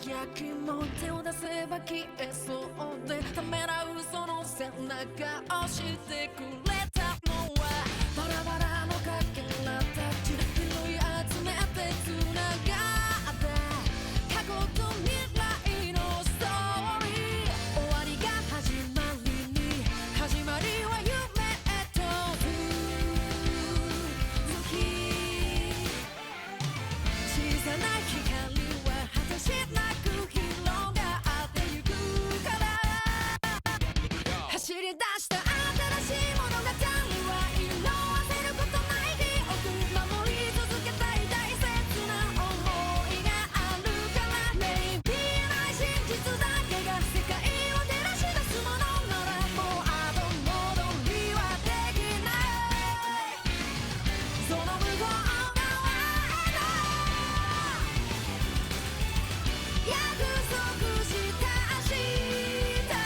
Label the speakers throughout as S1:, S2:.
S1: 輝きも手を出せば消えそうでためらうその背中をしてくれたのはバラバラのかけらたち拾い集めてつながって過去と未来のストーリー終わりが始まりに始まりは夢へと続き小さな光は果てしなく広がってゆくから走り出した新しい物語は色あせることない記憶守り続けたい大切な想いがあるからね見えない真実だけが世界を照らし出すものならもう後戻りはできないその向こう側への約束した明日へ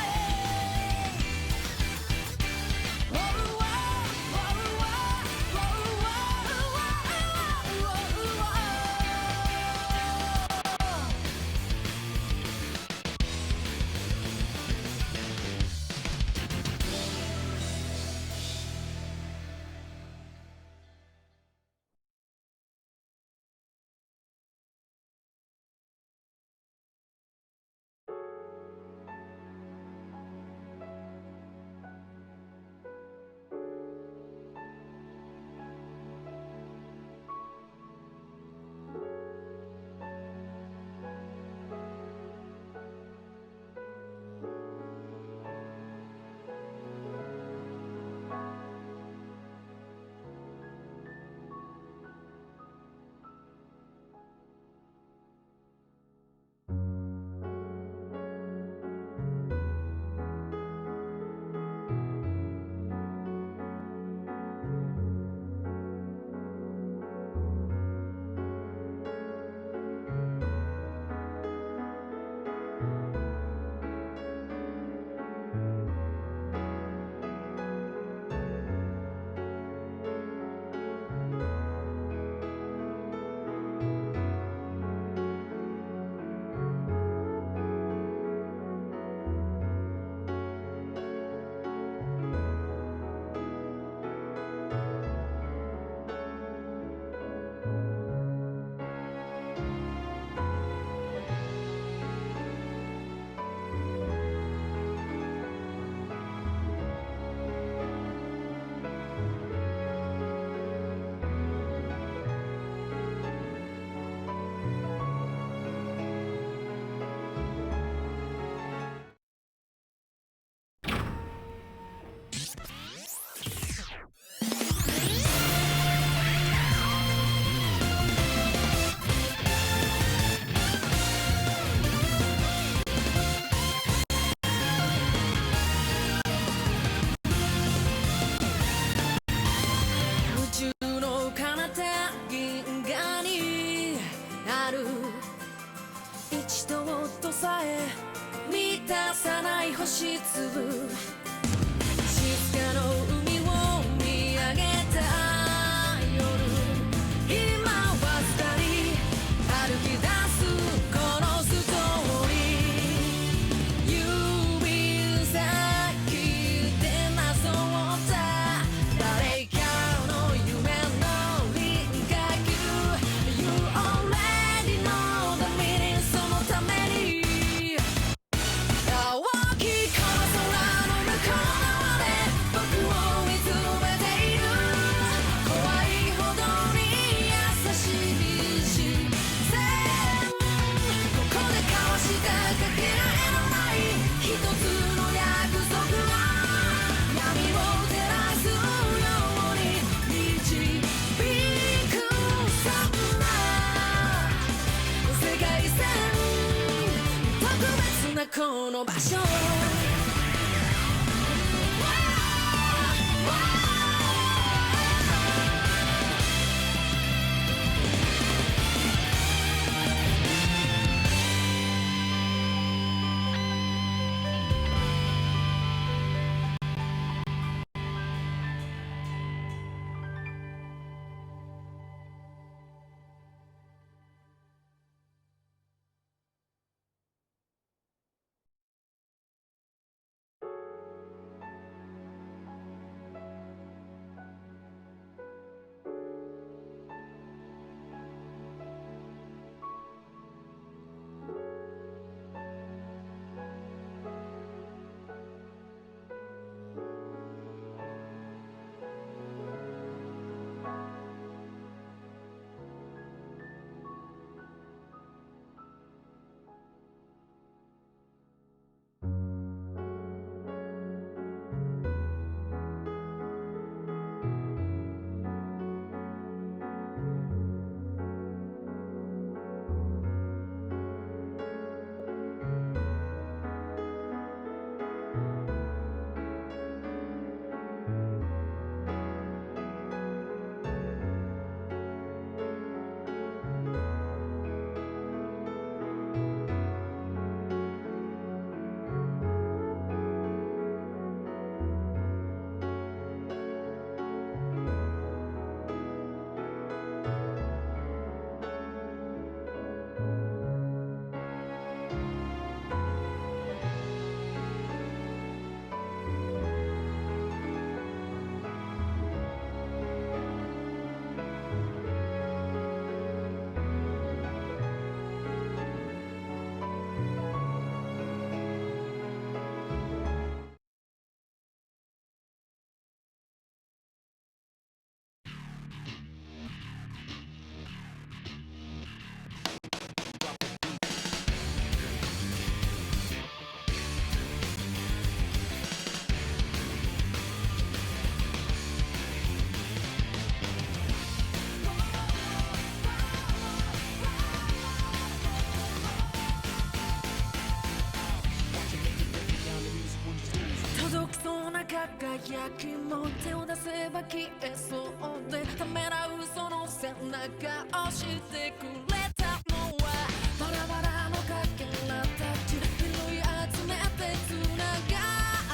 S1: 輝きも手を出せば消えそうでためらうその背中をしてくれたのはバラバラのかけらたち拾い集めてつなが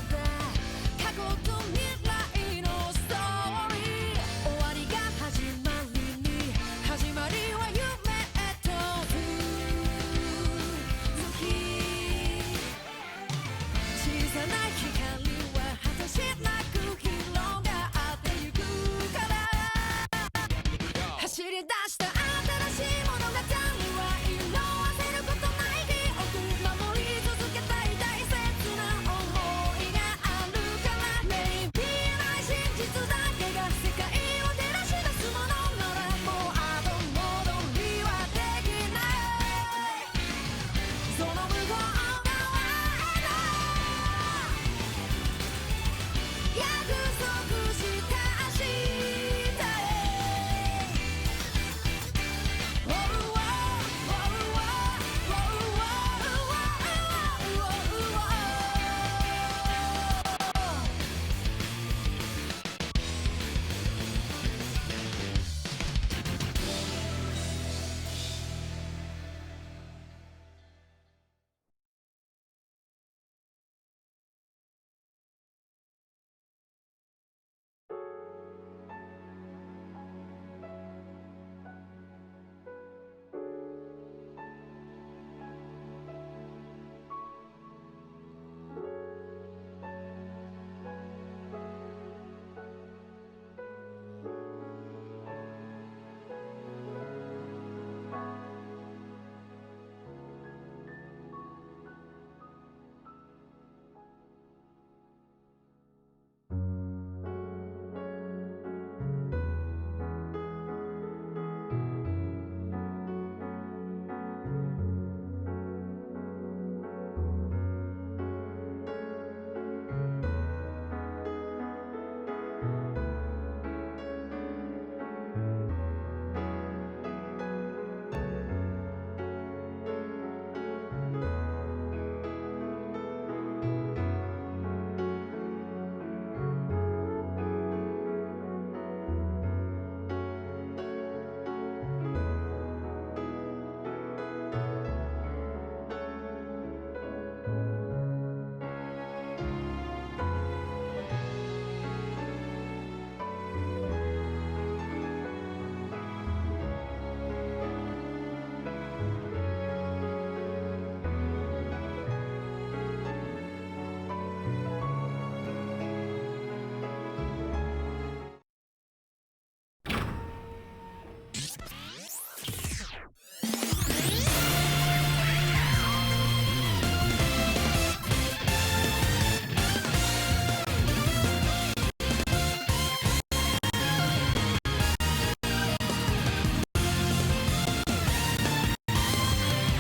S1: って過去と未来のストーリー終わりが始まりに始まりは夢へと続き小さな光は果てしなく広がってゆくから走り出した新しい物語は色あせることない記憶守り続けたい大切な想いがあるからね見えない真実だけが世界を照らし出すものならもう後戻りはできないその向こう側への約束した明日へ Oh, oh, oh, oh,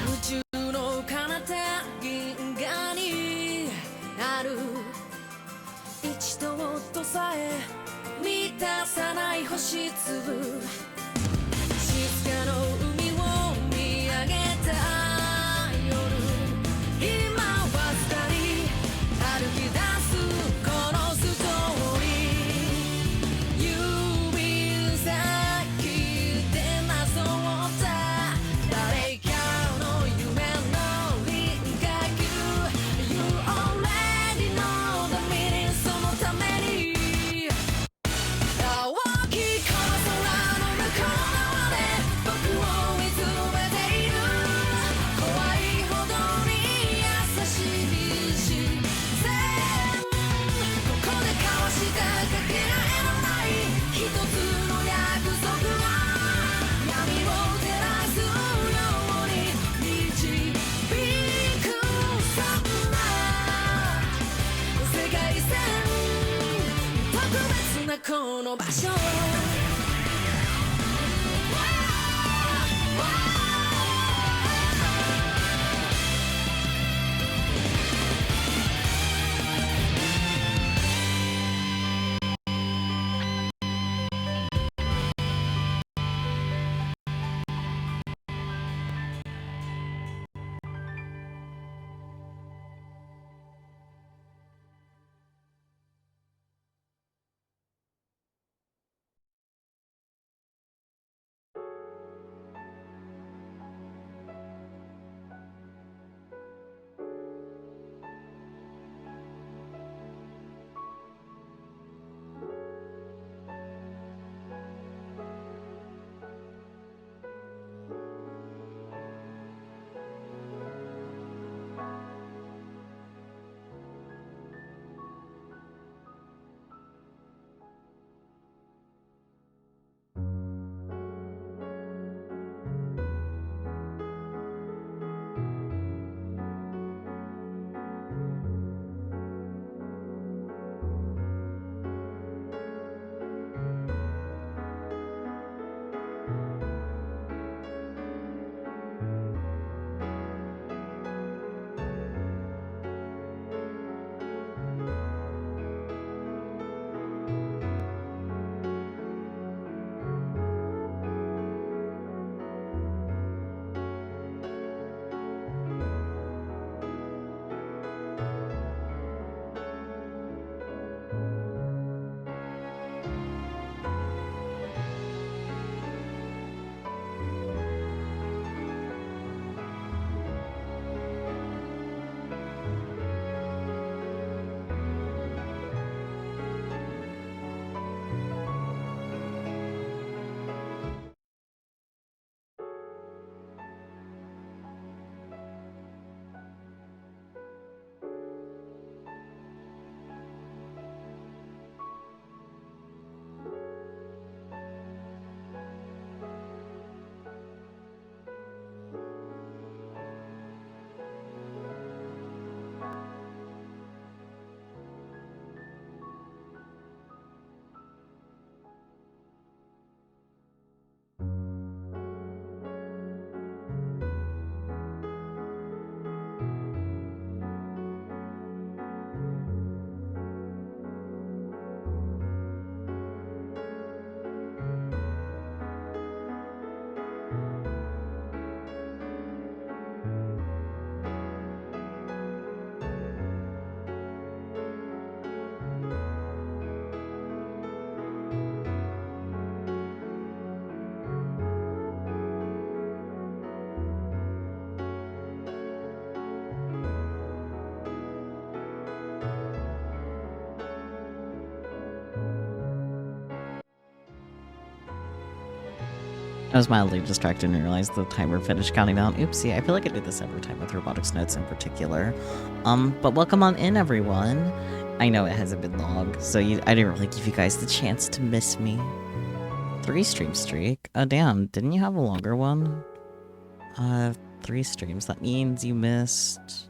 S1: 宇宙の彼方銀河にある一度とさえ満たさない星粒静かの海を見上げた夜今は二人歩き出すこのストーリー郵便先でなぞった誰かの夢の輪郭 You already know the meaning そのために大きいこの空の向こう側で僕を見つめている怖いほどに優しい視線ここで交わしたかけがえのない一つの約束は闇を照らすように導くそんな世界線特別なこの場所
S2: I was mildly distracted and realized the timer finished counting down. Oopsie, I feel like I do this every time with Robotics Notes in particular. But welcome on in, everyone. I know it hasn't been long, so I didn't really give you guys the chance to miss me. 3 stream streak? Oh damn, didn't you have a longer one? 3 streams, that means you missed...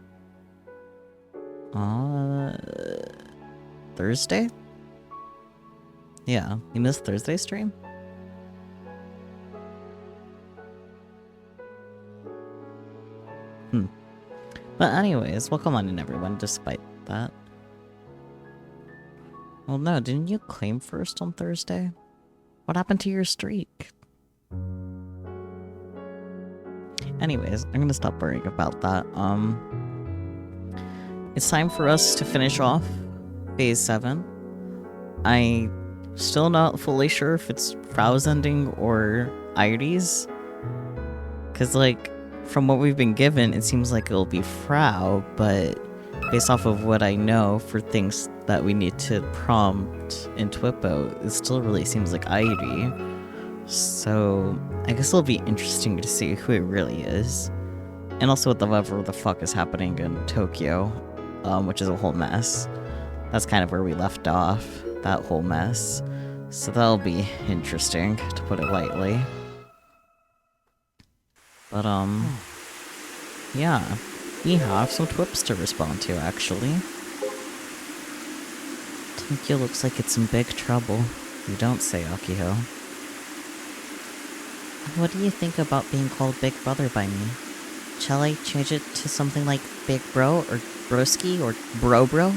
S2: Thursday? Yeah, you missed Thursday's stream? But anyways, welcome on in, everyone, despite that. Well, no, didn't you claim first on Thursday? What happened to your streak? Anyways, I'm gonna stop worrying about that. It's time for us to finish off Phase 7. I'm still not fully sure if it's Frau's ending or Iris. Cause, like, from what we've been given, it seems like it'll be Frau, but based off of what I know for things that we need to prompt in Twippo, it still really seems like Irie. So, I guess it'll be interesting to see who it really is. And also whatever the fuck is happening in Tokyo, which is a whole mess. That's kind of where we left off, that whole mess. So that'll be interesting, to put it lightly. But, yeah, we have some twips to respond to, actually. Tokyo looks like it's in big trouble. You don't say, Akiho. What do you think about being called Big Brother by me? Shall I change it to something like Big Bro, or Broski, or Bro Bro?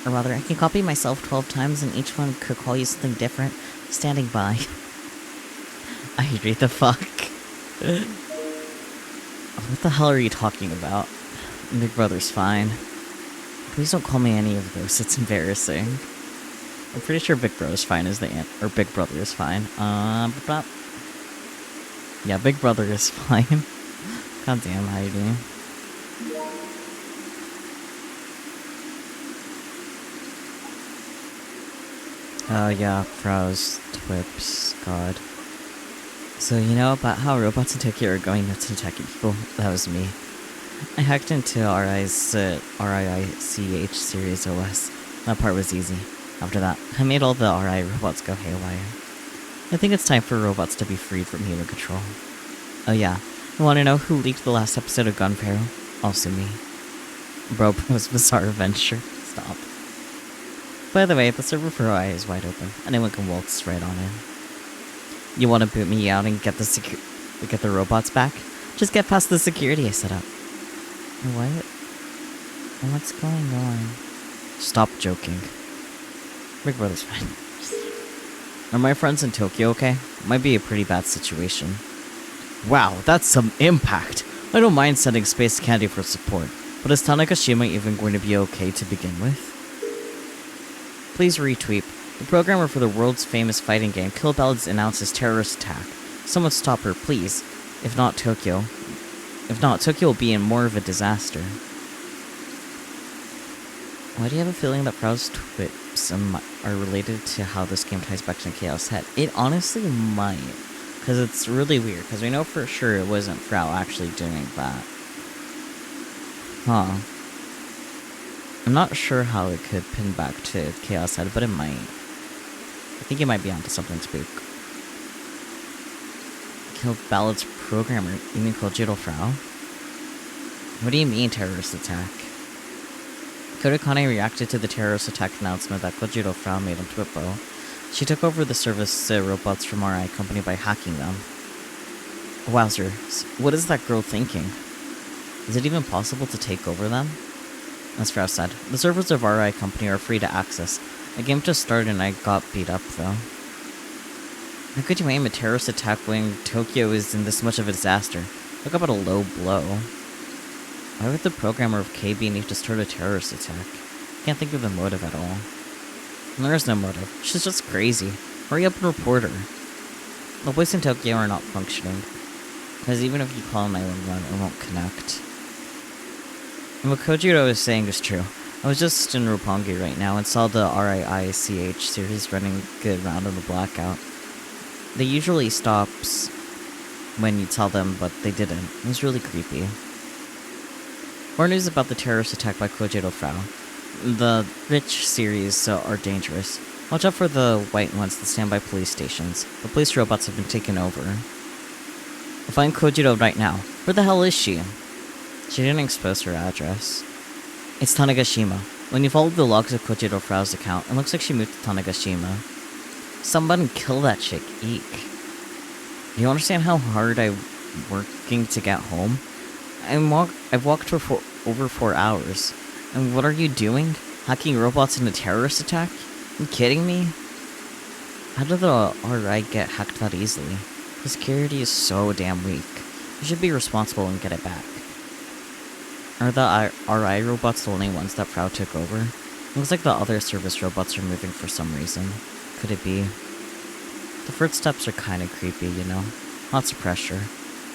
S2: Or rather, I can copy myself 12 times and each one could call you something different. Standing by. I read the fuck. What the hell are you talking about? Big Brother's fine. Please don't call me any of those, it's embarrassing. I'm pretty sure Big Bro's fine is or Big Brother is fine. Yeah, Big Brother is fine. Goddamn, Heidi. Oh yeah, Frau's twips, god. So you know about how robots in Tokyo are going nuts and attacking people? That was me. I hacked into RIICH series OS. That part was easy. After that, I made all the RI robots go haywire. I think it's time for robots to be freed from human control. Oh yeah, you wanna know who leaked the last episode of Gun Pharaoh? Also me. Bro's Bizarre Adventure. Stop. By the way, the server for RI is wide open. Anyone can waltz right on in. You wanna boot me out and get the robots back? Just get past the security I set up. What? What's going on? Stop joking. Big Brother's fine. Are my friends in Tokyo okay? Might be a pretty bad situation. Wow, that's some impact! I don't mind sending Space Candy for support, but is Tanakashima even going to be okay to begin with? Please retweet. The programmer for the world's famous fighting game, Kill Ballads, announces terrorist attack. Someone stop her, please. If not, Tokyo will be in more of a disaster. Why do you have a feeling that Frau's twips are related to how this game ties back to Chaos Head? It honestly might. Because it's really weird, because we know for sure it wasn't Frau actually doing that. Huh. I'm not sure how it could pin back to Chaos Head, but it might. I think it might be onto something spook. Kill Ballad's programmer. You mean Kojiro Frau? What do you mean, terrorist attack? Kodakane reacted to the terrorist attack announcement that Kojiro Frau made on Twippo. She took over the service robots from RI Company by hacking them. Wowzer, what is that girl thinking? Is it even possible to take over them? As Frau said, the servers of RI Company are free to access. The game just started and I got beat up, though. How could you aim a terrorist attack when Tokyo is in this much of a disaster? Look up at a low blow. Why would the programmer of KB need to start a terrorist attack? Can't think of the motive at all. There is no motive. She's just crazy. Hurry up and report her. The voice in Tokyo are not functioning. Because even if you call 911, it won't connect. And what Kojiro is saying is true. I was just in Roppongi right now and saw the RIICH series running good round in the blackout. They usually stops when you tell them, but they didn't. It was really creepy. More news about the terrorist attack by Kojiro Frau. The rich series are dangerous. Watch out for the white ones that stand by police stations. The police robots have been taken over. I'll find Kojiro right now. Where the hell is she? She didn't expose her address. It's Tanegashima. When you follow the logs of Kojiro Frau's account, it looks like she moved to Tanegashima. Somebody kill that chick, eek. Do you understand how hard I'm working to get home? I've walked for over 4 hours. And what are you doing? Hacking robots in a terrorist attack? Are you kidding me? How did the RI get hacked that easily? The security is so damn weak. You should be responsible and get it back. Are the RI robots the only ones that Frau took over? Looks like the other service robots are moving for some reason. Could it be? The footsteps are kinda creepy, you know? Lots of pressure.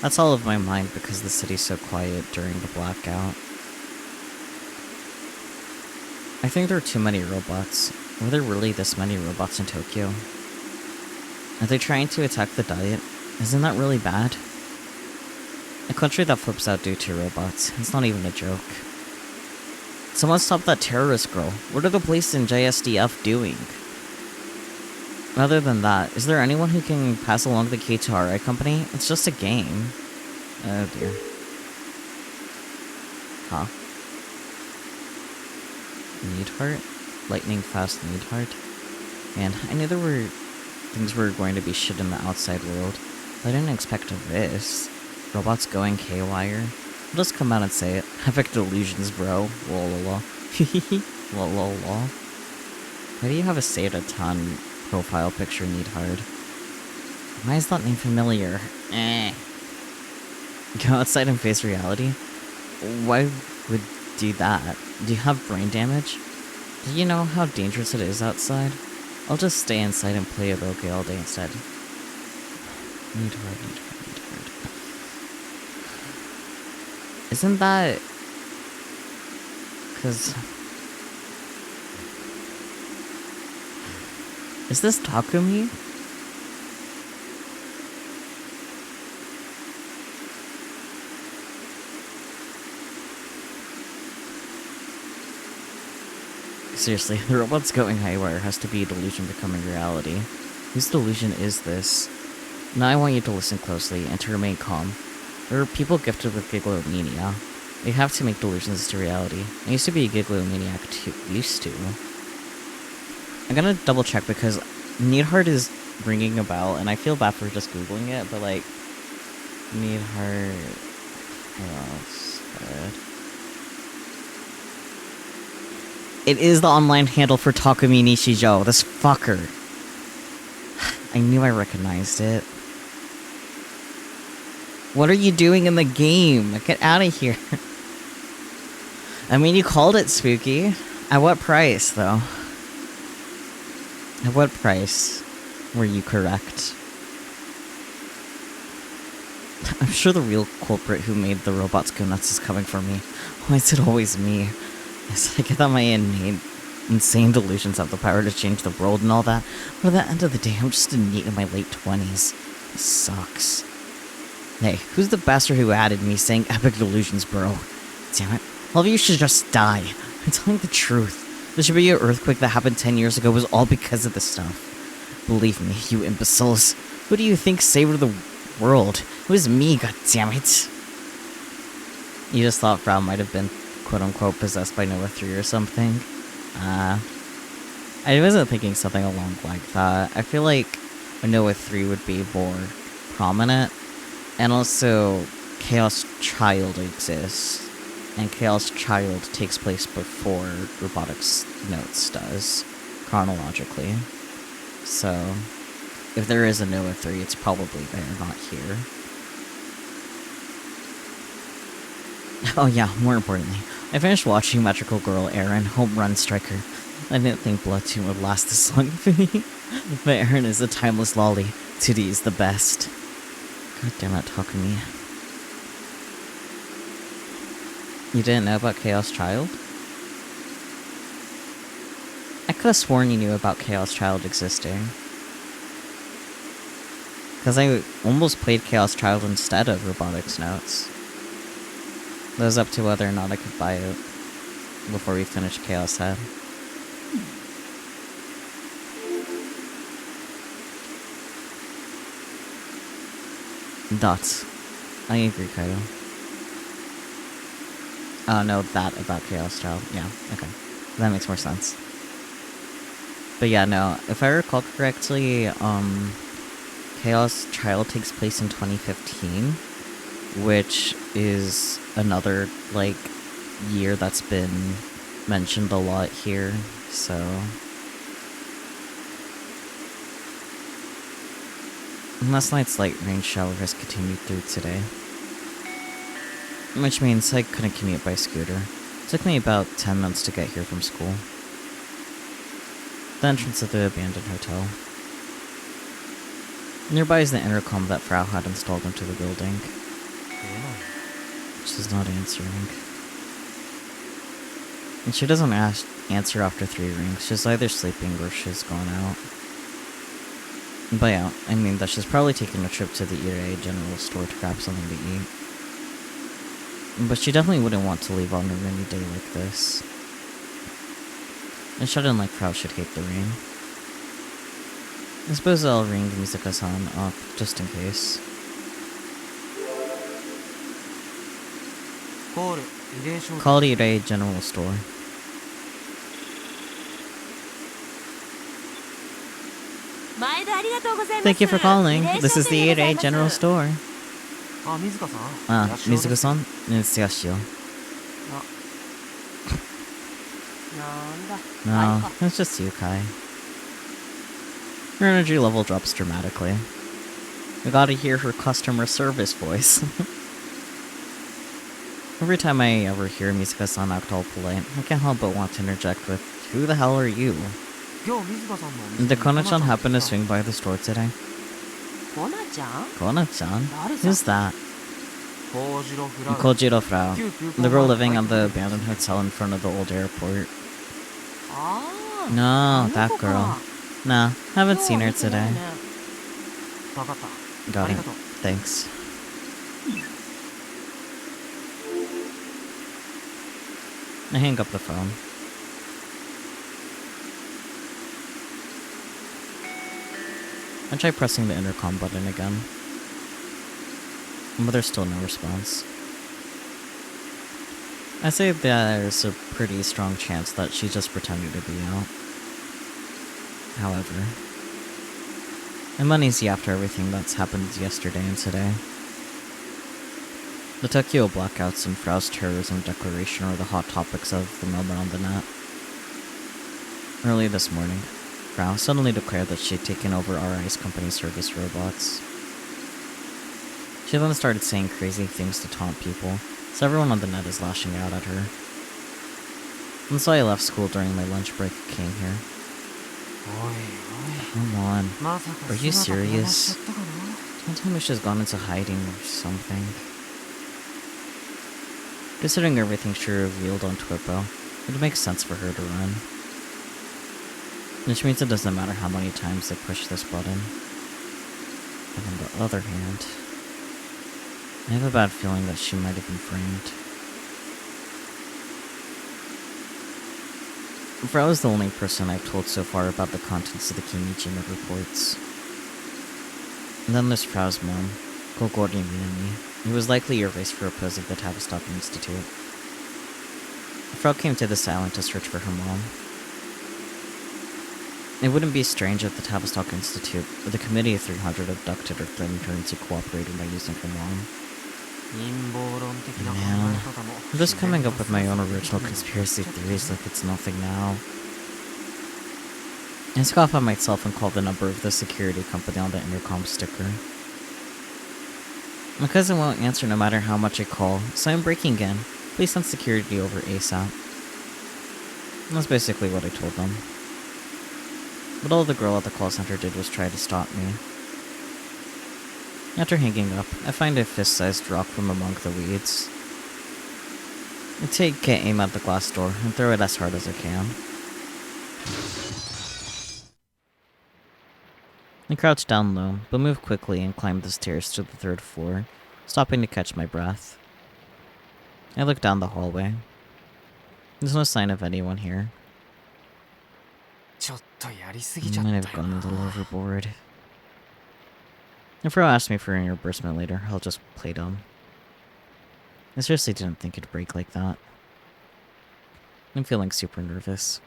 S2: That's all of my mind because the city's so quiet during the blackout. I think there are too many robots. Were there really this many robots in Tokyo? Are they trying to attack the Diet? Isn't that really bad? A country that flips out due to robots. It's not even a joke. Someone stop that terrorist girl. What are the police in JSDF doing? Other than that, is there anyone who can pass along the key to RI company? It's just a game. Oh dear. Huh? Needhart? Lightning fast Needhart? Man, I knew there were things were going to be shit in the outside world, but I didn't expect this. Robots going K-wire? I'll just come out and say it. Epic delusions, bro. Lol. Lol. Why do you have a Sata-ton profile picture, Needhard? Why is that name familiar? Go outside and face reality? Why would do that? Do you have brain damage? Do you know how dangerous it is outside? I'll just stay inside and play a Rogue all day instead. Needhard. Isn't that... Cause... Is this Takumi? Seriously, the robot's going haywire has to be a delusion becoming reality. Whose delusion is this? Now I want you to listen closely and to remain calm. There are people gifted with giglomania. They have to make delusions to reality. I used to be a giglomaniac too. Used to. I'm gonna double check because Needhard is ringing a bell, and I feel bad for just googling it, but like... Needhard... What else? It is the online handle for Takumi Nishijo, this fucker. I knew I recognized it. What are you doing in the game? Get out of here. I mean, you called it spooky. At what price, though? At what price were you correct? I'm sure the real culprit who made the robots go nuts is coming for me. Why is it always me? Yes, I get that my insane delusions have the power to change the world and all that, but at the end of the day, I'm just a NEET in my late 20s. This sucks. Hey, who's the bastard who added me saying epic delusions, bro? Damn it. All of you should just die. I'm telling the truth. The Shibuya earthquake that happened 10 years ago was all because of this stuff. Believe me, you imbeciles. Who do you think saved the world? It was me, goddammit. You just thought Frau might have been quote-unquote possessed by Noah 3 or something? I wasn't thinking something along like that. I feel like Noah 3 would be more prominent. And also, Chaos Child exists. And Chaos Child takes place before Robotics Notes does, chronologically. So, if there is a Noah 3, it's probably there, not here. Oh yeah, more importantly, I finished watching Magical Girl Aaron, Home Run Striker. I didn't think Bloodtoon would last this long for me. But Aaron is a timeless lolly. 2D is the best. God damn it, Takumi. You didn't know about Chaos Child? I could have sworn you knew about Chaos Child existing. Because I almost played Chaos Child instead of Robotics Notes. It was up to whether or not I could buy it before we finished Chaos Head. Dots. I agree, Kaido. Oh, no, that about Chaos Child. Yeah, okay. That makes more sense. But yeah, no, if I recall correctly, Chaos Child takes place in 2015, which is another, like, year that's been mentioned a lot here, so... Last night's light rain shower has continued through today. Which means I couldn't commute by scooter. It took me about 10 minutes to get here from school. The entrance of the abandoned hotel. Nearby is the intercom that Frau had installed into the building. She's not answering. And she doesn't answer after 3 rings. She's either sleeping or she's gone out. By out, I mean that she's probably taken a trip to the Irei general store to grab something to eat. But she definitely wouldn't want to leave on a rainy day like this. And Shudden like Frau should hate the rain. I suppose I'll ring Mizuka-san up, just in case. Call Irei General Store. Thank you for calling. This is the Irei General Store. Mizuka-san? It's Yashio. No, it's just Yukai. Her energy level drops dramatically. We gotta hear her customer service voice. Every time I ever hear Mizuka-san act all polite, I can't help but want to interject with, "Who the hell are you?" Did Kona-chan happen to swing by the store today? Kona-chan? Who's that? Kojiro Frau, the girl living at the abandoned hotel in front of the old airport. No, that girl. Nah, haven't seen her today. Got it. Thanks. I hang up the phone. I try pressing the intercom button again. But there's still no response. I say there's a pretty strong chance that she's just pretending to be out. However, I'm uneasy after everything that's happened yesterday and today. The Tokyo blackouts and Frau's terrorism declaration are the hot topics of the moment on the net. Early this morning, Frau suddenly declared that she had taken over RI's company service robots. She then started saying crazy things to taunt people, so everyone on the net is lashing out at her. And so I left school during my lunch break and came here. Come on, are you serious? Don't tell me she's gone into hiding or something. Considering everything she revealed on Twippo, it would make sense for her to run. Which means it doesn't matter how many times they push this button. But on the other hand, I have a bad feeling that she might have been framed. Frau is the only person I've told so far about the contents of the Kimijima reports. And then there's Frau's mom, Kogori Minami, who was likely erased for opposing the Tavistock Institute. Frau came to this island to search for her mom. It wouldn't be strange if the Tavistock Institute, or the Committee of 300, abducted or threatened her into cooperating by using her mom. Man, I'm just coming up with my own original conspiracy theories like it's nothing now. I scoff at myself and call the number of the security company on the intercom sticker. My cousin won't answer no matter how much I call, so I'm breaking in. Please send security over ASAP. That's basically what I told them. But all the girl at the call center did was try to stop me. After hanging up, I find a fist-sized rock from among the weeds. I take aim at the glass door and throw it as hard as I can. I crouched down low, but moved quickly and climbed the stairs to the 3rd floor, stopping to catch my breath. I looked down the hallway. There's no sign of anyone here.
S3: ちょっとやりす
S2: I
S3: ぎちゃった
S2: might
S3: よ
S2: have gone a
S3: な
S2: little overboard. If Ro asks me for a reimbursement later, I'll just play dumb. I seriously didn't think it'd break like that. I'm feeling super nervous.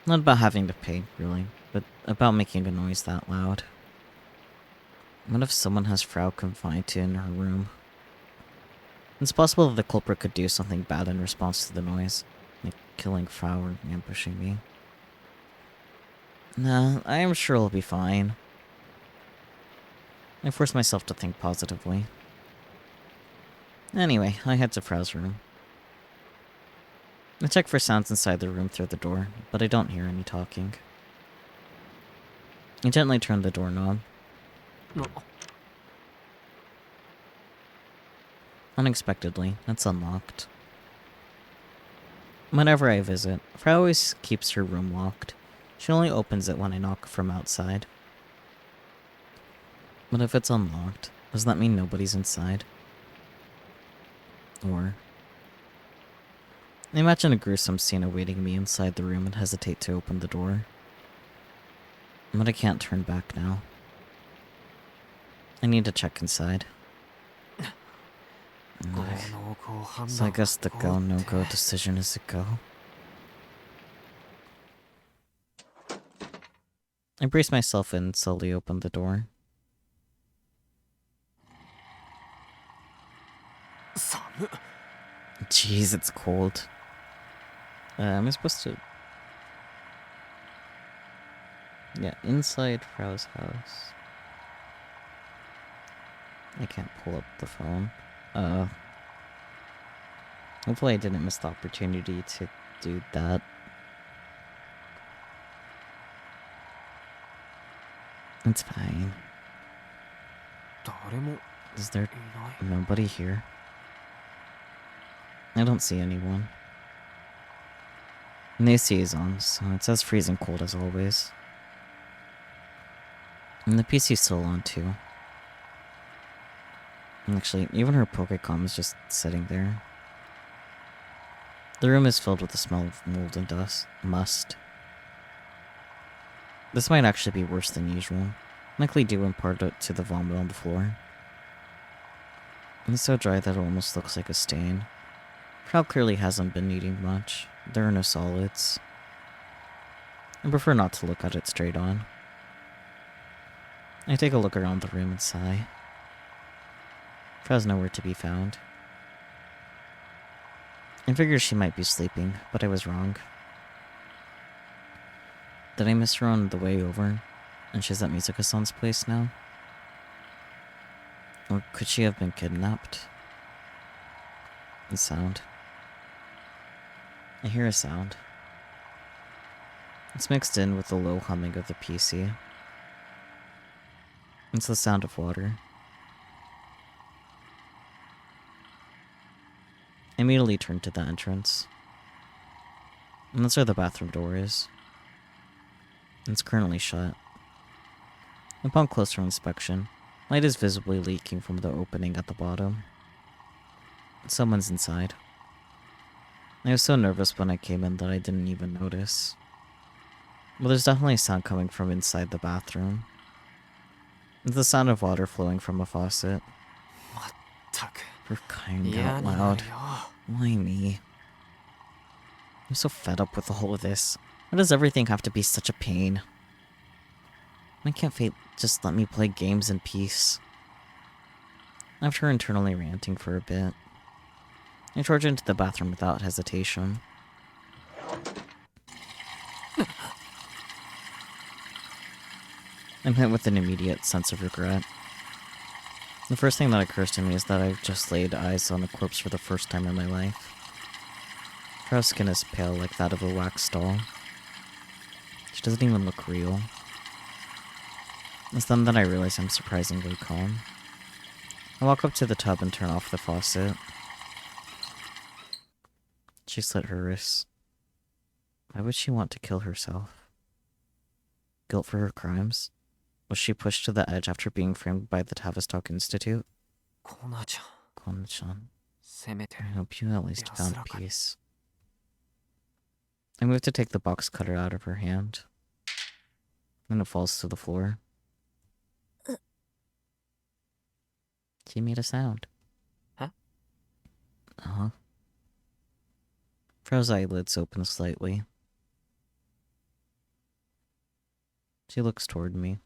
S2: Not about having to pay, really, but about making a noise that loud. What if someone has Frau confined in her room? It's possible that the culprit could do something bad in response to the noise, like killing Frau or ambushing me. Nah, I am sure it'll be fine. I force myself to think positively. Anyway, I head to Frau's room. I check for sounds inside the room through the door, but I don't hear any talking. I gently turn the doorknob. Unexpectedly, it's unlocked. Whenever I visit, Frau always keeps her room locked. She only opens it when I knock from outside. But if it's unlocked, does that mean nobody's inside? Or... I imagine a gruesome scene awaiting me inside the room and hesitate to open the door. But I can't turn back now. I need to check inside. So I guess the go, no-go decision is a go. I brace myself in and slowly open the door. Jeez, it's cold. Am I supposed to... Yeah, inside Frau's house. I can't pull up the phone. Hopefully I didn't miss the opportunity to do that. It's fine. Is there nobody here? I don't see anyone. And the AC is on, so it's as freezing cold as always. And the PC's still on too. And actually, even her Pokecom is just sitting there. The room is filled with the smell of mold and dust. Must. This might actually be worse than usual. Likely due in part to the vomit on the floor. It's so dry that it almost looks like a stain. Frau clearly hasn't been eating much. There are no solids. I prefer not to look at it straight on. I take a look around the room and sigh. Frau's nowhere to be found. I figured she might be sleeping, but I was wrong. Did I miss her on the way over, and she's at Mizuka-san's place now? Or could she have been kidnapped? A sound. I hear a sound. It's mixed in with the low humming of the PC. It's the sound of water. I immediately turn to the entrance. And that's where the bathroom door is. It's currently shut. Upon closer inspection, light is visibly leaking from the opening at the bottom. Someone's inside. I was so nervous when I came in that I didn't even notice. But there's definitely a sound coming from inside the bathroom. It's the sound of water flowing from a faucet. For crying out loud. Why me? I'm so fed up with the whole of this. Why does everything have to be such a pain? Why can't fate just let me play games in peace? After internally ranting for a bit, I charge into the bathroom without hesitation. I'm hit with an immediate sense of regret. The first thing that occurs to me is that I've just laid eyes on a corpse for the first time in my life. Her skin is pale like that of a wax doll. She doesn't even look real. It's then that I realize I'm surprisingly calm. I walk up to the tub and turn off the faucet. She slit her wrists. Why would she want to kill herself? Guilt for her crimes? Was she pushed to the edge after being framed by the Tavistock Institute?
S3: コナちゃん
S2: Kona-chan,
S3: せめて
S2: I hope you at least found
S3: 安らかに
S2: peace. I moved to take the box cutter out of her hand. Then it falls to the floor. She made a sound.
S3: Huh?
S2: Uh-huh. Frau's eyelids open slightly. She looks toward me.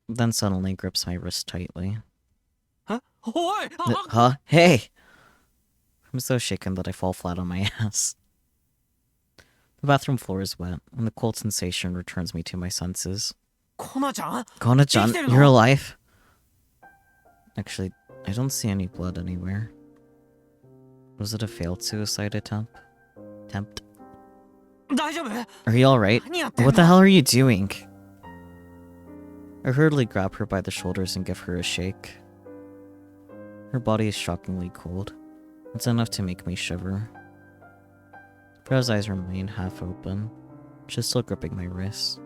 S2: Then suddenly grips my wrist tightly.
S3: えおい
S2: Huh? Hey! I'm so shaken that I fall flat on my ass. The bathroom floor is wet, and the cold sensation returns me to my senses.
S3: コナちゃん
S2: Kona-chan,
S3: Did you-
S2: you're alive? Actually, I don't see any blood anywhere. Was it a failed suicide attempt?
S3: 大丈夫
S2: Are you alright?
S3: 何やってんの
S2: What the hell are you doing? I hurriedly grab her by the shoulders and give her a shake. Her body is shockingly cold. It's enough to make me shiver. Frau's eyes remain half open. She's still gripping my wrist.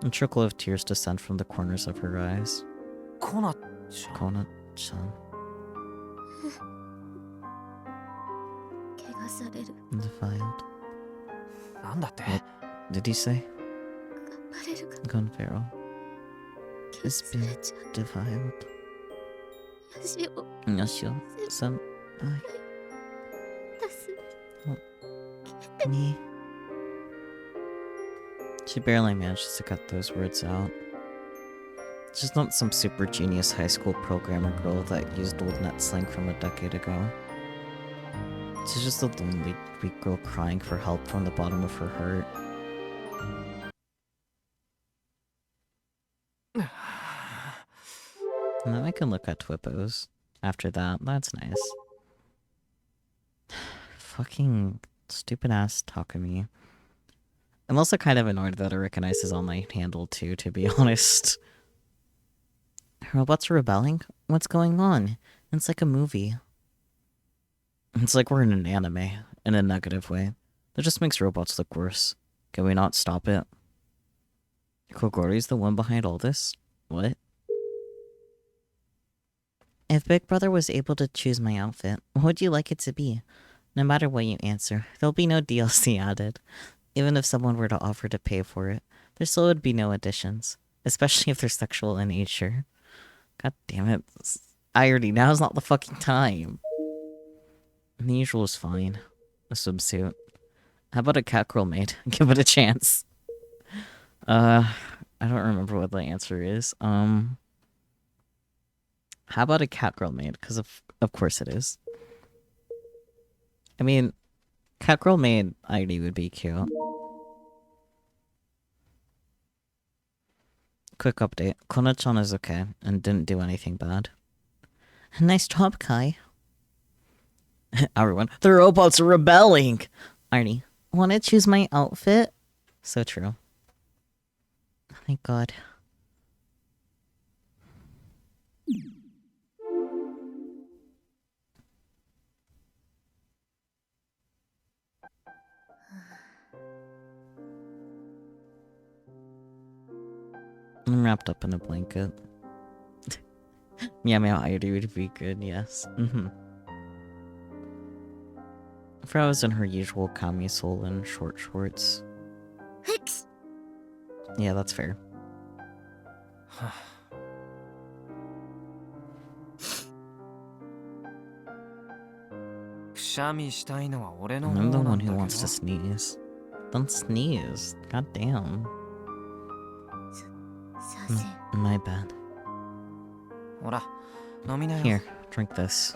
S2: A trickle of tears descend from the corners of her eyes.
S3: コナちゃん
S2: Kona-chan.
S1: 怪我される
S2: Defiled.
S3: なんだって
S2: Did he say?
S1: 頑張れるか
S2: Gun Pharaoh.
S1: 削
S2: It's
S1: れ
S2: been
S1: ちゃ
S2: defiled.
S1: 足を
S2: Yashio. Senpai.
S1: 出す
S2: Me. She barely manages to cut those words out. She's not some super genius high school programmer girl that used old net slang from a decade ago. She's just a lonely, weak girl crying for help from the bottom of her heart. And then I can look at Twippos. After that, that's nice. Fucking stupid ass Takumi. I'm also kind of annoyed that it recognizes online handle too, to be honest. Robots are rebelling? What's going on? It's like a movie. It's like we're in an anime, in a negative way. That just makes robots look worse. Can we not stop it? Kogori's the one behind all this? What? If Big Brother was able to choose my outfit, what would you like it to be? No matter what you answer, there'll be no DLC added. Even if someone were to offer to pay for it, there still would be no additions. Especially if they're sexual in nature. God damn it. Irony, now's not the fucking time. The usual is fine. A swimsuit. How about a catgirl maid? Give it a chance. I don't remember what the answer is. How about a catgirl maid? Because of course it is. I mean, catgirl maid ID would be cute. Quick update. Kona-chan is okay and didn't do anything bad. Nice job, Kai. Everyone, the robots are rebelling! Arnie, wanna choose my outfit? So true. Thank God. I'm wrapped up in a blanket. Meow meow ID would be good, yes. Frau is in her usual camisole and short shorts.
S1: Hicks.
S2: Yeah, that's fair.
S3: くしゃみしたいのは俺の
S2: I'm the
S3: 方な
S2: one
S3: んだけ
S2: who
S3: ど
S2: wants to sneeze. Don't sneeze. God damn.
S1: させ
S2: My bad.
S3: ほら飲みなよ
S2: Here, drink this.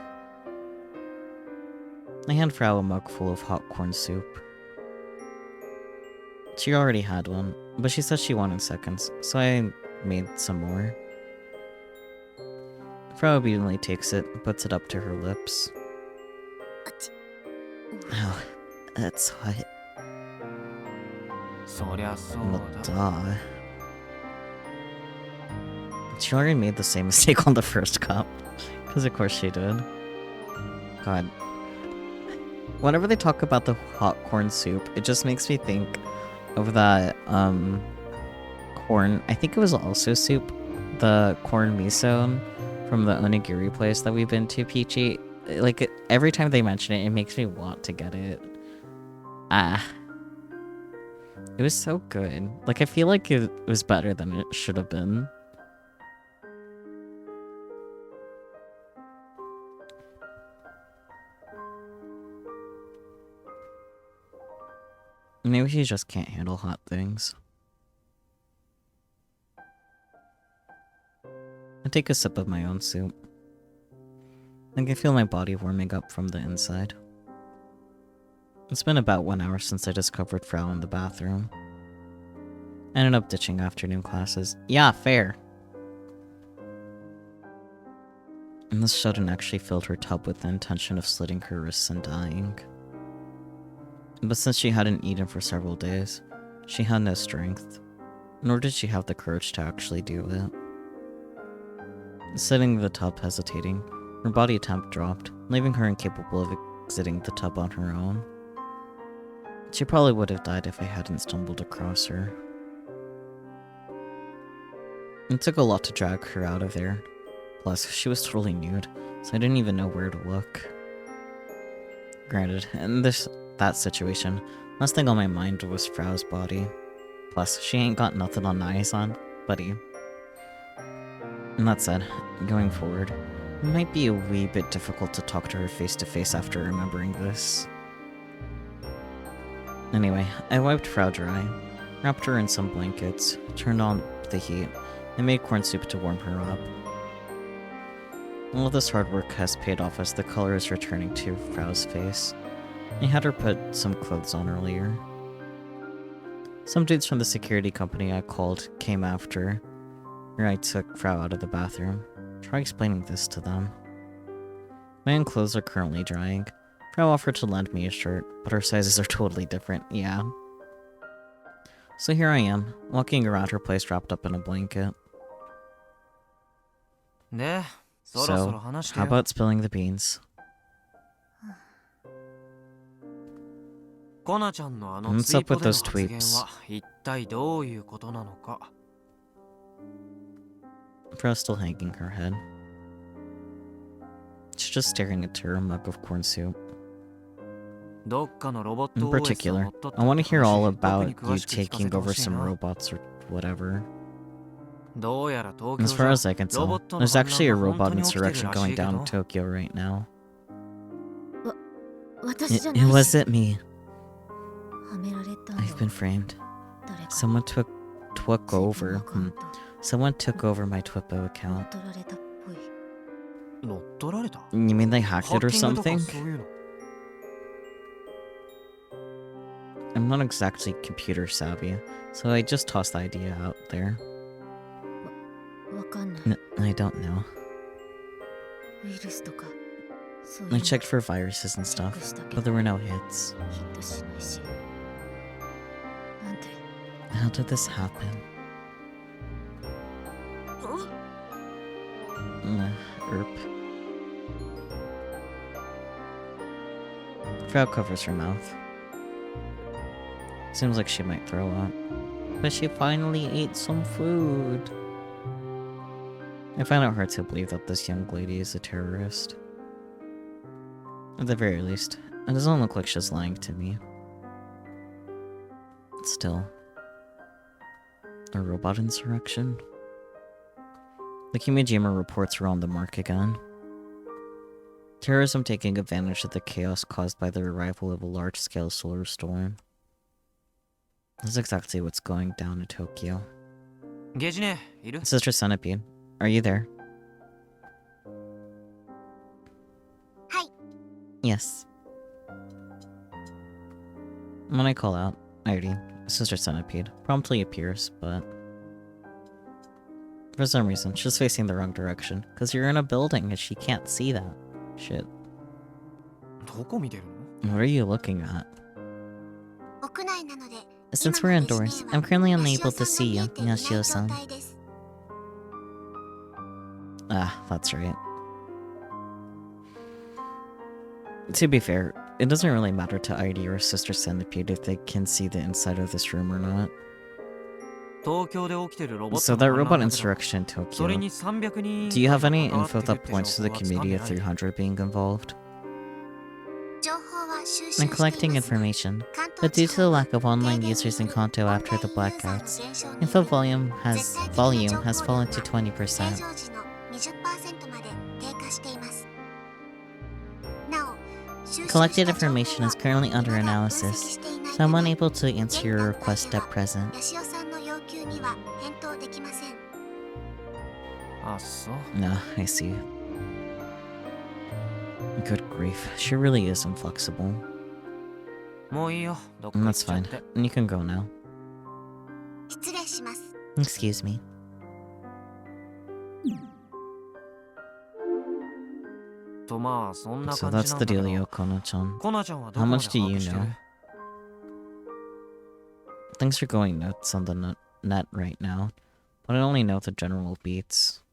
S2: I hand Frau a mug full of hot corn soup. She already had one, but she said she wanted seconds, so I made some more. Frau obediently takes it and puts it up to her lips. Oh, that's hot.
S3: そりゃそう
S2: Well,
S3: だ
S2: duh. She already made the same mistake on the first cup. Because of course she did. God. Whenever they talk about the hot corn soup, it just makes me think of that, corn. I think it was also soup. The corn miso from the onigiri place that we've been to, Peachy. Like, every time they mention it, it makes me want to get it. Ah. It was so good. Like, I feel like it was better than it should have been. Maybe he just can't handle hot things. I take a sip of my own soup. I can feel my body warming up from the inside. It's been about 1 hour since I discovered Frau in the bathroom. I ended up ditching afternoon classes. Yeah, fair. And this shut-in actually filled her tub with the intention of slitting her wrists and dying. But since she hadn't eaten for several days, she had no strength, nor did she have the courage to actually do it. Sitting in the tub hesitating, her body temp dropped, leaving her incapable of exiting the tub on her own. She probably would have died if I hadn't stumbled across her. It took a lot to drag her out of there. Plus, she was totally nude, so I didn't even know where to look. Granted, in that situation, last thing on my mind was Frau's body. Plus, she ain't got nothing on eyes on, buddy. And that said, going forward, it might be a wee bit difficult to talk to her face to face after remembering this. Anyway, I wiped Frau dry, wrapped her in some blankets, turned on the heat, and made corn soup to warm her up. All of this hard work has paid off as the color is returning to Frau's face. I had her put some clothes on earlier. Some dudes from the security company I called came after, where I took Frau out of the bathroom. Try explaining this to them. My own clothes are currently drying. Frau offered to lend me a shirt, but our sizes are totally different, yeah. So here I am, walking around her place wrapped up in a blanket. So, how about spilling the beans? What's up with those tweets? Frau's still hanging her head. She's just staring into her mug of corn soup. In particular, I want to hear all about you taking over some robots or whatever. As far as I can tell, there's actually a robot insurrection going down in Tokyo right now. It wasn't me. I've been framed. Someone took over. Someone took over my Twippo account. You mean they hacked it or something? I'm not exactly computer savvy, so I just tossed the idea out there. I don't know. I checked for viruses and stuff, but there were no hits. How did this happen? Frau covers her mouth. Seems like she might throw up. But she finally ate some food. I find it hard to believe that this young lady is a terrorist. At the very least, it doesn't look like she's lying to me. Still, a robot insurrection? The Kimijima reports are on the mark again. Terrorism taking advantage of the chaos caused by the arrival of a large-scale solar storm. That's exactly what's going down in Tokyo. Sister Centipede, are you there?
S1: Hi.
S2: Yes. When I call out, Irene, Sister Centipede, promptly appears, but for some reason, she's facing the wrong direction, because you're in a building and she can't see that. Shit. What are you looking at? Since we're indoors, I'm currently unable to see you, Yashio-san. Ah, that's right. To be fair, it doesn't really matter to ID or Sister Centipede if they can see the inside of this room or not.
S3: 東京で起きてるロボッ
S2: So
S3: ト
S2: that
S3: の
S2: robot
S3: 反乱だけど
S2: insurrection in
S3: それ
S2: Tokyo.
S3: に300人
S2: Do you have any
S3: 関わって
S2: info
S3: る
S2: that
S3: って
S2: points to the
S3: 情報は掴ん
S2: committee
S3: で
S2: of
S3: ない
S2: 300 being involved?
S1: 情報は収集
S2: I'm
S1: してい
S2: collecting
S1: ますが
S2: information,
S1: 関
S2: but
S1: 東
S2: due
S1: 地
S2: to the
S1: 方は
S2: lack of online
S1: 停電
S2: users
S1: に
S2: in
S1: よる
S2: Kanto
S1: オンライ
S2: after the
S1: ンユーザーの
S2: blackouts,
S1: 減少に
S2: info
S1: より
S2: volume
S1: 絶
S2: has
S1: 対的な
S2: volume
S1: 情
S2: has
S1: 報量
S2: fallen
S1: は
S2: to
S1: 平
S2: 20%.
S1: 常時の 20% まで低下しています。なお、収集し
S2: Collected
S1: た情報
S2: information
S1: は
S2: is currently
S1: 未だ
S2: under
S1: 分析
S2: analysis,
S1: していない
S2: so
S1: た
S2: I'm
S1: め
S2: unable to answer
S1: 現
S2: your
S1: 段階
S2: request
S1: で
S2: at
S1: は
S2: present.
S1: ヤシオさんの要求には返答できません。
S3: あ、そう
S2: No, I see. Good grief, she really is inflexible.
S3: もういいよどっか行っ
S2: That's
S3: ちゃっ
S2: fine.
S3: て
S2: You can go now.
S1: 失礼します。
S2: Excuse me.
S3: とまあそんな
S2: So
S3: 感じ
S2: that's
S3: なん
S2: the
S3: だけ
S2: dealio,
S3: ど
S2: Kono-chan.
S3: コナちゃんはど
S2: How
S3: こまで
S2: much
S3: 把
S2: do you
S3: 握してる
S2: know? Things are going nuts on the net right now, but I only know the general beats.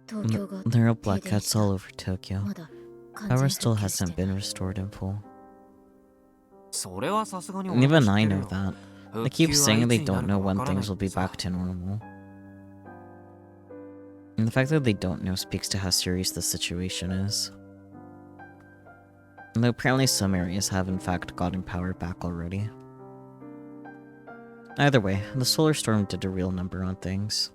S1: 東京が
S2: There are
S1: 停電
S2: blackouts
S1: した
S2: all over Tokyo.
S1: まだ完
S2: Power
S1: 全
S2: still
S1: 復旧して
S2: hasn't
S1: ない
S2: been restored in full.
S3: それはさすがに
S2: And
S3: 俺も
S2: even
S3: 知っ
S2: I
S3: てる
S2: know
S3: よ
S2: that.
S3: 復
S2: They
S3: 旧
S2: keep
S3: はい
S2: saying
S3: つ
S2: they
S3: にな
S2: don't
S3: る
S2: know
S3: かわ
S2: when
S3: からない
S2: things will
S3: って
S2: be
S3: さ
S2: back to normal. And the fact that they don't know speaks to how serious the situation is. And though apparently some areas have in fact gotten power back already. Either way, the solar storm did a real number on things.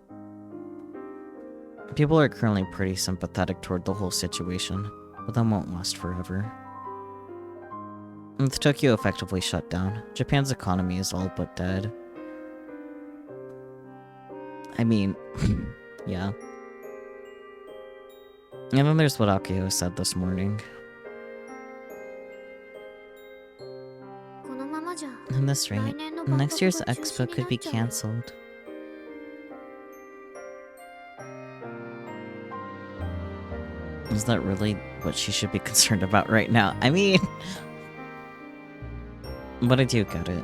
S2: People are currently pretty sympathetic toward the whole situation, but that won't last forever. With Tokyo effectively shut down, Japan's economy is all but dead. I mean, yeah. And then there's what Akio said this morning.
S1: このままじゃ
S2: At this
S1: 来
S2: rate,
S1: 年の万
S2: next
S1: 博
S2: year's
S1: が中
S2: expo
S1: 止に
S2: could
S1: な
S2: be
S1: っちゃうよ。
S2: cancelled. Is that really what she should be concerned about right now? I mean... But I do get it.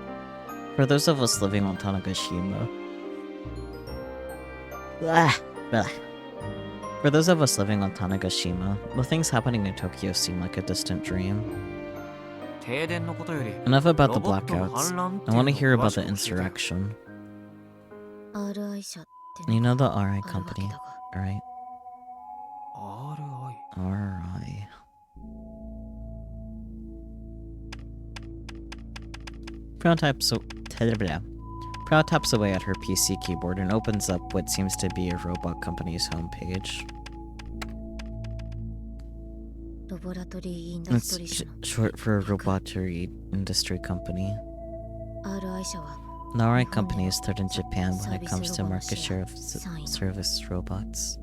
S2: For those of us living on Tanegashima... For those of us living on Tanegashima, the things happening in Tokyo seem like a distant dream.
S3: 停電のことより
S2: Enough about the
S3: ロボットの
S2: blackouts.
S3: 反乱って
S2: I
S3: いう
S2: want
S3: の
S2: to
S3: を
S2: hear
S3: 詳
S2: about
S3: し
S2: the
S3: く教えてよ
S2: insurrection.
S1: RI 社って
S2: You
S1: の
S2: know the
S1: が
S2: RI
S1: あるわけ
S2: company,
S1: だが
S2: right?
S3: RI
S2: RI. Proud taps away at her PC keyboard and opens up what seems to be a robot company's homepage.
S1: ロボラトリーインダスト
S2: It's
S1: リー社の
S2: short for Robotics Industry Company.
S1: RI 社は
S2: The RI company is third in Japan when it comes to market share of service robots.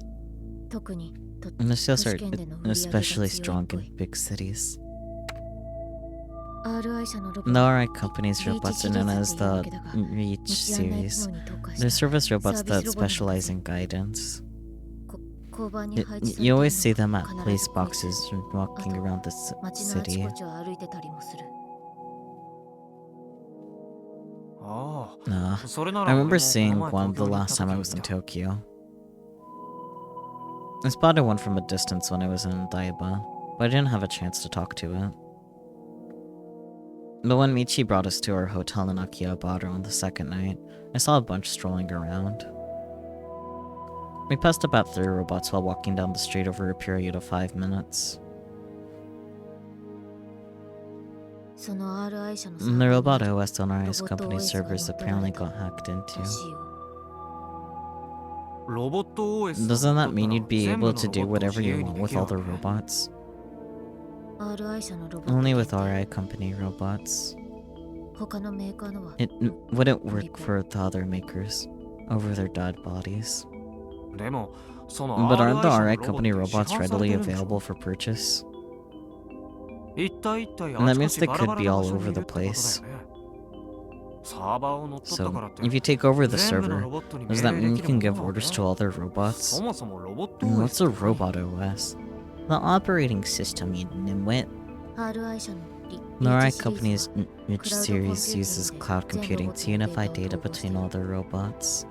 S1: 特にと
S2: And the sales
S1: 都
S2: are
S1: 市圏での売り上げが
S2: especially
S1: 強いっ
S2: strong
S1: ぽ
S2: in
S1: い
S2: big cities.
S1: RI 社のロボ
S2: The RI company's
S1: Reach
S2: robots are known as the Reach
S1: 道案内機
S2: series.
S1: 能に特化し
S2: They're
S1: た
S2: service robots that
S1: Service robot
S2: specialize in guidance.
S1: 交番に配置されてい
S2: You
S1: る
S2: always see
S1: の
S2: them
S1: は
S2: at
S1: 必
S2: police
S1: ずこいつ
S2: boxes walking around the
S1: 街のあち
S2: city.
S1: こちを歩いてたりもする
S3: あ
S2: Nah.
S3: あそれな
S2: I
S3: ら
S2: remember
S3: 俺もこの
S2: seeing
S3: 前
S2: one
S3: 東
S2: the
S3: 京に行っ
S2: last
S3: た
S2: time I
S3: 時
S2: was in
S3: 見た
S2: Tokyo. I spotted one from a distance when I was in Daiba, but I didn't have a chance to talk to it. But when Michi brought us to our hotel in Akihabara on the second night, I saw a bunch strolling around. We passed about 3 robots while walking down the street over a period of 5 minutes.
S1: その RI 社の
S2: The robot OS on RI's company servers apparently got hacked into.
S3: ロボット OS
S2: Doesn't that mean you'd be
S3: 全部
S2: able
S3: の
S2: to do
S3: ロボットを
S2: whatever
S3: 自
S2: you
S3: 由に
S2: want
S3: で
S2: with
S3: きる
S2: all
S3: わ
S2: the
S3: け
S2: robots?
S1: RI 社のロボット
S2: Only
S1: 限
S2: with
S1: 定
S2: RI company robots.
S1: 他のメーカーのは
S2: It wouldn't work for the other makers over their dead bodies.
S3: でもその
S2: But aren't the
S3: RI
S2: RI company
S3: 社のロボット
S2: robots
S3: って市販され
S2: readily
S3: てるんでしょ
S2: available for purchase?
S3: 一体一体
S2: And that
S3: あちこ
S2: means
S3: ち
S2: they
S3: バラバ
S2: could
S3: ラ
S2: be
S3: な
S2: all
S3: 場所に
S2: over
S3: いる
S2: the
S3: ってことだよ
S2: place.
S3: ねサーバーを乗っ取ったからっ
S2: So,
S3: て
S2: if you take over the
S3: 全部の
S2: server,
S3: ロボットに
S2: does
S3: 命
S2: that
S3: 令
S2: mean
S3: で
S2: you
S3: きる
S2: can
S3: も
S2: give
S3: のなの
S2: orders
S3: ね
S2: to all their
S3: そ
S2: robots?
S3: もそもロボット
S2: And
S3: OS
S2: what's a
S3: って何
S2: robot OS? The operating system, you nimwit.
S1: RI 社の
S2: The RI
S1: リーチシリー
S2: company's
S1: ズは
S2: Rich
S1: Cloud
S2: series
S1: computing
S2: uses
S1: で
S2: cloud
S1: 全
S2: computing
S1: ロボッ
S2: to
S1: トの
S2: unify
S1: データ
S2: data
S1: を統合して
S2: between
S1: る
S2: all their robots.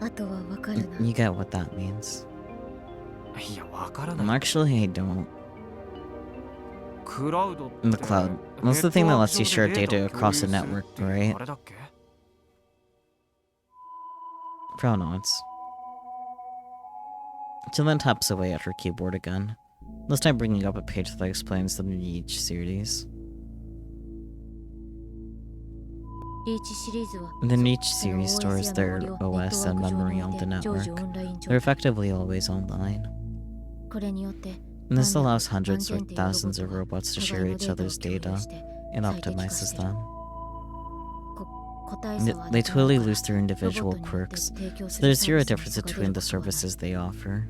S1: あとはわかるな
S2: You get what that means.
S3: いや、わからない。
S2: Actually, I don't.
S3: クラウドって
S2: In the cloud. That's the thing that lets you share data across a network, right?
S3: あれだっけ？
S2: Pro nods. She then taps away at her keyboard again, this time bringing up a page that explains the each series. Then each series stores their OS and memory on the network. They're effectively always online. And this allows hundreds or thousands of robots to share each other's data and optimizes them. They totally lose their individual quirks, so there's zero difference between the services they offer.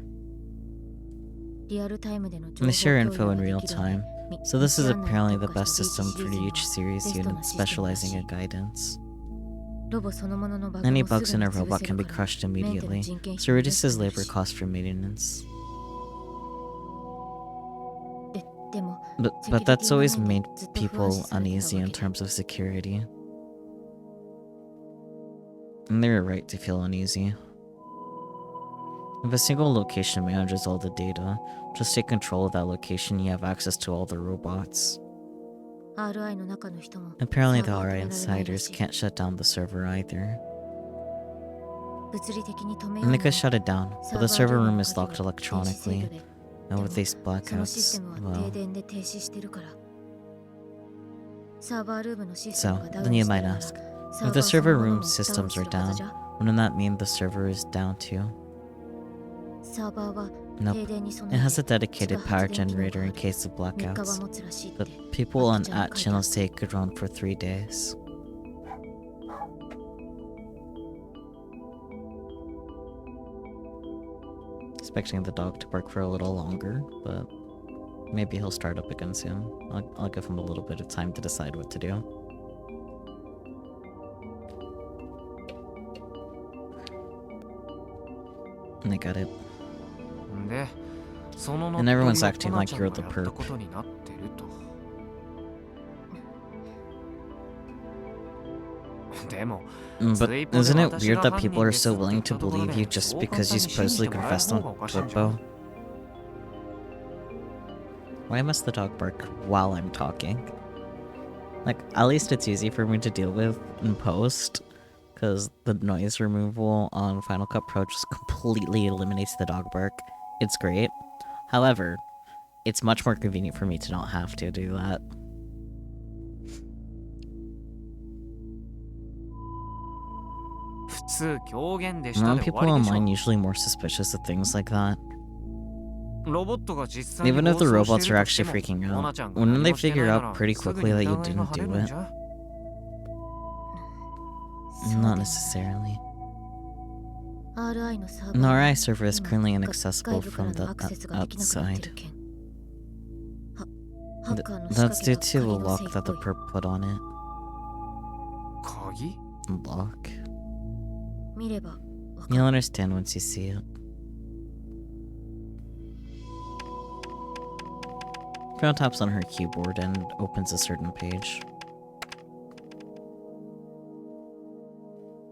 S2: And they share info in real time, so this is apparently the best system for each series unit specializing in guidance. Any bugs in a robot can be crushed immediately, so it reduces labor costs for maintenance. But that's always made people uneasy in terms of security. And they're right to feel uneasy. If a single location manages all the data, just take control of that location, you have access to all the robots. Apparently the RI insiders can't shut down the server either. And they could shut it down, but the server room is locked electronically, and with these blackouts, well... So, then you might ask, if the server room systems are down, wouldn't that mean the server is down too? Nope. It has a dedicated power generator in case of blackouts, but people on @channel say it could run for 3 days. Expecting the dog to bark for a little longer, but maybe he'll start up again soon. I'll give him a little bit of time to decide what to do. And I got it. And everyone's acting like you're the perp. But isn't it weird that people are so willing to believe you just because you supposedly confessed on Twitbo? Why must the dog bark while I'm talking? Like, at least it's easy for me to deal with in post, because the noise removal on Final Cut Pro just completely eliminates the dog bark. It's great. However, it's much more convenient for me to not have to do that. Aren't people online usually more suspicious of things like that? Even if the robots are actually freaking out, wouldn't they figure out pretty quickly that you didn't do it? Not necessarily. The RI server is currently inaccessible from the outside. That's due to a lock that the perp put on it. Lock? You'll understand once you see it. Fran taps on her keyboard and opens a certain page.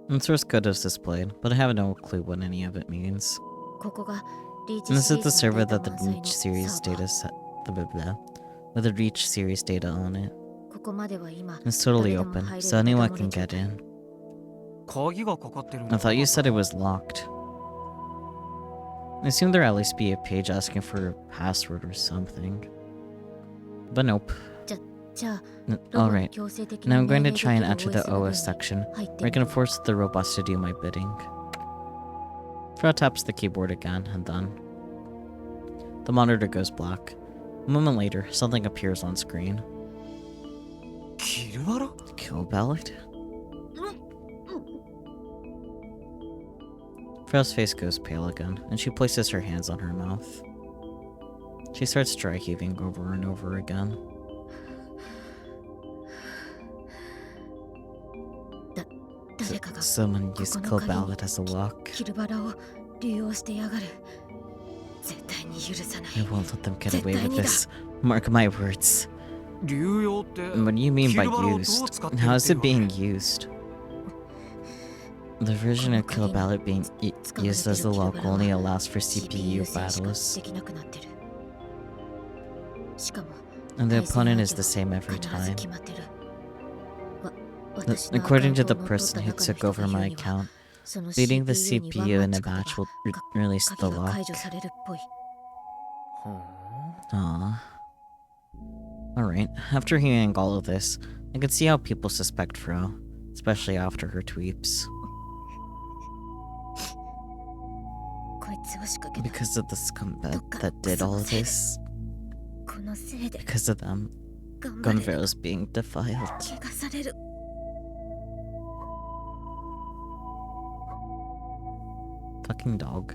S2: And source code is displayed, but I have no clue what any of it means. And this is the server that the Reach series data set, with the Reach series data on it. It's totally open, so anyone can get in. I thought you said it was locked. I assume there'll at least be a page asking for a password or something. But nope. Alright, now I'm going to try and enter the OS section, where I can force the robots to do my bidding. Fro taps the keyboard again, and done. The monitor goes black. A moment later, something appears on screen. Kill ballot? Fro's face goes pale again, and she places her hands on her mouth. She starts dry heaving over and over again. Someone used Kill Ballot as a lock. I won't let them get away with this. Mark my words. What do you mean by used? How is it being used? The version of Kill Ballot being used as the lock only allows for CPU battles, and the opponent is the same every time. According to the person who took over my account, beating the CPU in a match will release the lock. Aww. Alright, after hearing all of this, I could see how people suspect Fro, especially after her tweets. Because of the scumbag that did all of this. Because of them, Gunvero's being defiled. Fucking dog.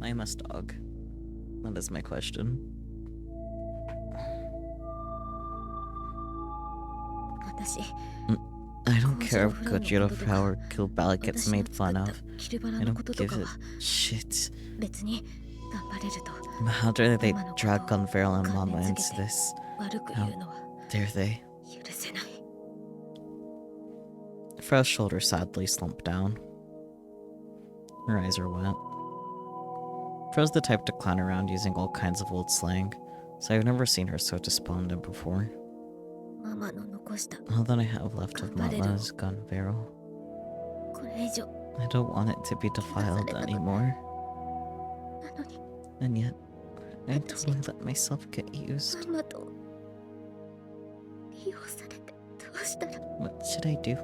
S2: I am a dog. That is my question. I don't care if Gojira Fro or Kill Ballot gets made fun of. I don't give a shit. How dare they drag Gunvero and Mama into this? How dare they? Fro's shoulders sadly slumped down. Her eyes are wet. Fro's the type to clown around using all kinds of old slang, so I've never seen her so despondent before. All that I have left of Mama's Gunvero. I don't want it to be defiled anymore. And yet, I totally let myself get used. What should I do?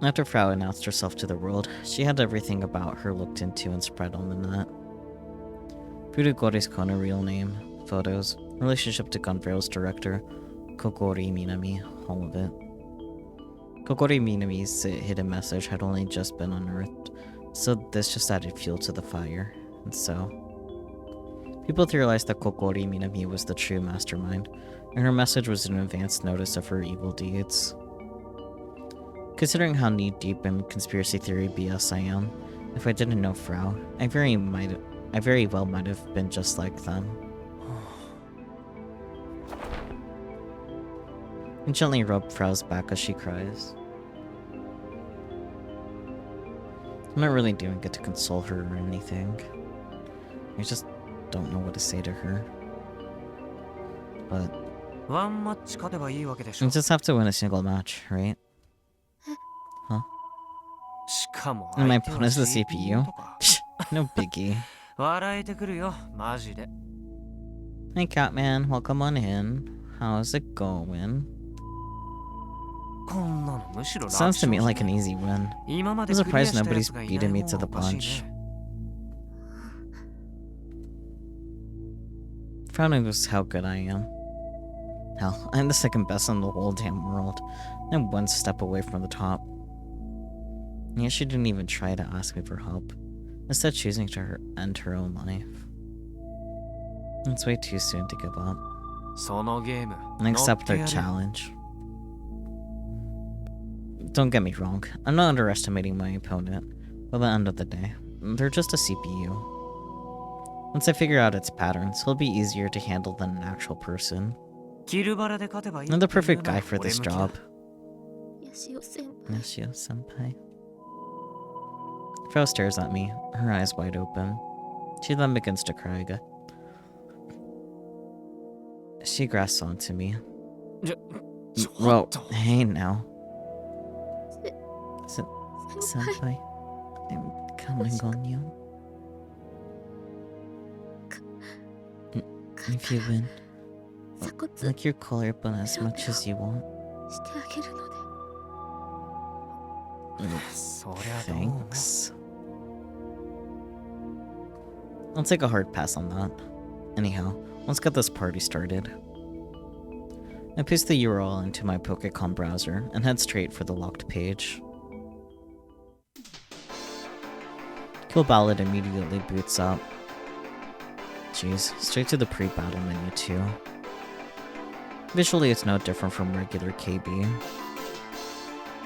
S2: After Fro announced herself to the world, she had everything about her looked into and spread on the net. Furugori's Kona real name, photos, relationship to Gunvero's director, Kokori Minami, all of it. Kokori Minami's hidden message had only just been unearthed, so this just added fuel to the fire, and so... People theorized that Kokori Minami was the true mastermind, and her message was an advance notice of her evil deeds. Considering how knee-deep in conspiracy theory BS I am, if I didn't know Fro, I very well might have been just like them. And gently rub Fro's back as she cries. I'm not really doing it to console her or anything. I just don't know what to say to her. But... you just have to win a single match, right? Huh? And my opponent's the CPU? No biggie. Hey Catman, welcome on in. How's it going? Sounds to me like an easy win. I'm surprised nobody's beaten me to the punch. Fro knows how good I am. Hell, I'm the second best in the whole damn world. I'm one step away from the top. And yet she didn't even try to ask me for help, instead choosing to end her own life. It's way too soon to give up. And accept their challenge. Don't get me wrong, I'm not underestimating my opponent, but at the end of the day, they're just a CPU. Once I figure out its patterns, he'll be easier to handle than an actual person. I'm the perfect guy for this job. Yashio-senpai. Fro stares at me, her eyes wide open. She then begins to cry again. She grasps onto me. Whoa, hey now. Senpai, I'm counting on you. If you win, lick your collarbone as much as you want. Thanks. I'll take a hard pass on that. Anyhow, let's get this party started. I paste the URL into my Pokécom browser and head straight for the locked page. Kill Ballot immediately boots up. Jeez, straight to the pre-battle menu too. Visually it's no different from regular KB.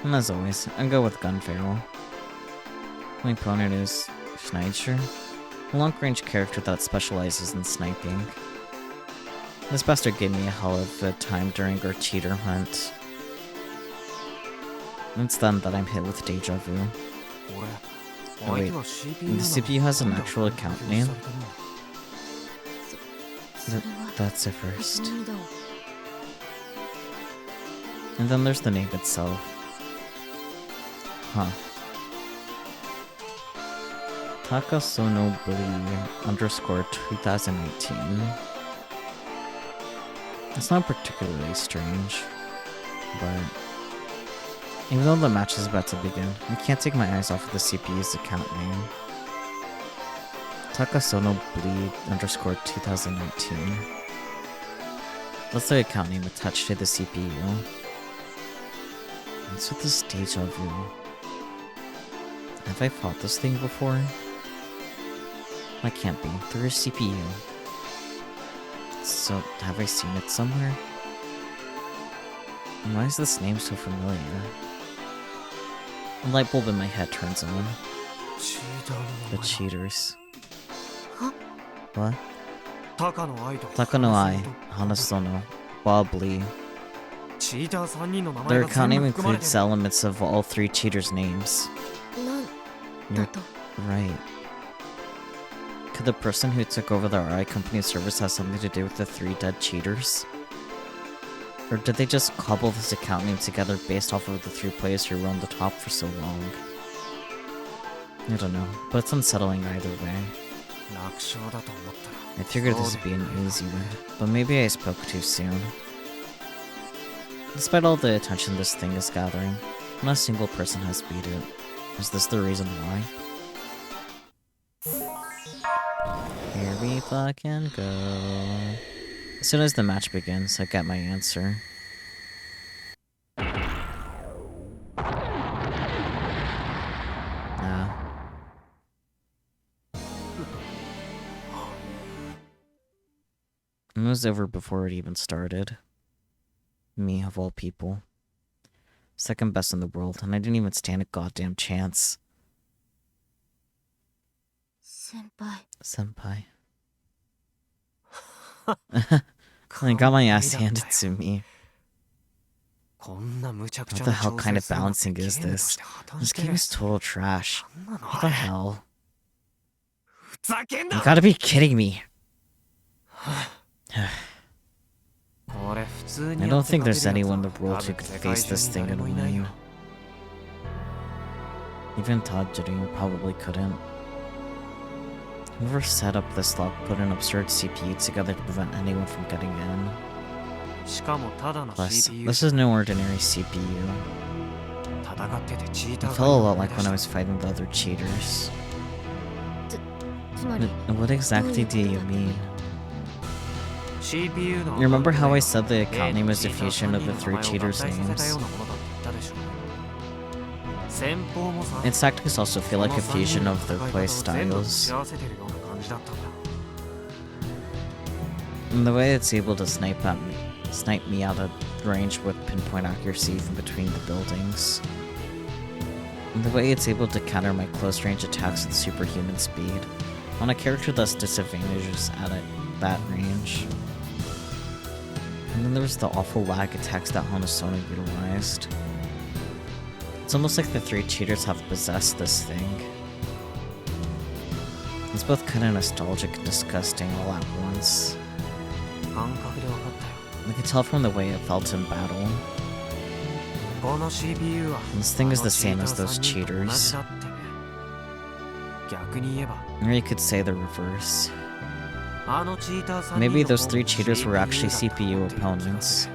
S2: And as always, I go with Gunvero. My opponent is Schneider, a long-range character that specializes in sniping. This bastard gave me a hell of a time during our cheater hunt. It's then that I'm hit with deja vu. Oh wait, the CPU has an actual account name? That's a first. And then there's the name itself. Huh. Takasonobli_2019. It's not particularly strange, but even though the match is about to begin, I can't take my eyes off of the CPU's account name. Takasonobli_2019. That's the account name attached to the CPU. What's with this deja vu? Have I fought this thing before? That can't be. Through a CPU. So, have I seen it somewhere? And why is this name so familiar? A light bulb in my head turns on. The cheaters. What? Taka no Ai, Hanasono, Bobbly. Their account name includes elements of all three cheaters' names. You're right. Could the person who took over the RI company's service have something to do with the three dead cheaters? Or did they just cobble this account name together based off of the three players who were on the top for so long? I don't know, but it's unsettling either way. I figured this would be an easy way, but maybe I spoke too soon. Despite all the attention this thing is gathering, not a single person has beat it. Is this the reason why? Here we fucking go. As soon as the match begins, I get my answer. It was over before it even started. Me, of all people. Second best in the world, and I didn't even stand a goddamn chance. Senpai. I got my ass handed to me. What the hell kind of balancing is this? This game is total trash. What the hell? You gotta be kidding me. I don't think there's anyone in the world who could face this thing and win. Even Tajiri probably couldn't. Whoever set up this lock put an absurd CPU together to prevent anyone from getting in. Plus, this is no ordinary CPU. It felt a lot like when I was fighting the other cheaters. What exactly do you mean? You remember how I said the account name was a fusion of the three cheaters' names? Its tactics also feel like a fusion of their play styles. And the way it's able to snipe me out at range with pinpoint accuracy from between the buildings. And the way it's able to counter my close range attacks with superhuman speed on a character that's disadvantaged at that range. And then there's the awful lag attacks that Hanasono utilized. It's almost like the three cheaters have possessed this thing. It's both kinda nostalgic and disgusting all at once. I could tell from the way it felt in battle. And this thing is the same as those cheaters. Or you could say the reverse. Maybe those three cheaters were actually CPU opponents.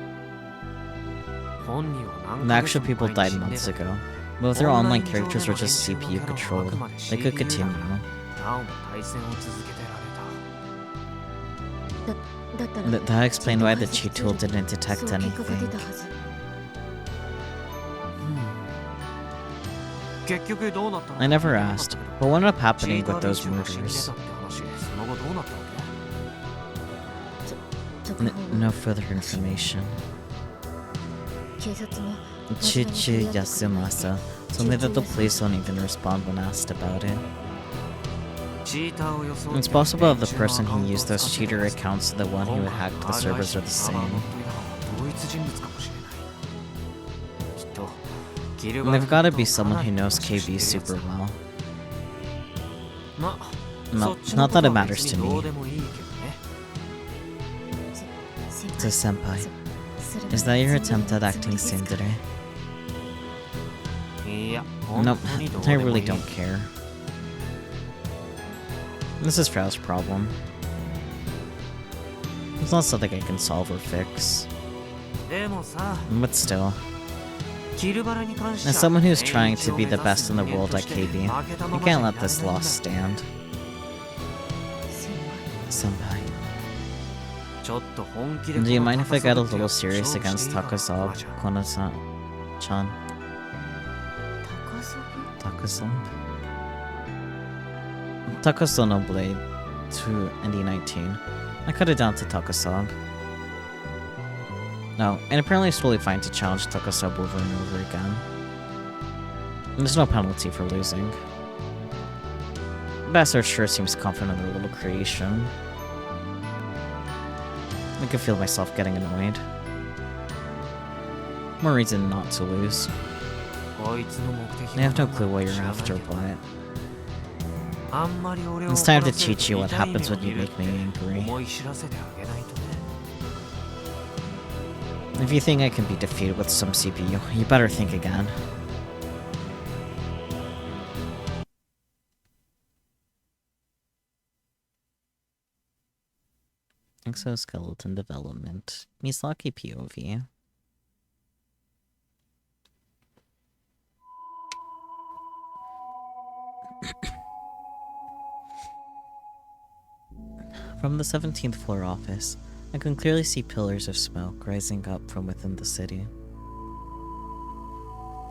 S2: The actual people died months ago, but if their online characters were just CPU controlled, they could continue. That explained why the cheat tool didn't detect anything. I never asked, but what ended up happening with those murders? No further information. Chichi Yasumasa told me that the police don't even respond when asked about it. It's possible that the person who used those cheater accounts and the one who hacked the servers are the same. And they've gotta be someone who knows KB super well. No, not that it matters to me. So senpai, is that your attempt at acting tsundere? Nope, I really don't care. This is Frau's problem. It's not something I can solve or fix. But still. As someone who's trying to be the best in the world at KB, you can't let this loss stand. Senpai. Do you mind if I get a little serious against Takasawa Konosan-chan? Takasono Blade 2 ND19. I cut it down to Takasab. No, and apparently it's totally fine to challenge Takasab over and over again. And there's no penalty for losing. Bastard sure seems confident in their little creation. I can feel myself getting annoyed. More reason not to lose. I have no clue what you're after, but it's time to teach you what happens when you make me angry. If you think I can be defeated with some CPU, you better think again. Exoskeleton development. Misaki POV. From the 17th floor office, I can clearly see pillars of smoke rising up from within the city.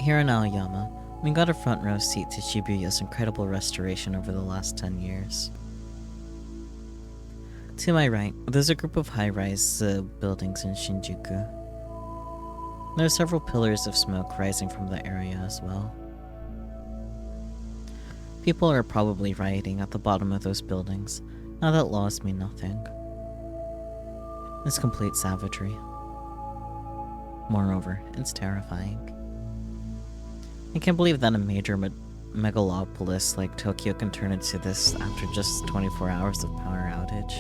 S2: Here in Aoyama, we got a front row seat to Shibuya's incredible restoration over the last 10 years. To my right, there's a group of high-rise buildings in Shinjuku. There are several pillars of smoke rising from the area as well. People are probably rioting at the bottom of those buildings, now that laws mean nothing. It's complete savagery. Moreover, it's terrifying. I can't believe that a major megalopolis like Tokyo can turn into this after just 24 hours of power outage.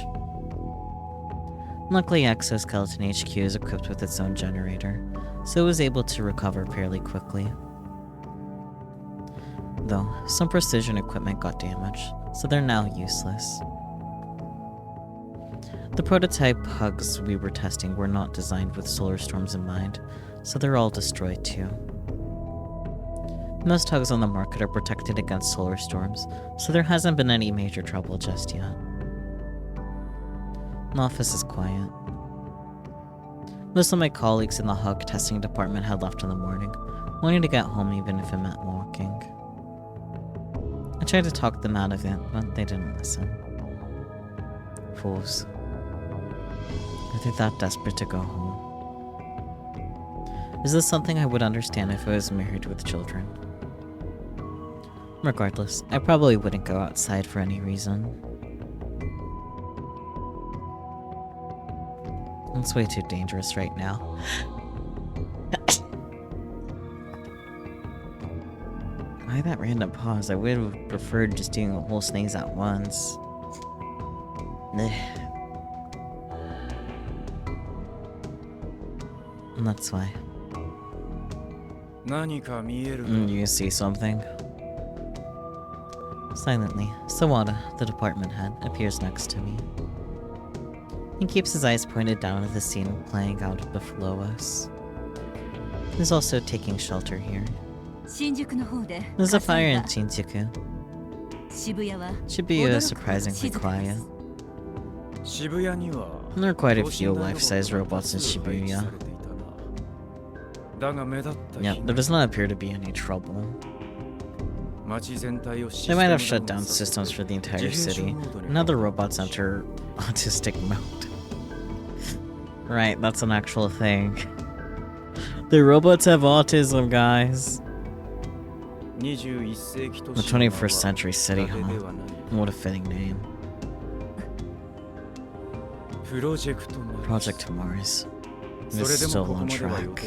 S2: Luckily, Exoskeleton HQ is equipped with its own generator, so it was able to recover fairly quickly. Though, some precision equipment got damaged, so they're now useless. The prototype hugs we were testing were not designed with solar storms in mind, so they're all destroyed too. Most hugs on the market are protected against solar storms, so there hasn't been any major trouble just yet. The office is quiet. Most of my colleagues in the hug testing department had left in the morning, wanting to get home even if it meant walking. I tried to talk them out of it, but they didn't listen. Fools. Are they that desperate to go home? Is this something I would understand if I was married with children? Regardless, I probably wouldn't go outside for any reason. It's way too dangerous right now. Why that random pause? I would have preferred just doing the whole sneeze at once. And that's why. You see something? Silently, Sawada, the department head, appears next to me. He keeps his eyes pointed down at the scene playing out below us. He's also taking shelter here. There's a fire in Shinjuku. Shibuya is surprisingly quiet. There are quite a few life-size robots in Shibuya. Yet, there does not appear to be any trouble. They might have shut down systems for the entire city, and now the robots enter autistic mode. Right, that's an actual thing. The robots have autism, guys. The 21st century city, huh? What a fitting name. Project Mars. This is still on track.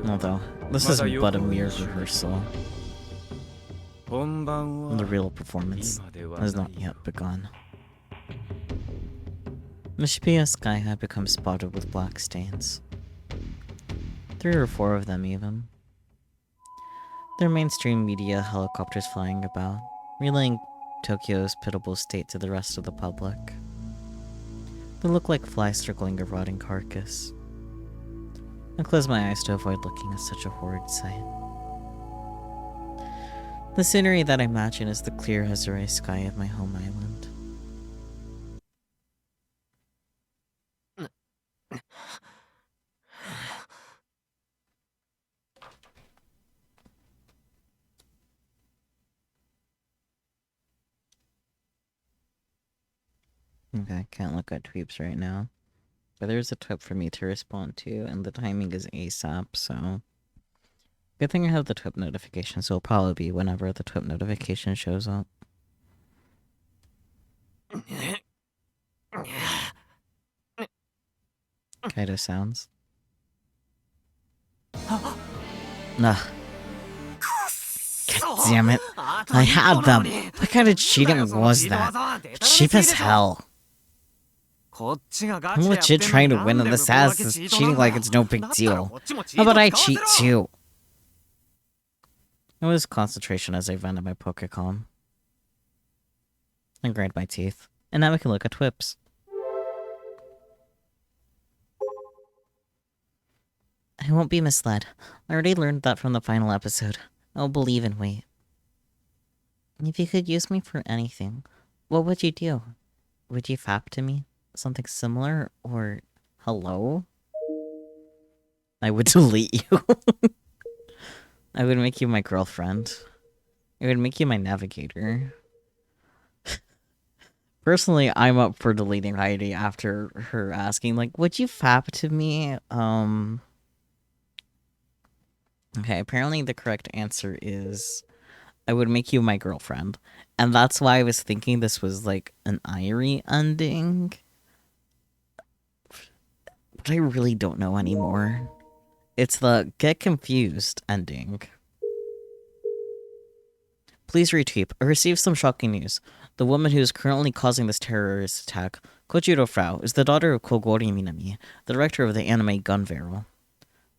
S2: Although, this is but a mere rehearsal. The real performance has not yet begun. The Shibuya sky had become spotted with black stains. 3 or 4 of them even. Their mainstream media helicopters flying about, relaying Tokyo's pitiable state to the rest of the public. They look like flies circling a rotting carcass. I close my eyes to avoid looking at such a horrid sight. The scenery that I imagine is the clear azure sky of my home island. Okay, I can't look at tweets right now. But there's a tweet for me to respond to, and the timing is ASAP, so... Good thing I have the tweet notification, so it'll probably be whenever the tweet notification shows up. Kaido sounds. Nah. God damn it. I had them! What kind of cheating was that? Cheap as hell. I'm legit trying to win, and this ass is cheating like it's no big deal. How about I cheat too? I lose concentration as I vent at my Pokecom. I grind my teeth. And now we can look at Twips. I won't be misled. I already learned that from the final episode. I'll believe and wait. If you could use me for anything, what would you do? Would you fap to me? Something similar? Or hello? I would delete you. I would make you my girlfriend. I would make you my navigator. Personally, I'm up for deleting Heidi after her asking, like, would you fap to me? Okay, apparently the correct answer is I would make you my girlfriend. And that's why I was thinking this was like an Irie ending. But I really don't know anymore. It's the get confused ending. Please retweet. I received some shocking news. The woman who is currently causing this terrorist attack, Kojiro Frau, is the daughter of Kogori Minami, the director of the anime Gun Barrel.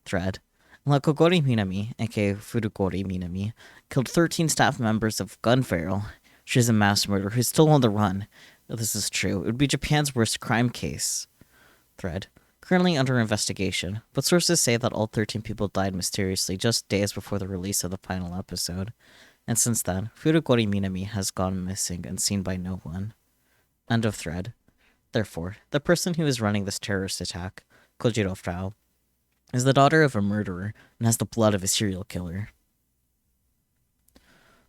S2: Thread. While Kogori Minami, aka Furugori Minami, killed 13 staff members of Gun Barrel, she is a mass murderer who's still on the run. If this is true, it would be Japan's worst crime case. Thread. Currently under investigation, but sources say that all 13 people died mysteriously just days before the release of the final episode. And since then, Furugori Minami has gone missing and seen by no one. End of thread. Therefore, the person who is running this terrorist attack, Kojiro Frau, is the daughter of a murderer and has the blood of a serial killer.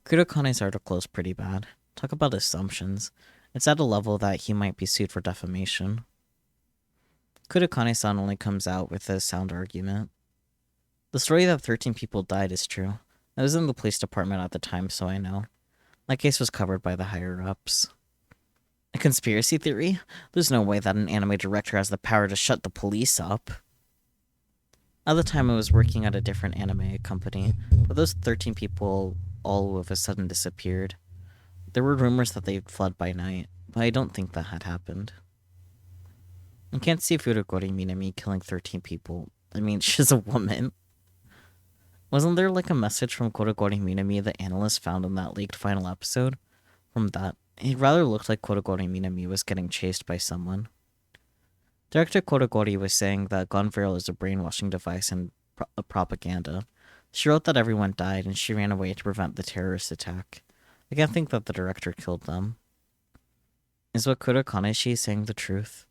S2: Kurokane's article is pretty bad. Talk about assumptions. It's at a level that he might be sued for defamation. Kurokane-san only comes out with a sound argument. The story that 13 people died is true. I was in the police department at the time, so I know. My case was covered by the higher-ups. A conspiracy theory? There's no way that an anime director has the power to shut the police up. At the time, I was working at a different anime company, but those 13 people all of a sudden disappeared. There were rumors that they'd fled by night, but I don't think that had happened. I can't see Furugori Minami killing 13 people. I mean, she's a woman. Wasn't there like a message from Kurogori Minami the analyst found in that leaked final episode? From that, it rather looked like Kurogori Minami was getting chased by someone. Director Kurogori was saying that Gun Barrel is a brainwashing device and propaganda. She wrote that everyone died and she ran away to prevent the terrorist attack. I can't think that the director killed them. Is what Kurokane-shi saying the truth?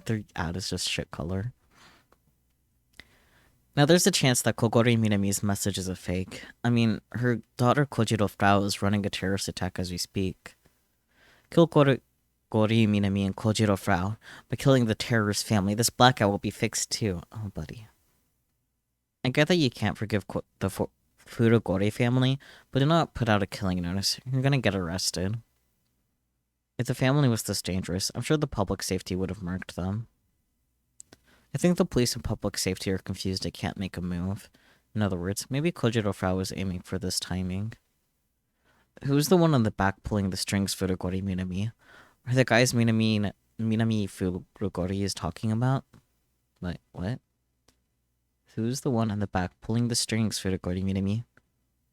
S2: Their ad is just shit color. Now there's a chance that Kogori Minami's message is a fake. I mean, her daughter Kojiro Frau is running a terrorist attack as we speak. Kill Kogori Minami and Kojiro Frau by killing the terrorist family. This blackout will be fixed too. Oh, buddy. I get that you can't forgive Furugori family, but do not put out a killing notice. You're gonna get arrested. If the family was this dangerous, I'm sure the public safety would have marked them. I think the police and public safety are confused they can't make a move. In other words, maybe Kojiro Frau was aiming for this timing. Who's the one on the back pulling the strings Furugori Minami? Are the guys Minami Furugori is talking about? Like, what? Who's the one on the back pulling the strings Furugori Minami?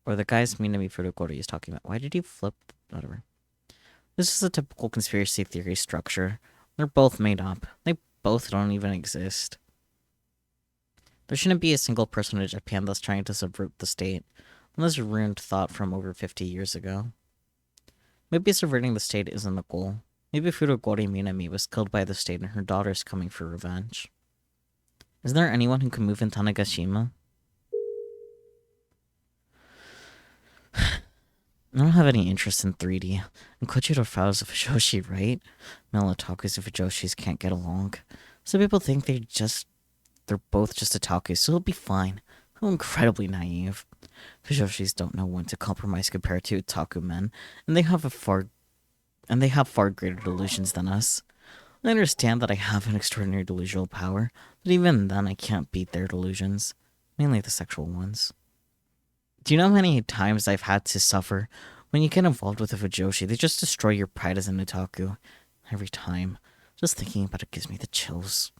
S2: Or the guys Minami Furugori is talking about? Why did he flip? Whatever. This is a typical conspiracy theory structure. They're both made up. They both don't even exist. There shouldn't be a single person in Japan that's trying to subvert the state. Unless ruined thought from over 50 years ago. Maybe subverting the state isn't the goal. Maybe Furugori Minami was killed by the state and her daughter's coming for revenge. Is there anyone who can move in Tanegashima? I don't have any interest in 3D. And Kojiro Frau's a Fujoshi, right? Male otakus and Fujoshis can't get along. Some people think they're both just otakus, so it'll be fine. How incredibly naive. Fujoshis don't know when to compromise compared to otaku men, and they have far greater delusions than us. I understand that I have an extraordinary delusional power, but even then I can't beat their delusions. Mainly the sexual ones. Do you know how many times I've had to suffer? When you get involved with a Fujoshi, they just destroy your pride as an otaku. Every time. Just thinking about it gives me the chills.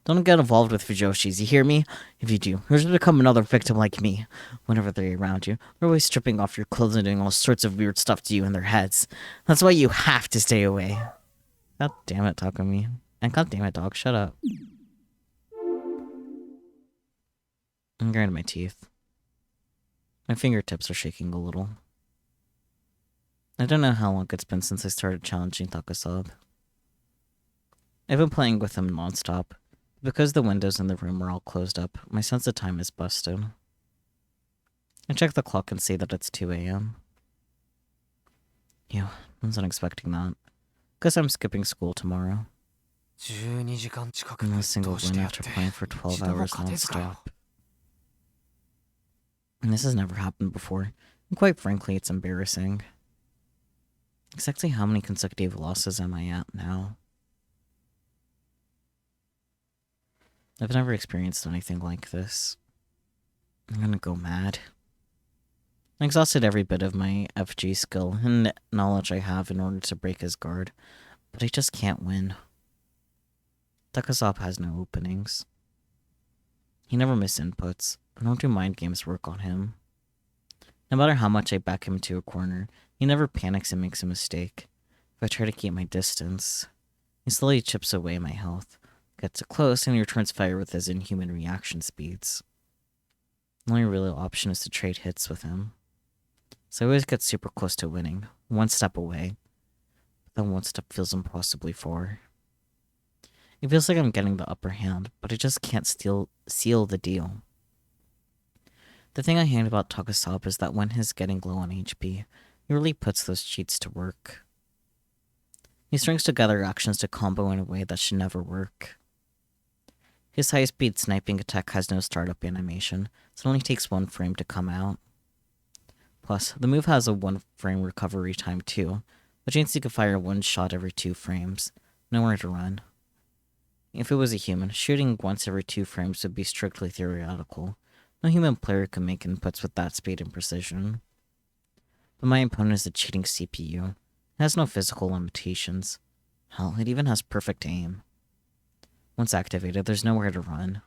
S2: Don't get involved with Fujoshis, you hear me? If you do, you're going to become another victim like me. Whenever they're around you, they're always stripping off your clothes and doing all sorts of weird stuff to you in their heads. That's why you have to stay away. God damn it, Takumi. And god damn it, dog, shut up. I'm grinding my teeth. My fingertips are shaking a little. I don't know how long it's been since I started challenging Takasabe. I've been playing with him nonstop. Because the windows in the room are all closed up, my sense of time is busted. I check the clock and see that it's 2 a.m. Ew, I wasn't expecting that. Guess I'm skipping school tomorrow. No single win after playing for 12 hours non-stop. And this has never happened before, and quite frankly, it's embarrassing. Exactly how many consecutive losses am I at now? I've never experienced anything like this. I'm gonna go mad. I exhausted every bit of my FG skill and knowledge I have in order to break his guard, but I just can't win. Takasabe has no openings. He never misses inputs. I don't do mind games work on him. No matter how much I back him to a corner, he never panics and makes a mistake. If I try to keep my distance, he slowly chips away my health. Gets too close and he returns fire with his inhuman reaction speeds. The only real option is to trade hits with him. So I always get super close to winning, one step away. But then one step feels impossibly far. It feels like I'm getting the upper hand, but I just can't seal the deal. The thing I hate about Takasabe is that when he's getting low on HP, he really puts those cheats to work. He strings together actions to combo in a way that should never work. His high-speed sniping attack has no startup animation, so it only takes 1 frame to come out. Plus, the move has a 1-frame recovery time too, which means you can fire 1 shot every 2 frames. Nowhere to run. If it was a human, shooting once every 2 frames would be strictly theoretical. No human player can make inputs with that speed and precision. But my opponent is a cheating CPU. It has no physical limitations. Hell, it even has perfect aim. Once activated, there's nowhere to run.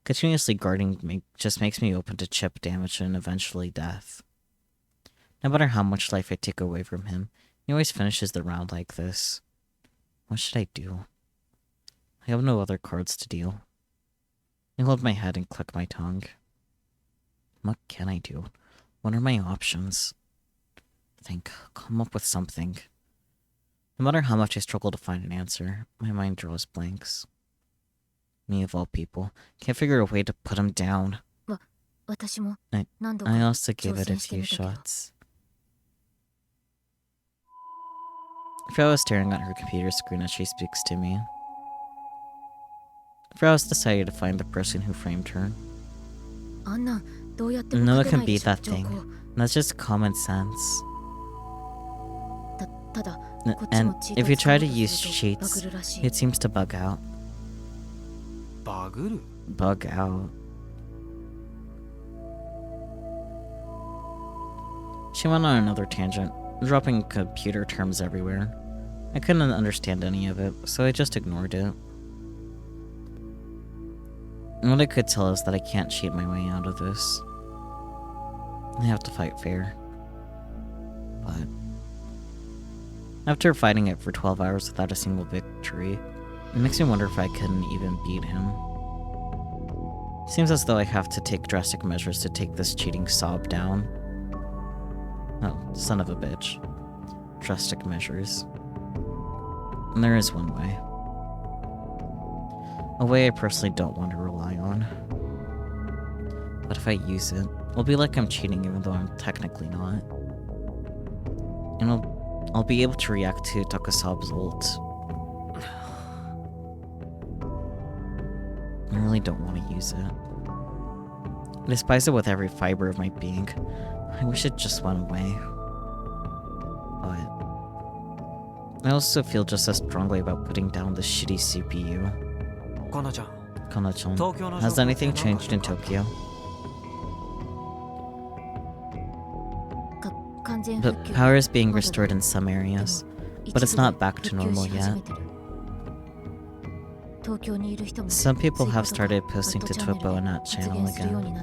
S2: Continuously guarding just makes me open to chip damage and eventually death. No matter how much life I take away from him, he always finishes the round like this. What should I do? I have no other cards to deal. I hold my head and click my tongue. What can I do? What are my options? Think, come up with something. No matter how much I struggle to find an answer, my mind draws blanks. Me of all people, can't figure a way to put him down. I also gave it a few shots. Frau is staring at her computer screen as she speaks to me. Frau has decided to find the person who framed her. No one can beat that thing. That's just common sense. And if you try to use cheats, it seems to bug out.
S3: バグる
S2: Bug out. She went on another tangent, dropping computer terms everywhere. I couldn't understand any of it, so I just ignored it. And what I could tell is that I can't cheat my way out of this. I have to fight fair. But after fighting it for 12 hours without a single victory, it makes me wonder if I couldn't even beat him. Seems as though I have to take drastic measures to take this cheating sob down. Oh, son of a bitch. Drastic measures. And there is one way. A way I personally don't want to rely on. But if I use it, it'll be like I'm cheating even though I'm technically not. And I'll be able to react to Takasaba's ult. I really don't want to use it. I despise it with every fiber of my being. I wish it just went away. But I also feel just as strongly about putting down this shitty CPU. Kana-chan, has anything changed in Tokyo? The power is being restored in some areas, but it's not back to normal yet. Some people have started posting to Twipo and that channel again.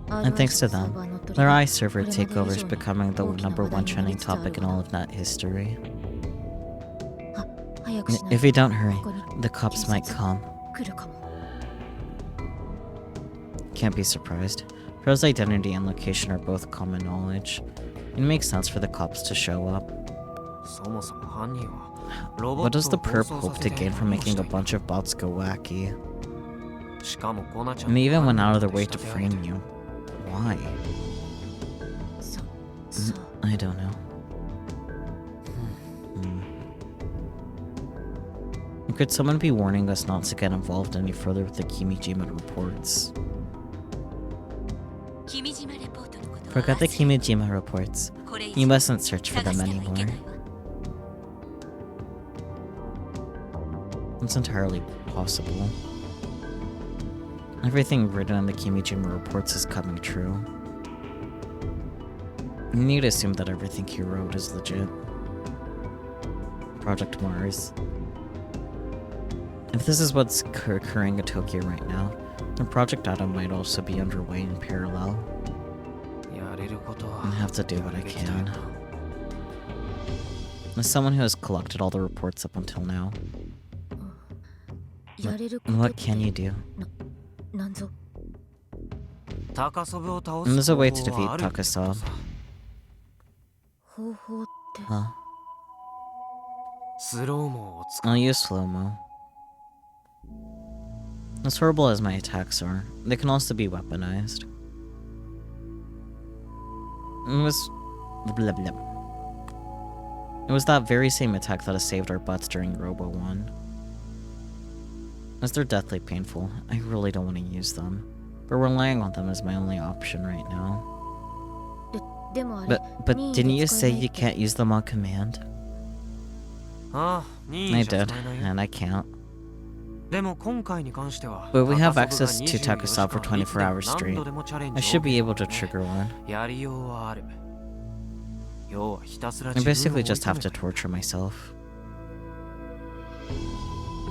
S2: And thanks to them, their AI server takeover is becoming the #1 trending topic in all of net history. If we don't hurry, the cops might come. Can't be surprised. Pro's identity and location are both common knowledge. It makes sense for the cops to show up. What does the perp hope to gain from making a bunch of bots go wacky? And they even went out of their way to frame you. Why? I don't know. Could someone be warning us not to get involved any further with the Kimijima reports? Forget the Kimijima reports. You mustn't search for them anymore. It's entirely possible. Everything written in the Kimijima reports is coming true. You need to assume that everything he wrote is legit. Project Mars. If this is what's occurring in Tokyo right now, then Project Adam might also be underway in parallel. I have to do what I can. As someone who has collected all the reports up until now, what can you do? And there's a way to defeat Takasab. Huh? I'll use slow-mo. As horrible as my attacks are, they can also be weaponized. It was that very same attack that has saved our butts during Robo 1. As they're deathly painful, I really don't want to use them, but relying on them is my only option right now. But didn't you say you can't use them on command? I did, and I can't. But we have access to Takasab for 24 hours straight. I should be able to trigger one. I basically just have to torture myself.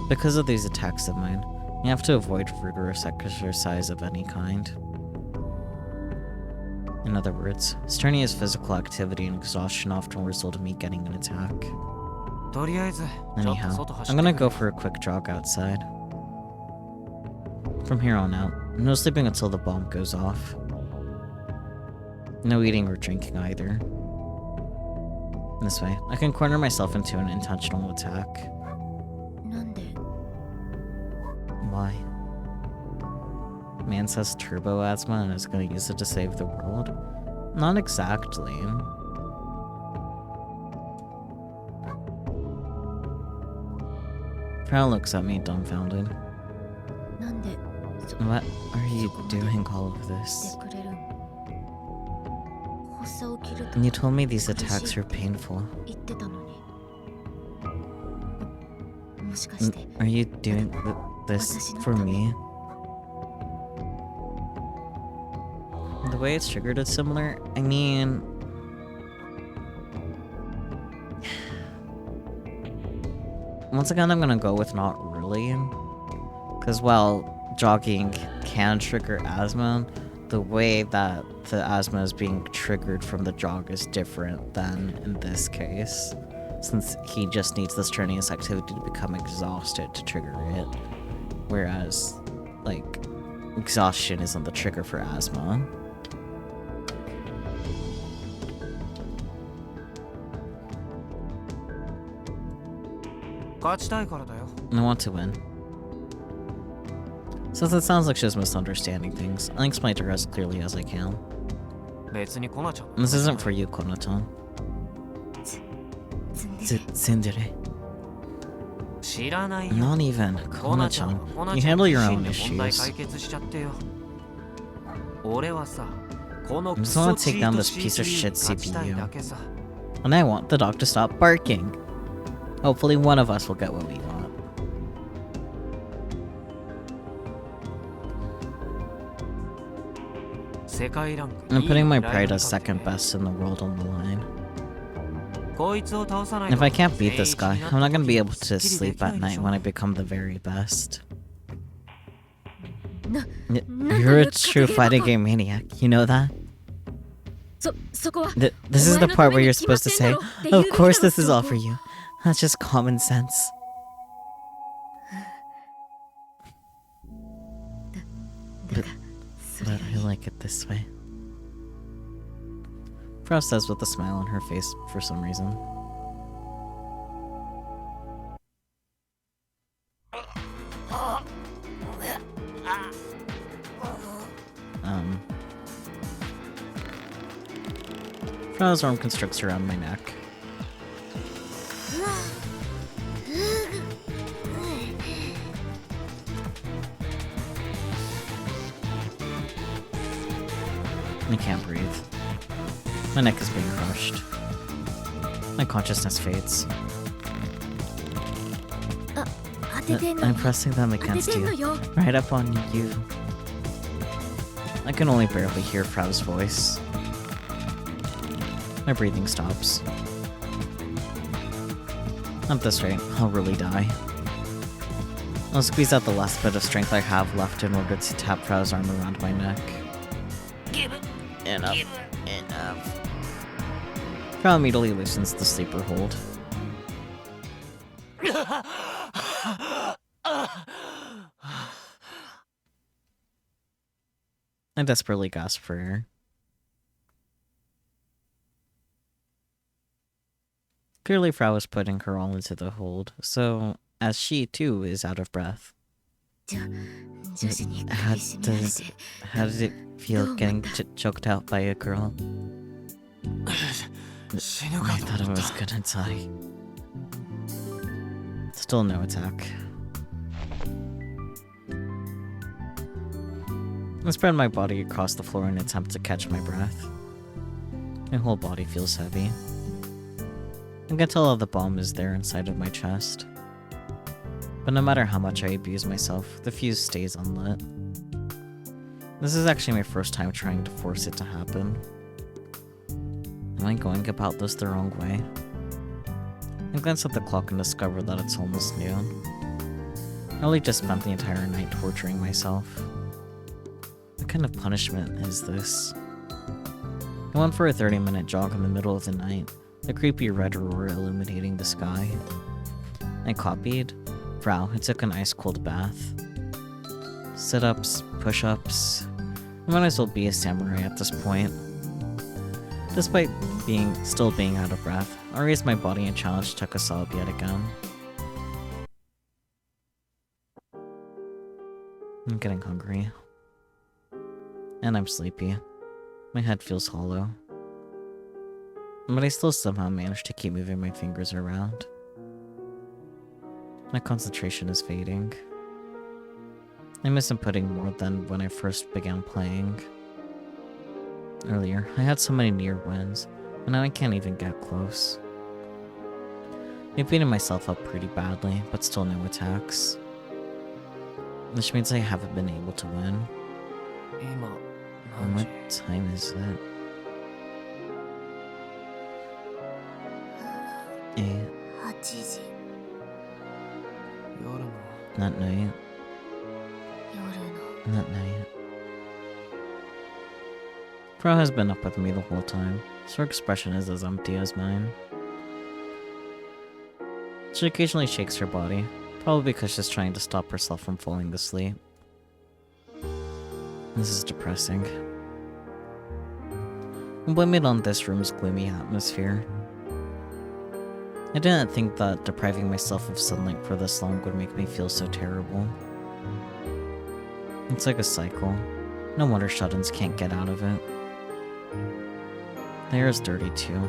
S2: Because of these attacks of mine, you have to avoid rigorous exercise of any kind. In other words, strenuous physical activity and exhaustion often result in me getting an attack. Anyhow, I'm gonna go for a quick jog outside. From here on out, no sleeping until the bomb goes off. No eating or drinking either. This way, I can corner myself into an intentional attack. Why? Man says turbo asthma and is gonna use it to save the world? Not exactly. Prowl looks at me dumbfounded. What? are you doing all of this? And you told me these attacks are painful. Are you doing this for me? The way it's triggered is similar. I mean... Once again, I'm gonna go with not really. Because while jogging can trigger asthma, the way that the asthma is being triggered from the jog is different than in this case. Since he just needs the strenuous activity to become exhausted to trigger it. Whereas, like, exhaustion isn't the trigger for asthma. I want to win. Since it sounds like she's misunderstanding things, I'll explain to her as clearly as I can. This isn't for you, Konaton. Tsundere. Not even, Kona-chan. You handle your own issues. I just want to take down this piece of shit CPU. And I want the dog to stop barking. Hopefully one of us will get what we want. I'm putting my pride as second best in the world on the line. If I can't beat this guy, I'm not gonna be able to sleep at night when I become the very best. You're a true fighting game maniac, you know that? This is the part where you're supposed to say, of course this is all for you. That's just common sense. But I like it this way. Frost says with a smile on her face for some reason. Frost's arm constricts around my neck. I can't breathe. My neck is being crushed. My consciousness fades. I'm pressing them against you. Right up on you. I can only barely hear Frau's voice. My breathing stops. At this rate, I'll really die. I'll squeeze out the last bit of strength I have left in order to tap Frau's arm around my neck. Enough. Frau immediately loosens the sleeper hold. I desperately gasp for air. Clearly Frau is putting her all into the hold, so as she too is out of breath. How did it feel getting choked out by a girl? I thought I was gonna die. Still no attack. I spread my body across the floor in an attempt to catch my breath. My whole body feels heavy. I can tell all the bomb is there inside of my chest. But no matter how much I abuse myself, the fuse stays unlit. This is actually my first time trying to force it to happen. Am I going about this the wrong way? I glance at the clock and discover that it's almost noon. I really just spent the entire night torturing myself. What kind of punishment is this? I went for a 30-minute jog in the middle of the night, the creepy red aurora illuminating the sky. I copied Frau, who took an ice-cold bath. Sit-ups, push-ups. I might as well be a samurai at this point. Despite still being out of breath, I raised my body and challenged Takasawa yet again. I'm getting hungry. And I'm sleepy. My head feels hollow. But I still somehow manage to keep moving my fingers around. My concentration is fading. I miss inputting more than when I first began playing. Earlier, I had so many near wins, and now I can't even get close. I've beaten myself up pretty badly, but still no attacks. Which means I haven't been able to win. And what time is it?
S1: 8時
S2: Not night.
S1: 夜の
S2: Not night. Fro has been up with me the whole time, so her expression is as empty as mine. She occasionally shakes her body, probably because she's trying to stop herself from falling asleep. This is depressing. I blame it on this room's gloomy atmosphere. I didn't think that depriving myself of sunlight for this long would make me feel so terrible. It's like a cycle. No wonder shut-ins can't get out of it. The air is dirty too.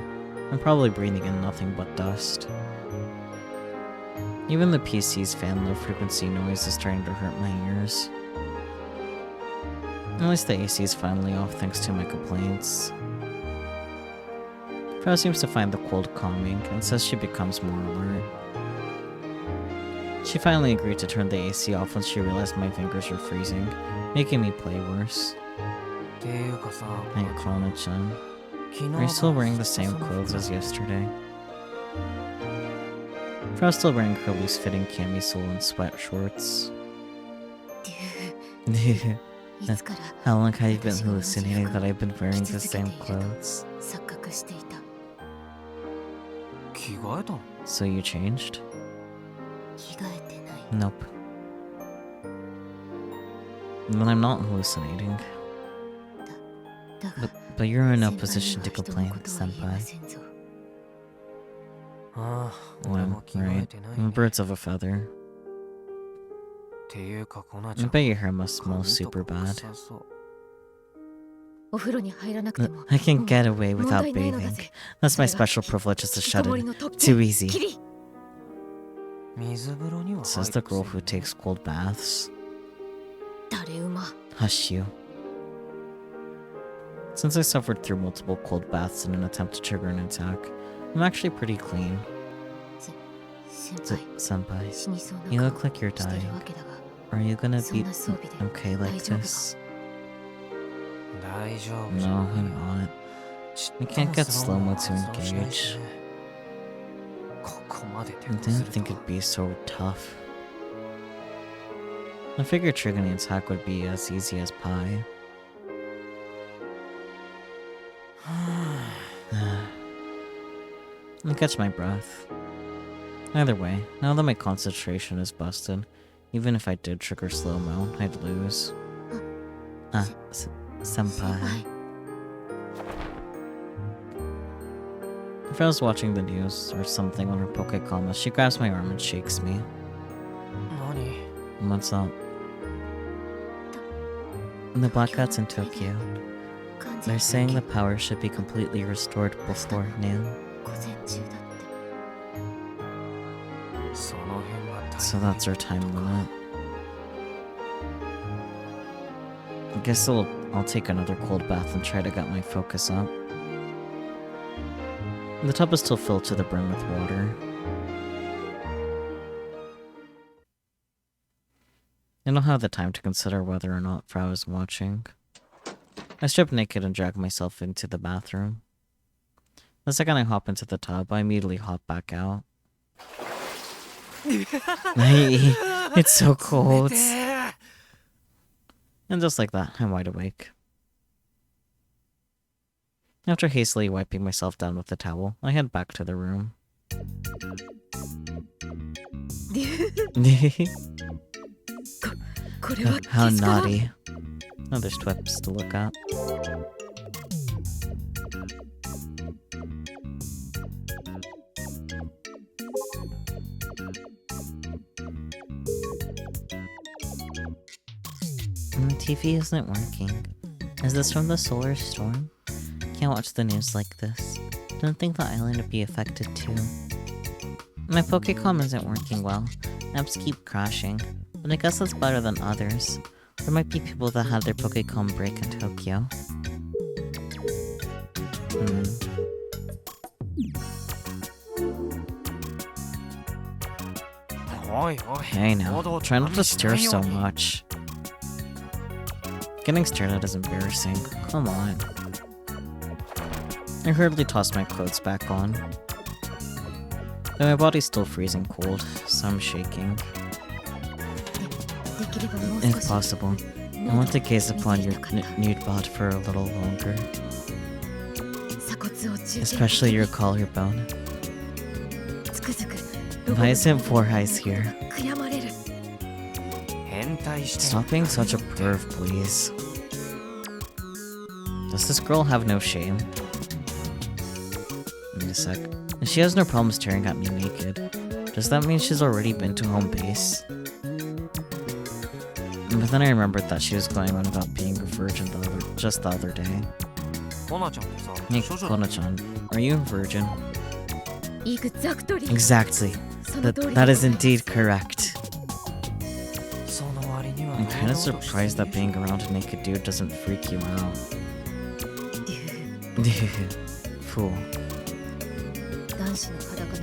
S2: I'm probably breathing in nothing but dust. Even the PC's fan low-frequency noise is starting to hurt my ears. At least the AC is finally off thanks to my complaints. Fro seems to find the cold calming and says she becomes more alert. She finally agreed to turn the AC off once she realized my fingers were freezing, making me play worse. Hey, Krona-chan. Are you still wearing the same clothes as yesterday? Fro's still wearing her loose-fitting camisole and sweat shorts. How long have you been hallucinating that I've been wearing the same clothes? So you changed? Nope. Then I'm not hallucinating. But you're in no position to complain, senpai. Well, right. Birds of a feather. I bet your hair must smell super bad. I can get away without bathing. That's my special privilege as a shut-in. Too easy. Says the girl who takes cold baths. Hush you. Since I suffered through multiple cold baths in an attempt to trigger an attack, I'm actually pretty clean. Senpai, you look like you're dying. Are you gonna be okay like this? No, I'm not. I can't get slow-mo to engage. I didn't think it'd be so tough. I figured triggering an attack would be as easy as pie. I catch my breath. Either way, now that my concentration is busted, even if I did trigger slow-mo, I'd lose. Senpai. If I was watching the news or something on her Pokecama, she grabs my arm and shakes me. What's up? The blackouts in Tokyo. They're saying the power should be completely restored before noon. So that's our time limit. I guess I'll take another cold bath and try to get my focus up. The tub is still filled to the brim with water. I don't have the time to consider whether or not Frau is watching. I strip naked and drag myself into the bathroom. The second I hop into the tub, I immediately hop back out. It's so cold. And just like that, I'm wide awake. After hastily wiping myself down with the towel, I head back to the room. How naughty. Oh, there's twips to look at. The TV isn't working. Is this from the solar storm? Can't watch the news like this. Don't think the island would be affected too. My Pokecom isn't working well. Apps keep crashing. but I guess that's better than others. There might be people that had their Pokecom break in Tokyo. Hey now, try not to stare so much. Getting stared at is embarrassing. Come on. I hurriedly tossed my clothes back on. Though my body's still freezing cold, so I'm shaking. If possible, I want to gaze upon your nude bod for a little longer. Especially your collarbone. Why isn't Four Eyes here? Stop being such a perv, please. Does this girl have no shame? Wait a sec. If she has no problem staring at me naked, does that mean she's already been to home base? But then I remembered that she was going on about being a virgin just the other day. Hey, Kona-chan, are you a virgin? Exactly. That is indeed correct. I'm kind of surprised that being around a naked dude doesn't freak you out. Fool.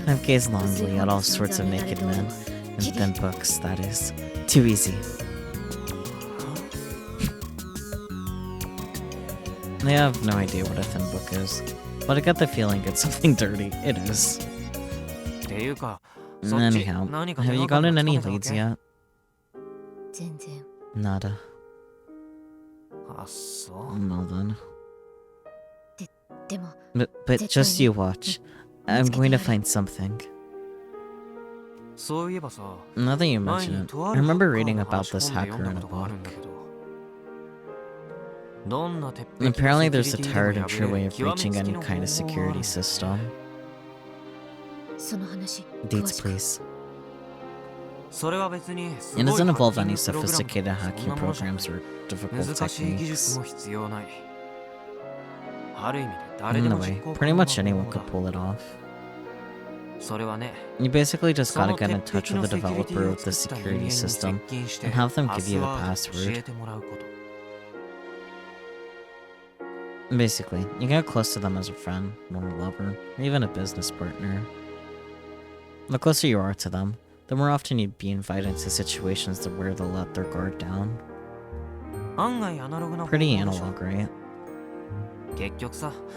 S2: I've gazed longingly at all sorts of naked men, in thin books, that is. Too easy. I have no idea what a thin book is, but I get the feeling it's something dirty. It is. Anyhow, have you gotten any leads yet? Nada. Well then. But just you watch. I'm going to find something. Now that you mention it, I remember reading about this hacker in a book. Apparently there's a tired and true way of reaching any kind of security system. Deets, please. It doesn't involve any sophisticated hacking programs or difficult techniques. In a way, pretty much anyone could pull it off. You basically just gotta get in touch with the developer of the security system and have them give you the password. Basically, you get close to them as a friend, or a lover, or even a business partner. The closer you are to them, the more often you'd be invited into situations where they'll let their guard down. Pretty analog, right?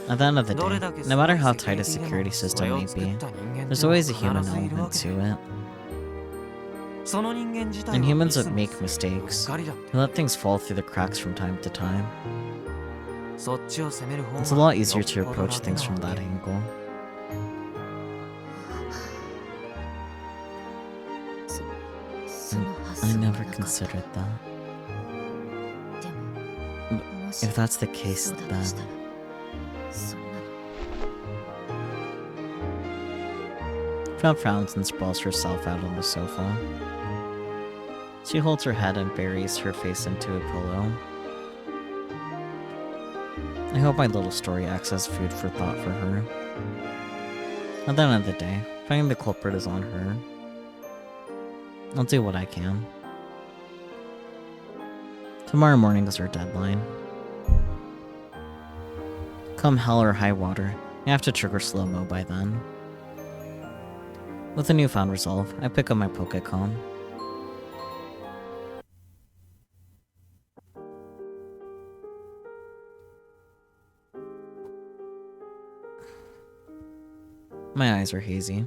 S2: At the end of the day, no matter how tight a security system may be, there's always a human element to it. And humans that make mistakes, who let things fall through the cracks from time to time. It's a lot easier to approach things from that angle. I never considered that. But if that's the case, then... Fran frowns and sprawls herself out on the sofa. She holds her head and buries her face into a pillow. I hope my little story acts as food for thought for her. At the end of the day, finding the culprit is on her. I'll do what I can. Tomorrow morning is our deadline. Come hell or high water, I have to trigger slow-mo by then. With a newfound resolve, I pick up my Pokecom. My eyes are hazy.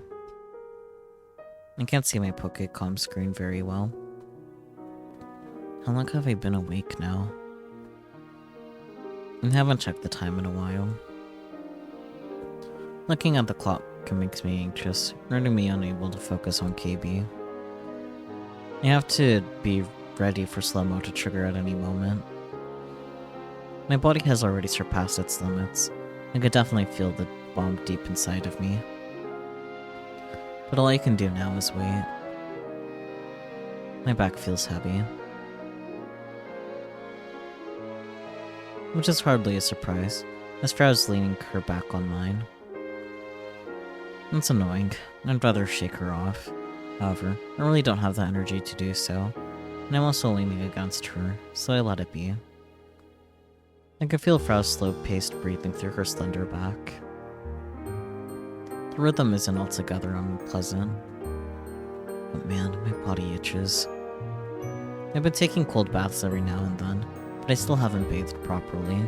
S2: I can't see my Pokecom screen very well. How long have I been awake now? I haven't checked the time in a while. Looking at the clock makes me anxious, rendering me unable to focus on KB. I have to be ready for slow-mo to trigger at any moment. My body has already surpassed its limits. I could definitely feel the bomb deep inside of me. But all I can do now is wait. My back feels heavy. Which is hardly a surprise, as Frau's leaning her back on mine. It's annoying. I'd rather shake her off. However, I really don't have the energy to do so, and I'm also leaning against her, so I let it be. I could feel Frau's slow-paced breathing through her slender back. The rhythm isn't altogether unpleasant. But man, my body itches. I've been taking cold baths every now and then, but I still haven't bathed properly.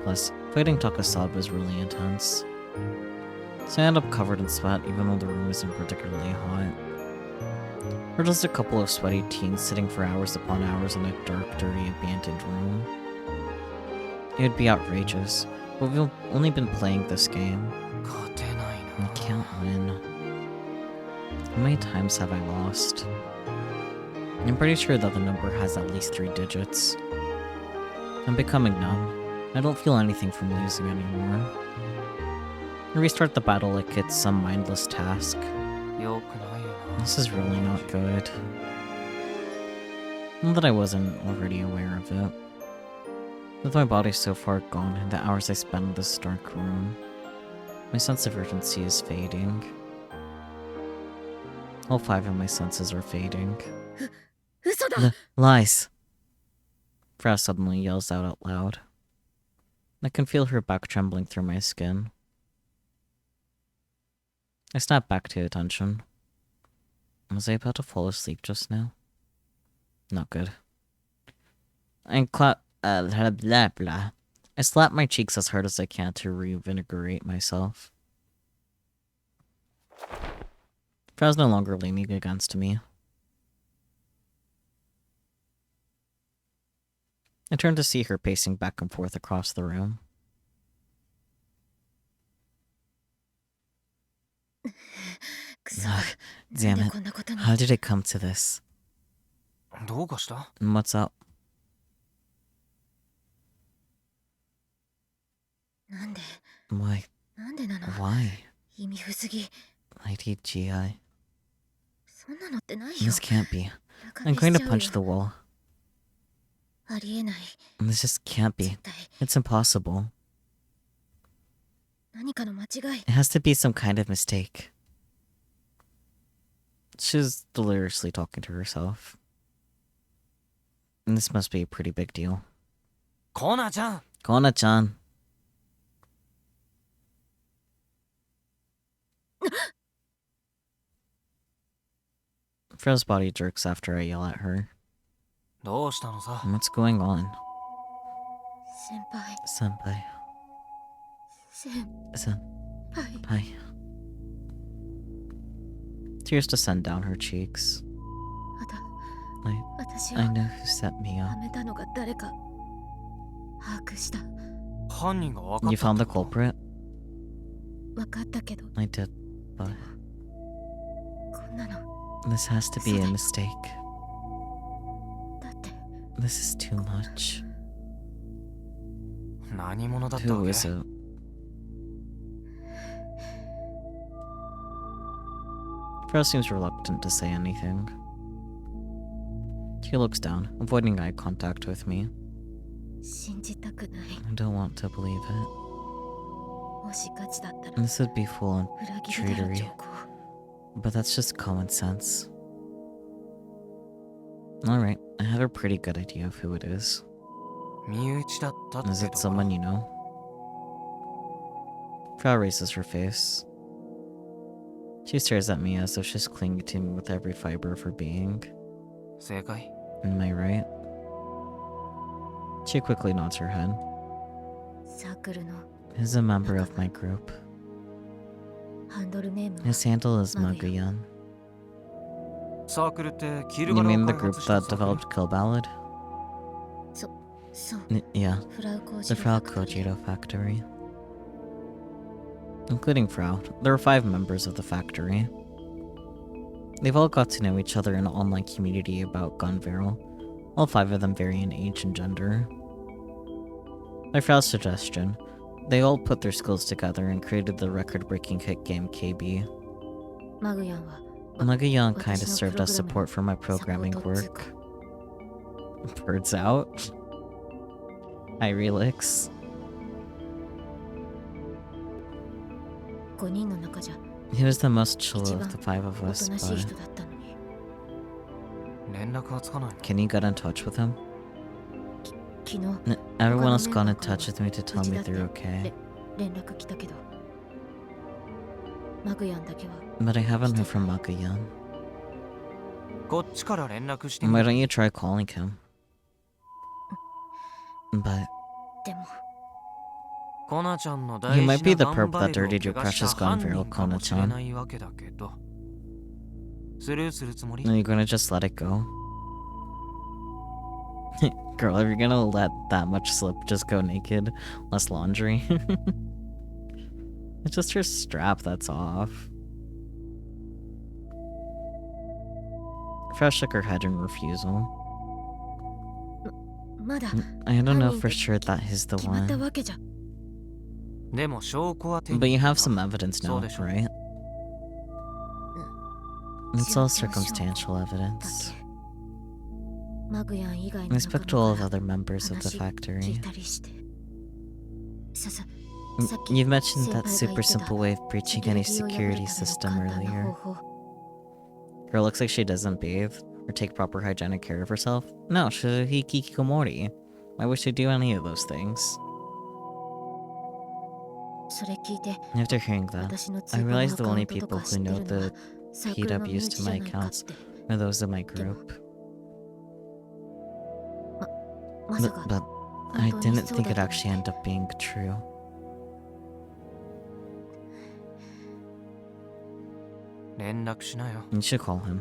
S2: Plus, fighting Takasab is really intense. So I end up covered in sweat even though the room isn't particularly hot. We're just a couple of sweaty teens sitting for hours upon hours in a dark, dirty, abandoned room. It would be outrageous, but we've only been playing this game. I can't win. How many times have I lost? I'm pretty sure that the number has at least 3 digits. I'm becoming numb. I don't feel anything from losing anymore. I restart the battle like it's some mindless task. This is really not good. Not that I wasn't already aware of it. With my body so far gone and the hours I spend in this dark room, my sense of urgency is fading. All 5 of my senses are fading. Lies! Frau suddenly yells out loud. I can feel her back trembling through my skin. I snap back to attention. Was I about to fall asleep just now? Not good. I blah blah blah. I slap my cheeks as hard as I can to reinvigorate myself. Frau's no longer leaning against me. I turn to see her pacing back and forth across the room. Ugh, damn it. How did it come to this? What's up? Why? Why? IDGI. This can't be. I'm going to punch the wall. This just can't be. It's impossible. It has to be some kind of mistake. She's deliriously talking to herself. And this must be a pretty big deal. Kona-chan! Kona-chan! Frau's body jerks after I yell at her. What's going on? Senpai. Senpai. Tears descend down her cheeks. I know who set me up. You found the culprit? I did, but... This has to be a mistake. This is too much. Who is it? Frau seems reluctant to say anything. She looks down, avoiding eye contact with me. I don't want to believe it. This would be full-on traitorry. But that's just common sense. Alright, I have a pretty good idea of who it is. Is it someone you know? Frau raises her face. She stares at me as if she's clinging to me with every fiber of her being. Am I right? She quickly nods her head. He's a member of my group. His handle is Maguyan. You mean the group that developed Kill Ballad? Yeah, the Frau Kojiro factory. Including Frau, there are 5 members of the factory. They've all got to know each other in an online community about Gunbarrel. All 5 of them vary in age and gender. By Frau's suggestion, they all put their skills together and created the record-breaking hit game KB. Maguyan kinda served as support for my programming work. Birds out? Hi, Relix. He was the most chill of the 5 of us, but...
S3: 連絡がつかないの？
S2: Can you get in touch with him?
S1: 昨日
S2: Everyone else got in
S1: 他の
S2: touch with me to tell me they're okay.
S1: 連絡来たけどマグヤンだけは
S2: But I haven't heard from Makayan.
S3: こっちから連絡してみ
S2: Why
S3: る。
S2: don't you try calling him? But
S1: でも
S3: コナちゃんの
S2: he
S3: 大
S2: might
S3: 事
S2: be
S3: な
S2: the
S3: 頑
S2: perp
S3: 張
S2: that
S3: り
S2: dirtied
S3: を
S2: your
S3: 怪我した
S2: precious gun
S3: 犯
S2: barrel,
S3: 人かもしれ
S2: Kona-chan.
S3: ないわけだけど。スルーするつもり？
S2: Are you gonna just let it go? Girl, if you're gonna let that much slip, just go naked. Less laundry. It's just her strap that's off. Fresh shook her head in refusal.
S1: まだ
S2: I don't know
S1: 犯人
S2: for
S1: って
S2: sure that he's the
S1: 決まった
S2: one.
S1: わけじゃ。
S3: でも証拠は手に
S2: But
S3: 入
S2: you
S3: れた。
S2: have some evidence now,
S3: そうでしょ？
S2: right? It's all circumstantial
S1: だ
S2: evidence.
S1: けマグヤン以外の
S2: I
S1: 仲
S2: spoke to all
S1: 間
S2: of
S1: から
S2: other members of the
S1: 話聞
S2: factory.
S1: いたりして。さっき
S2: You've mentioned that
S1: 先輩が
S2: super
S1: 言ってた
S2: simple way of breaching any
S1: セキュリティを破る
S2: security
S1: ための
S2: system
S1: 簡単な
S2: earlier.
S1: 方法。
S2: Girl looks like she doesn't bathe or take proper hygienic care of herself. No, she's a hikikomori. Why would she do any of those things?
S1: それ聞いて
S2: After hearing that,
S1: 私の
S2: I
S1: 通報の
S2: realized
S1: ア
S2: the
S1: カウ
S2: only
S1: ントと
S2: people
S1: か知
S2: who
S1: って
S2: know
S1: るのは
S2: the
S1: サークルの身
S2: PWs
S1: 内
S2: to
S1: じゃ
S2: my
S1: ないかっ
S2: accounts
S1: て。
S2: are those in my group.
S1: まさか
S2: But I
S1: 本当に
S2: didn't
S1: そう
S2: think
S1: だ
S2: it'd
S1: と
S2: actually
S1: 思って
S2: end up being true.
S3: 連絡しなよ。
S2: You should call him.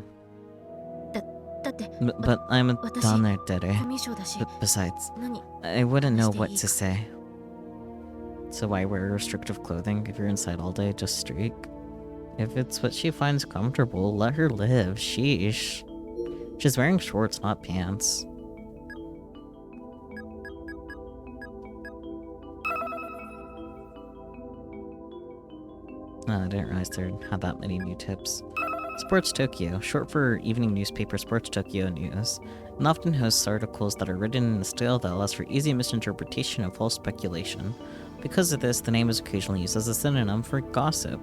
S1: だって
S2: But I'm a
S1: 私
S2: donor,
S1: コ
S2: Dere.
S1: ミュ障だし
S2: Besides,
S1: 何
S2: I wouldn't know what
S1: 話
S2: to
S1: していいか。
S2: say. So why wear restrictive clothing if you're inside all day? Just streak. If it's what she finds comfortable, let her live. Sheesh. She's wearing shorts, not pants. Oh, I didn't realize there had that many new tips. Sports Tokyo, short for evening newspaper Sports Tokyo News, and often hosts articles that are written in a style that allows for easy misinterpretation and false speculation. Because of this, the name is occasionally used as a synonym for gossip.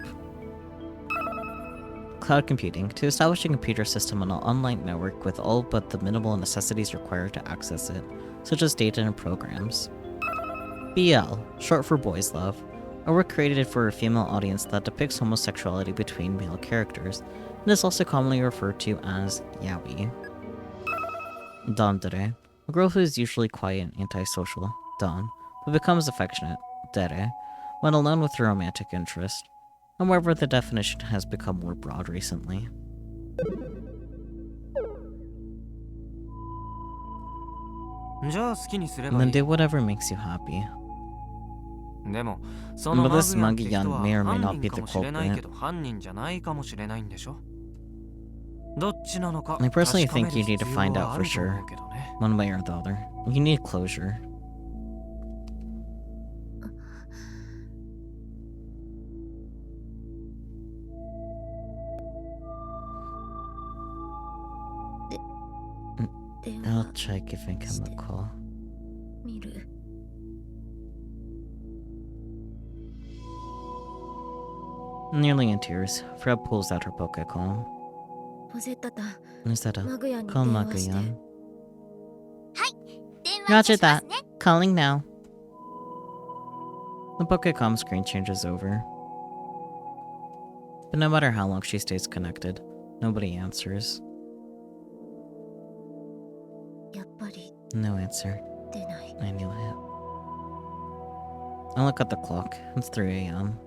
S2: Cloud computing, to establish a computer system on an online network with all but the minimal necessities required to access it, such as data and programs. BL, short for boys love, a work created for a female audience that depicts homosexuality between male characters, and is also commonly referred to as yaoi. Dandere, a girl who is usually quiet and antisocial, Dan, but becomes affectionate, Dere, when alone with her romantic interest. However, the definition has become more broad recently. Then do whatever makes you happy.
S3: でも、その
S2: But
S3: マ
S2: this
S3: グヤンって人
S2: Magi-yan
S3: は
S2: may or may
S3: 犯
S2: not
S3: 人
S2: be
S3: か
S2: the
S3: もしれないけ
S2: culprit.
S3: ど犯人じゃないかもしれないんでしょ？どっちなのか
S2: I personally
S3: 確かめ
S2: think
S3: る
S2: you need to
S3: 必要
S2: find
S3: は
S2: out
S3: あ
S2: for
S3: ると思
S2: sure,
S3: うけどね。
S2: one way or the other. You need closure. I'll try giving him a call.
S1: 見る
S2: Nearly in tears, Fred pulls out her Pokécall.
S1: ポゼッタタ
S2: Is that
S1: マ
S2: a
S1: グヤンに
S2: call
S1: 電話して
S2: Magi-yan?
S4: 電話いた
S2: Roger
S4: します
S2: that.
S4: ね。
S2: Calling now. The Pokécom screen changes over. But no matter how long she stays connected, nobody answers.
S1: やっぱり
S2: No answer.
S1: 出ない
S2: I knew it. I look at the clock. It's 3 a.m.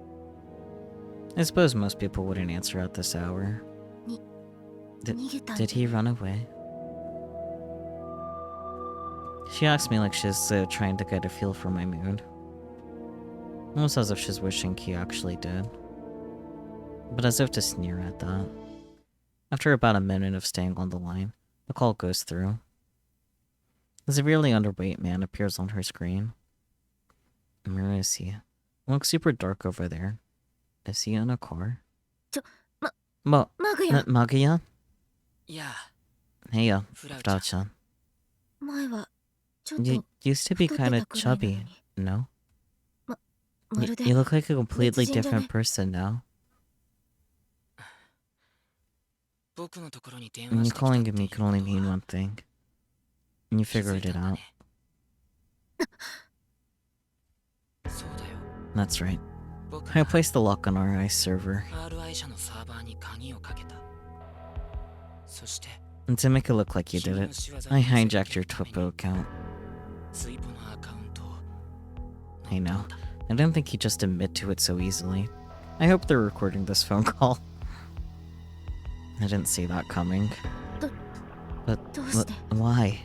S2: I suppose most people wouldn't answer at this hour.
S1: 逃げたん
S2: Did he run away? She asks me like she's trying to get a feel for my mood. Almost as if she's wishing he actually did. But as if to sneer at that. After about a minute of staying on the line, the call goes through. A severely underweight man appears on her screen. Where is he? It looks super dark over there. Is he in a car?
S1: マグヤン
S2: Magia?
S4: いや、
S2: Hey,
S4: フラウちゃん。
S2: Frau-chan.
S1: 前はちょっと
S2: You used to be
S1: 太って
S2: kinda
S1: たくらいなの
S2: chubby,
S1: に
S2: no?
S1: ま
S2: Y-
S1: るで
S2: you look like a completely
S1: 別人じゃない？
S2: different person now.
S4: 僕僕のところに電
S2: And
S4: 話
S2: you
S4: してきたっ
S2: calling
S4: て
S2: me
S4: いう
S2: can only
S4: の
S2: mean
S4: は
S2: one thing. And you
S4: 気づ
S2: figured
S4: いた
S2: it
S4: んだ
S2: out.
S4: ね。そうだよ。
S2: That's right.
S4: 僕
S2: I
S4: が
S2: placed the lock on RI server.
S4: RI 社のサーバーに鍵をかけた。そして
S2: And to make it look like you did it, I hijacked your Twipo account.
S4: ツイポのアカウントを
S2: I know. I didn't think he'd just admit to it so easily. I hope they're recording this phone call. I didn't see that coming. But why?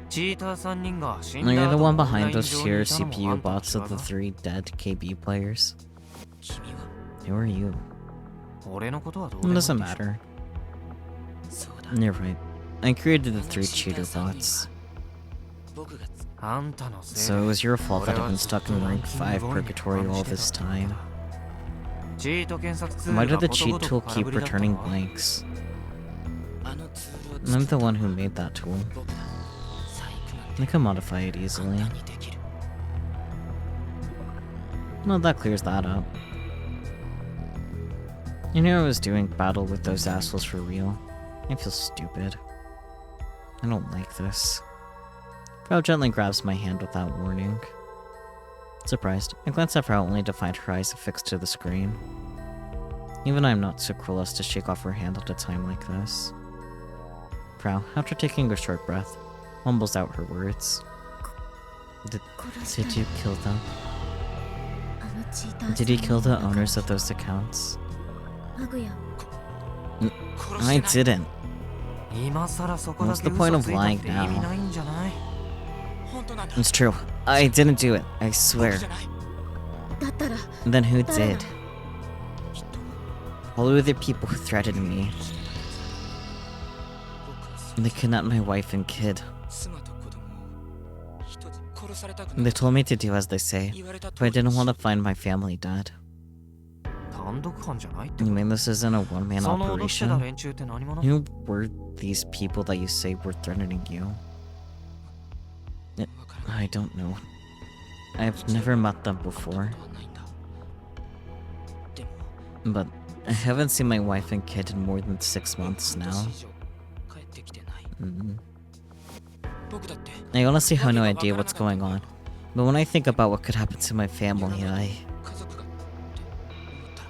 S3: チーター3人が死ん
S2: Are
S3: だ
S2: you the
S3: 後
S2: one
S3: オンラ
S2: behind
S3: イン
S2: those
S3: 上に
S2: sheer
S3: いたのも
S2: CPU
S3: あんたの
S2: bots
S3: 仕業
S2: of the 3 dead KB players?
S4: 君は
S2: Who are you?
S3: 俺のことはどう
S2: It
S3: でもいいでし
S2: doesn't
S3: ょ
S2: matter.
S4: そうだ。
S2: You're right. I created the
S4: あの
S2: 3
S4: チーター
S2: cheater
S4: 3人
S2: bots.
S4: は僕が
S3: あんたのせい
S2: So it
S3: で
S2: was your fault that
S3: 俺
S2: I've
S3: は
S2: been
S3: ずっと
S2: stuck in
S3: ラン
S2: rank
S3: キング
S2: 5
S3: 5に
S2: purgatory
S3: 暗
S2: all
S3: して
S2: this
S3: たってこと
S2: time.
S3: だ。チート検索ツー
S2: Why
S3: ル
S2: did
S3: が
S2: the
S3: ことご
S2: cheat
S3: と
S2: tool
S3: く空
S2: keep
S3: 振りだった
S2: returning
S3: のは
S2: blanks?
S4: あのツールを
S2: I'm
S4: 使
S2: the
S4: っ
S2: one who made that tool.
S4: 僕だ。細工なんて
S2: I can modify it
S4: 簡
S2: easily.
S4: 単にできる。
S2: Well, that clears that up. You knew I was doing battle with those assholes for real. I feel stupid. I don't like this. Frau gently grabs my hand without warning. Surprised, I glance at Frau only to find her eyes affixed to the screen. Even I'm not so cruel as to shake off her hand at a time like this. Frau, after taking a short breath, mumbles out her words. Did you kill them? Did he kill the owners of those accounts? I didn't.
S3: 今さらそこだ
S2: What's
S3: け
S2: the point
S3: 嘘
S2: of
S3: ついたっ
S2: lying
S3: て意味
S2: now?
S3: ないんじゃない？
S4: 本当なんだ。
S2: It's true. I didn't do it. I swear.
S4: 僕じゃない。
S2: Then who did? All of the people who threatened me.
S4: 僕は
S2: They kidnapped my wife and kid.
S4: 妻と子供を人質殺されたくな
S2: They
S4: いと
S2: told me to do as they say,
S4: 言われた
S2: but
S4: 通
S2: I
S4: りに
S2: didn't
S4: し
S2: want to find my family dead.
S3: 単独犯じゃないって
S2: You
S3: こと
S2: mean this isn't a one-man
S3: その脅してた
S2: operation?
S3: 連中って何者？
S2: Who were these people that you say were threatening you?
S4: わからない
S2: I don't know. I've never met them before,
S4: ことはないんだ。でも
S2: but I haven't seen my wife and kid in more than 6 months
S4: 半
S2: now.
S4: 年以上帰ってきてない。
S2: Mm.
S4: 僕だって
S2: I honestly have no idea what's going on, but when I think about what could happen to my family,
S4: 家族がって思ったら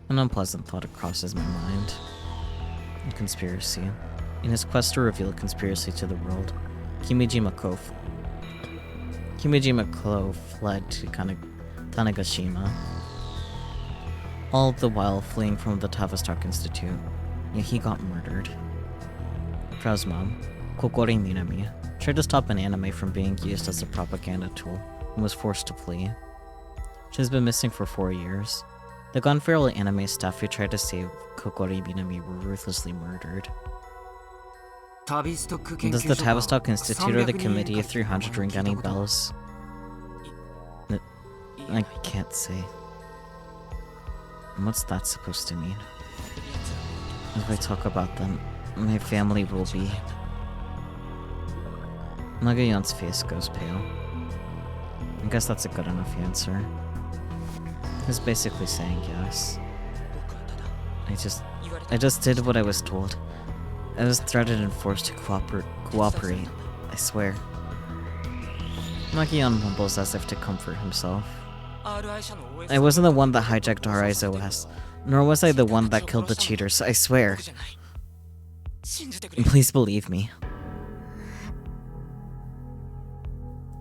S2: An unpleasant thought crosses my mind. A conspiracy. In his quest to reveal a conspiracy to the world, Kimijima Klo fled to Tanegashima, all the while fleeing from the Tavistock Institute, yet he got murdered. Frau's mom, Kokori Minami, tried to stop an anime from being used as a propaganda tool and was forced to flee. She has been missing for 4 years. The Gone Feral anime staff who tried to save Kokori Minami were ruthlessly murdered.
S3: タビストック研究
S2: Does
S3: 所
S2: the
S3: が
S2: Tavistock Institute or the
S3: 300人
S2: Committee of
S3: いるかって
S2: 300 ring
S3: 聞いた
S2: any
S3: ことある
S2: bells?
S4: いい
S2: I
S4: ない
S2: can't say. What's that supposed to mean?
S4: 奴ら
S2: If I talk about them, my family will be... Nagayan's face goes pale. I guess that's a good enough answer. He's basically saying yes.
S4: 僕はただ
S2: I
S4: 言われた
S2: just did what I was told. I was threatened and forced to cooperate. I swear. Nagayan mumbles as if to comfort himself.
S4: RI 社の OS
S2: I wasn't the one that hijacked RI's OS, nor was I the one that killed the cheaters, I swear.
S4: 僕じゃない信じてくれ
S2: Please believe me.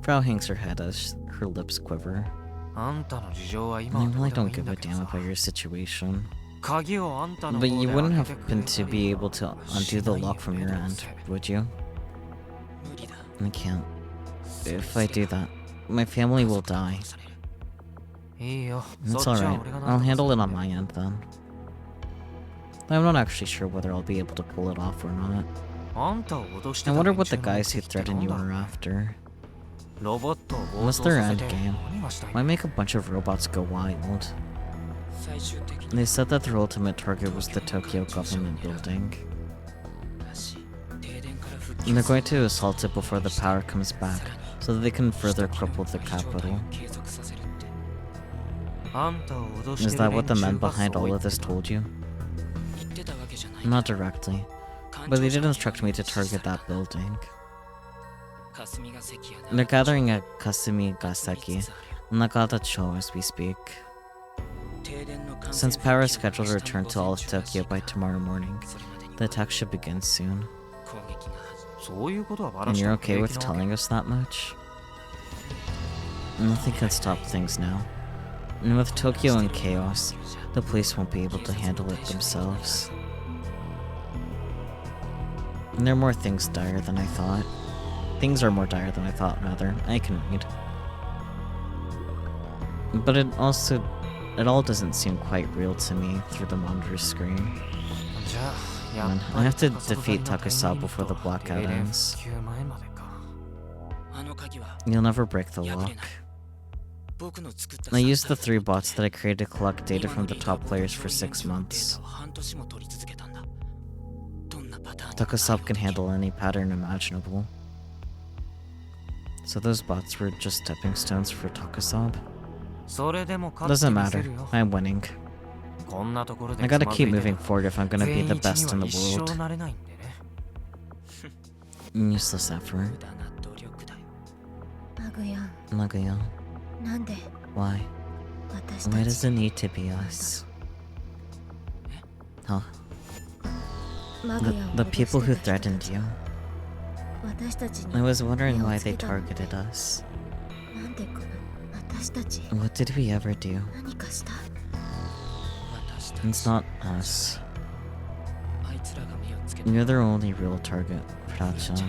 S2: Frau hangs her head as her lips quiver.
S3: あんたの事情は
S2: I
S3: 今はどう
S2: really
S3: でも
S2: don't
S3: いいん
S2: give
S3: だ
S2: a
S3: けど
S2: damn
S3: さ
S2: about your situation.
S3: 鍵をあんたの
S2: But
S3: 方
S2: you
S3: で
S2: wouldn't
S3: 開け
S2: have
S3: てくれ
S2: been
S3: た
S2: to
S3: り
S2: be able to undo the lock from your end, would you?
S4: 無理だ
S2: I can't. If I do that, my family will die.
S4: 殺される
S3: いいよ
S2: It's
S3: そっちは
S2: alright.
S3: 俺が
S2: I'll
S3: なんとか
S2: handle
S3: す
S2: it
S3: る
S2: on my end then. But I'm not actually sure whether I'll be able to pull it off or not.
S3: あんたを脅して
S2: I
S3: た
S2: wonder
S3: 連
S2: what the
S3: 中の
S2: guys who
S3: 目的って
S2: threatened you
S3: なん
S2: are
S3: だ
S2: after.
S3: ロボットを暴
S2: What's
S3: 走
S2: their
S3: させ
S2: end
S3: て
S2: game?
S3: 何がしたい
S2: Why
S3: の
S2: make a bunch of robots go wild?
S4: 最終的に
S2: They said that their ultimate target was the Tokyo government building.
S4: らしい停電から復
S2: And
S4: 旧
S2: they're going to assault it before the power comes back, so that they can further cripple the
S4: 状態
S2: capital.
S4: を継続させるって
S2: Is that what the men behind all of this told you?
S4: 言ってたわけじゃない。
S2: Not directly, but they did instruct me to target that building. They're gathering at Kasumi Gaseki, Nagata-cho as we speak. Since power is scheduled to return to all of Tokyo by tomorrow morning, the attack should begin soon. And you're okay with telling us that much? Nothing can stop things now. And with Tokyo in chaos, the police won't be able to handle it themselves. And there are more things dire than I thought. Things are more dire than I thought, rather. I can read. But it all doesn't seem quite real to me through the monitor screen. And I have to defeat Takusa before the blackout ends. You'll never break the lock. I used the 3 bots that I created to collect data from the top players for 6 months. Takusap can handle any pattern imaginable. So those bots were just stepping stones for Takusab? Doesn't matter, I'm winning. I gotta keep moving forward if I'm gonna be the best in the world. Useless effort. Nagayan. Why? Why does it need to be us? Huh? The people who threatened you. I was wondering why they targeted us. What did we ever do? It's not us. You're their only real target, Prachan.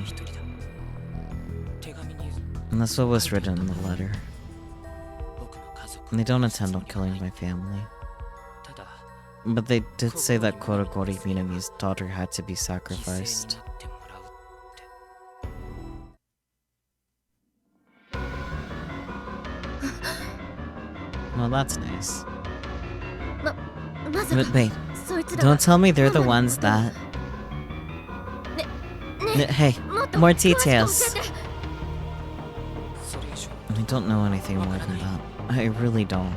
S2: And that's what was written in the letter. They don't intend on killing my family. But they did say that Korogori Minami's daughter had to be sacrificed. Well, that's nice. But wait, don't tell me they're the ones that... Hey, more details. I don't know anything more than that. I really don't.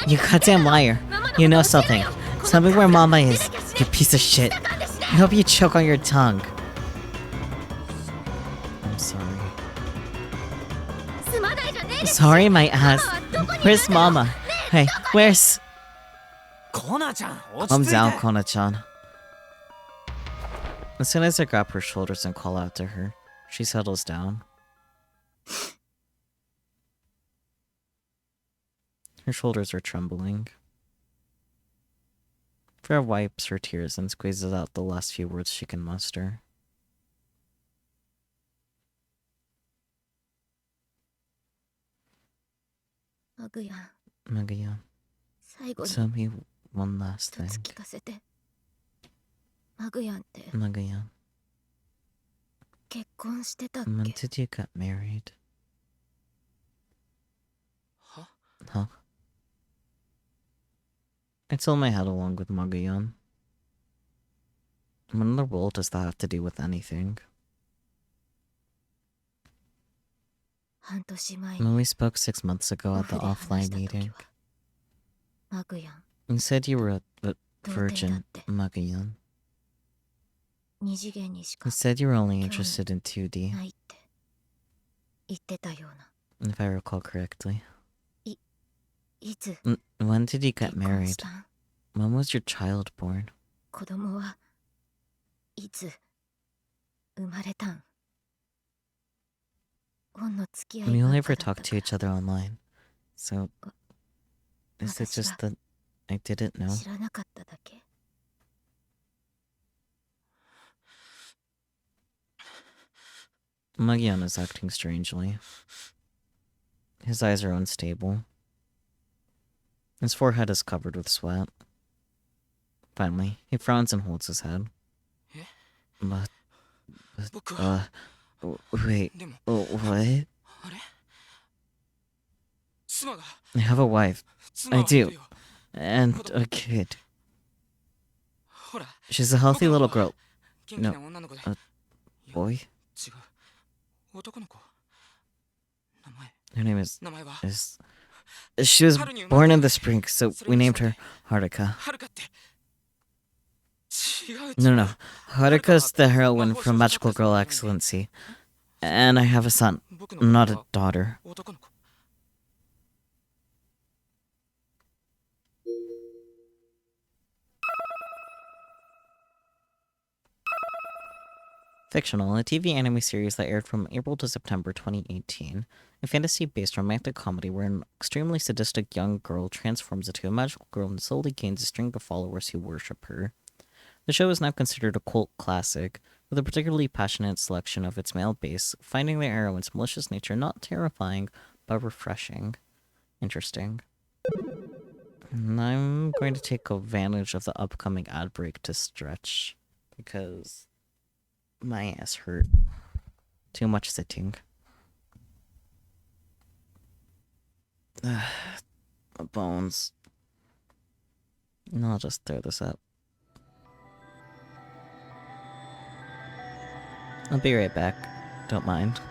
S2: You goddamn liar. You know something. Tell me where Mama is, you piece of shit. I hope you choke on your tongue. I'm sorry. Sorry, my ass. Where's Mama? Hey, where's... Calm down, Kona-chan. As soon as I grab her shoulders and call out to her, she settles down. Her shoulders are trembling. Freya wipes her tears and squeezes out the last few words she can muster. Magayan, tell me one last thing. Magayan, when did you get married? Huh? I tilt my head along with Magayan. What in the world does that have to do with anything? When we spoke 6 months ago at the offline meeting, you said you were a virgin, Magayan. You said you were only interested in 2D, if I recall correctly. When did you get married? When was your child born? We only ever talked to each other online, so is it just that I didn't know? Magian is acting strangely. His eyes are unstable. His forehead is covered with sweat. Finally, he frowns and holds his head. But wait, what? I have a wife. I do. And a kid. She's a healthy little girl. No, a boy? Her name is
S4: 名前は
S2: is she was born in the spring, so we named her Haruka.
S4: はるかって違う違う
S2: No, no, Haruka's the heroine from Magical Girl Excellency, and I have a son,
S4: 僕の
S2: not
S4: 子
S2: a
S4: は
S2: daughter.
S4: 男の子
S2: Fictional, a TV anime series that aired from April to September 2018. A fantasy-based romantic comedy where an extremely sadistic young girl transforms into a magical girl and slowly gains a string of followers who worship her. The show is now considered a cult classic, with a particularly passionate selection of its male base, finding their heroine's malicious nature not terrifying, but refreshing. Interesting. And I'm going to take advantage of the upcoming ad break to stretch, because my ass hurt. Too much sitting. My bones. No, I'll just throw this up. I'll be right back. Don't mind.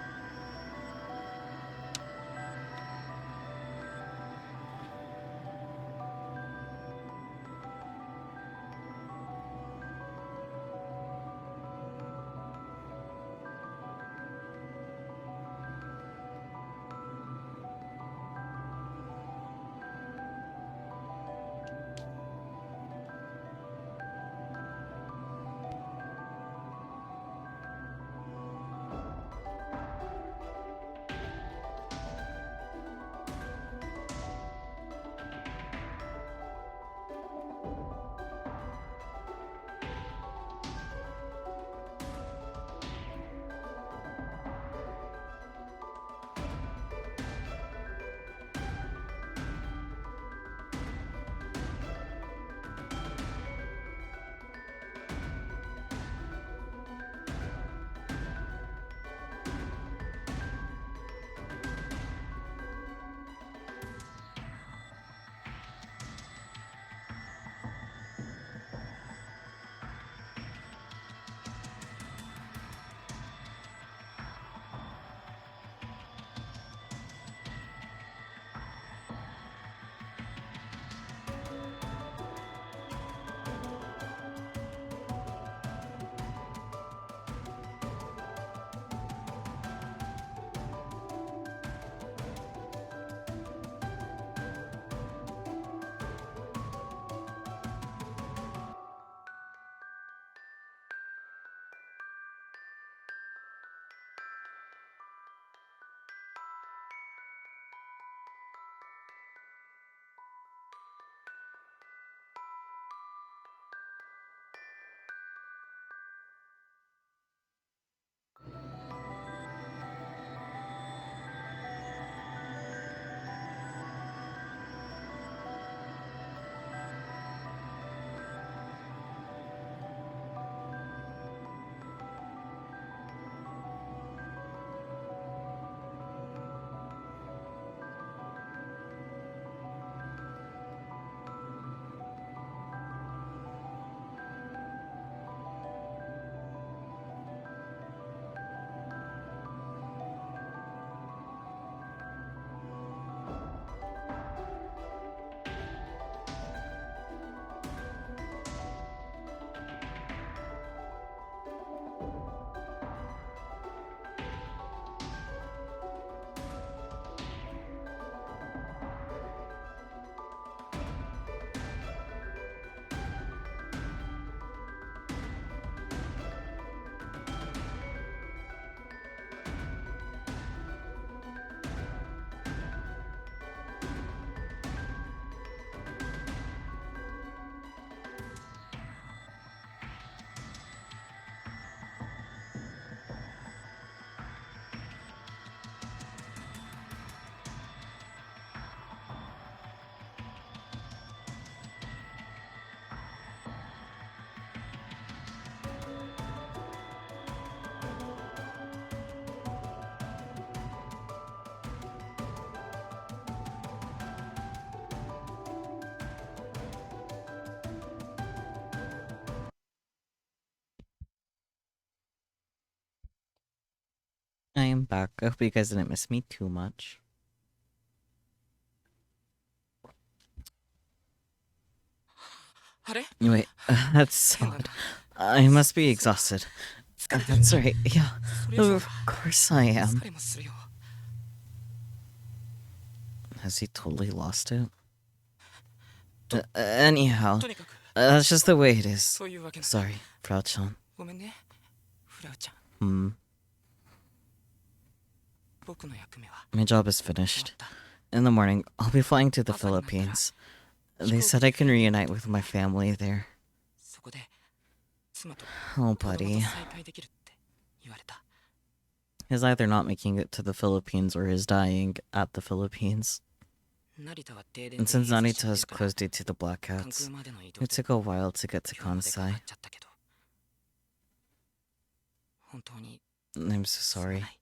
S2: I am back. I hope you guys didn't miss me too much.
S4: あれ
S2: Wait, that's solid. I must be exhausted. That's right, yeah.
S4: それじゃ
S2: Of course I am.
S4: 疲れもするよ
S2: Has he totally lost it? Anyhow,
S4: とにかく
S2: that's just the way it is.
S4: そういうわけなんだ
S2: Sorry, Frau-chan.
S4: ごめんねフラウちゃん
S2: Hmm.
S4: 僕の役目は
S2: My job is
S4: 終わ
S2: finished.
S4: った
S2: In the morning, I'll be flying to the Philippines. They said I can reunite with my family there.
S4: そこで妻と
S2: Oh,
S4: 子供
S2: buddy.
S4: と再会できるって言われた
S2: He's either not making it to the Philippines or is dying at the Philippines.
S4: 成田は停電
S2: And
S4: で
S2: since
S4: 閉鎖し
S2: Narita
S4: ちゃって
S2: is
S4: るから
S2: closed due to the
S4: 関
S2: blackouts,
S4: 空までの移動
S2: it
S4: で
S2: took a while to get to
S4: 今日までかか
S2: Kansai.
S4: っちゃったけど本当に
S2: I'm so
S4: すま
S2: sorry.
S4: ない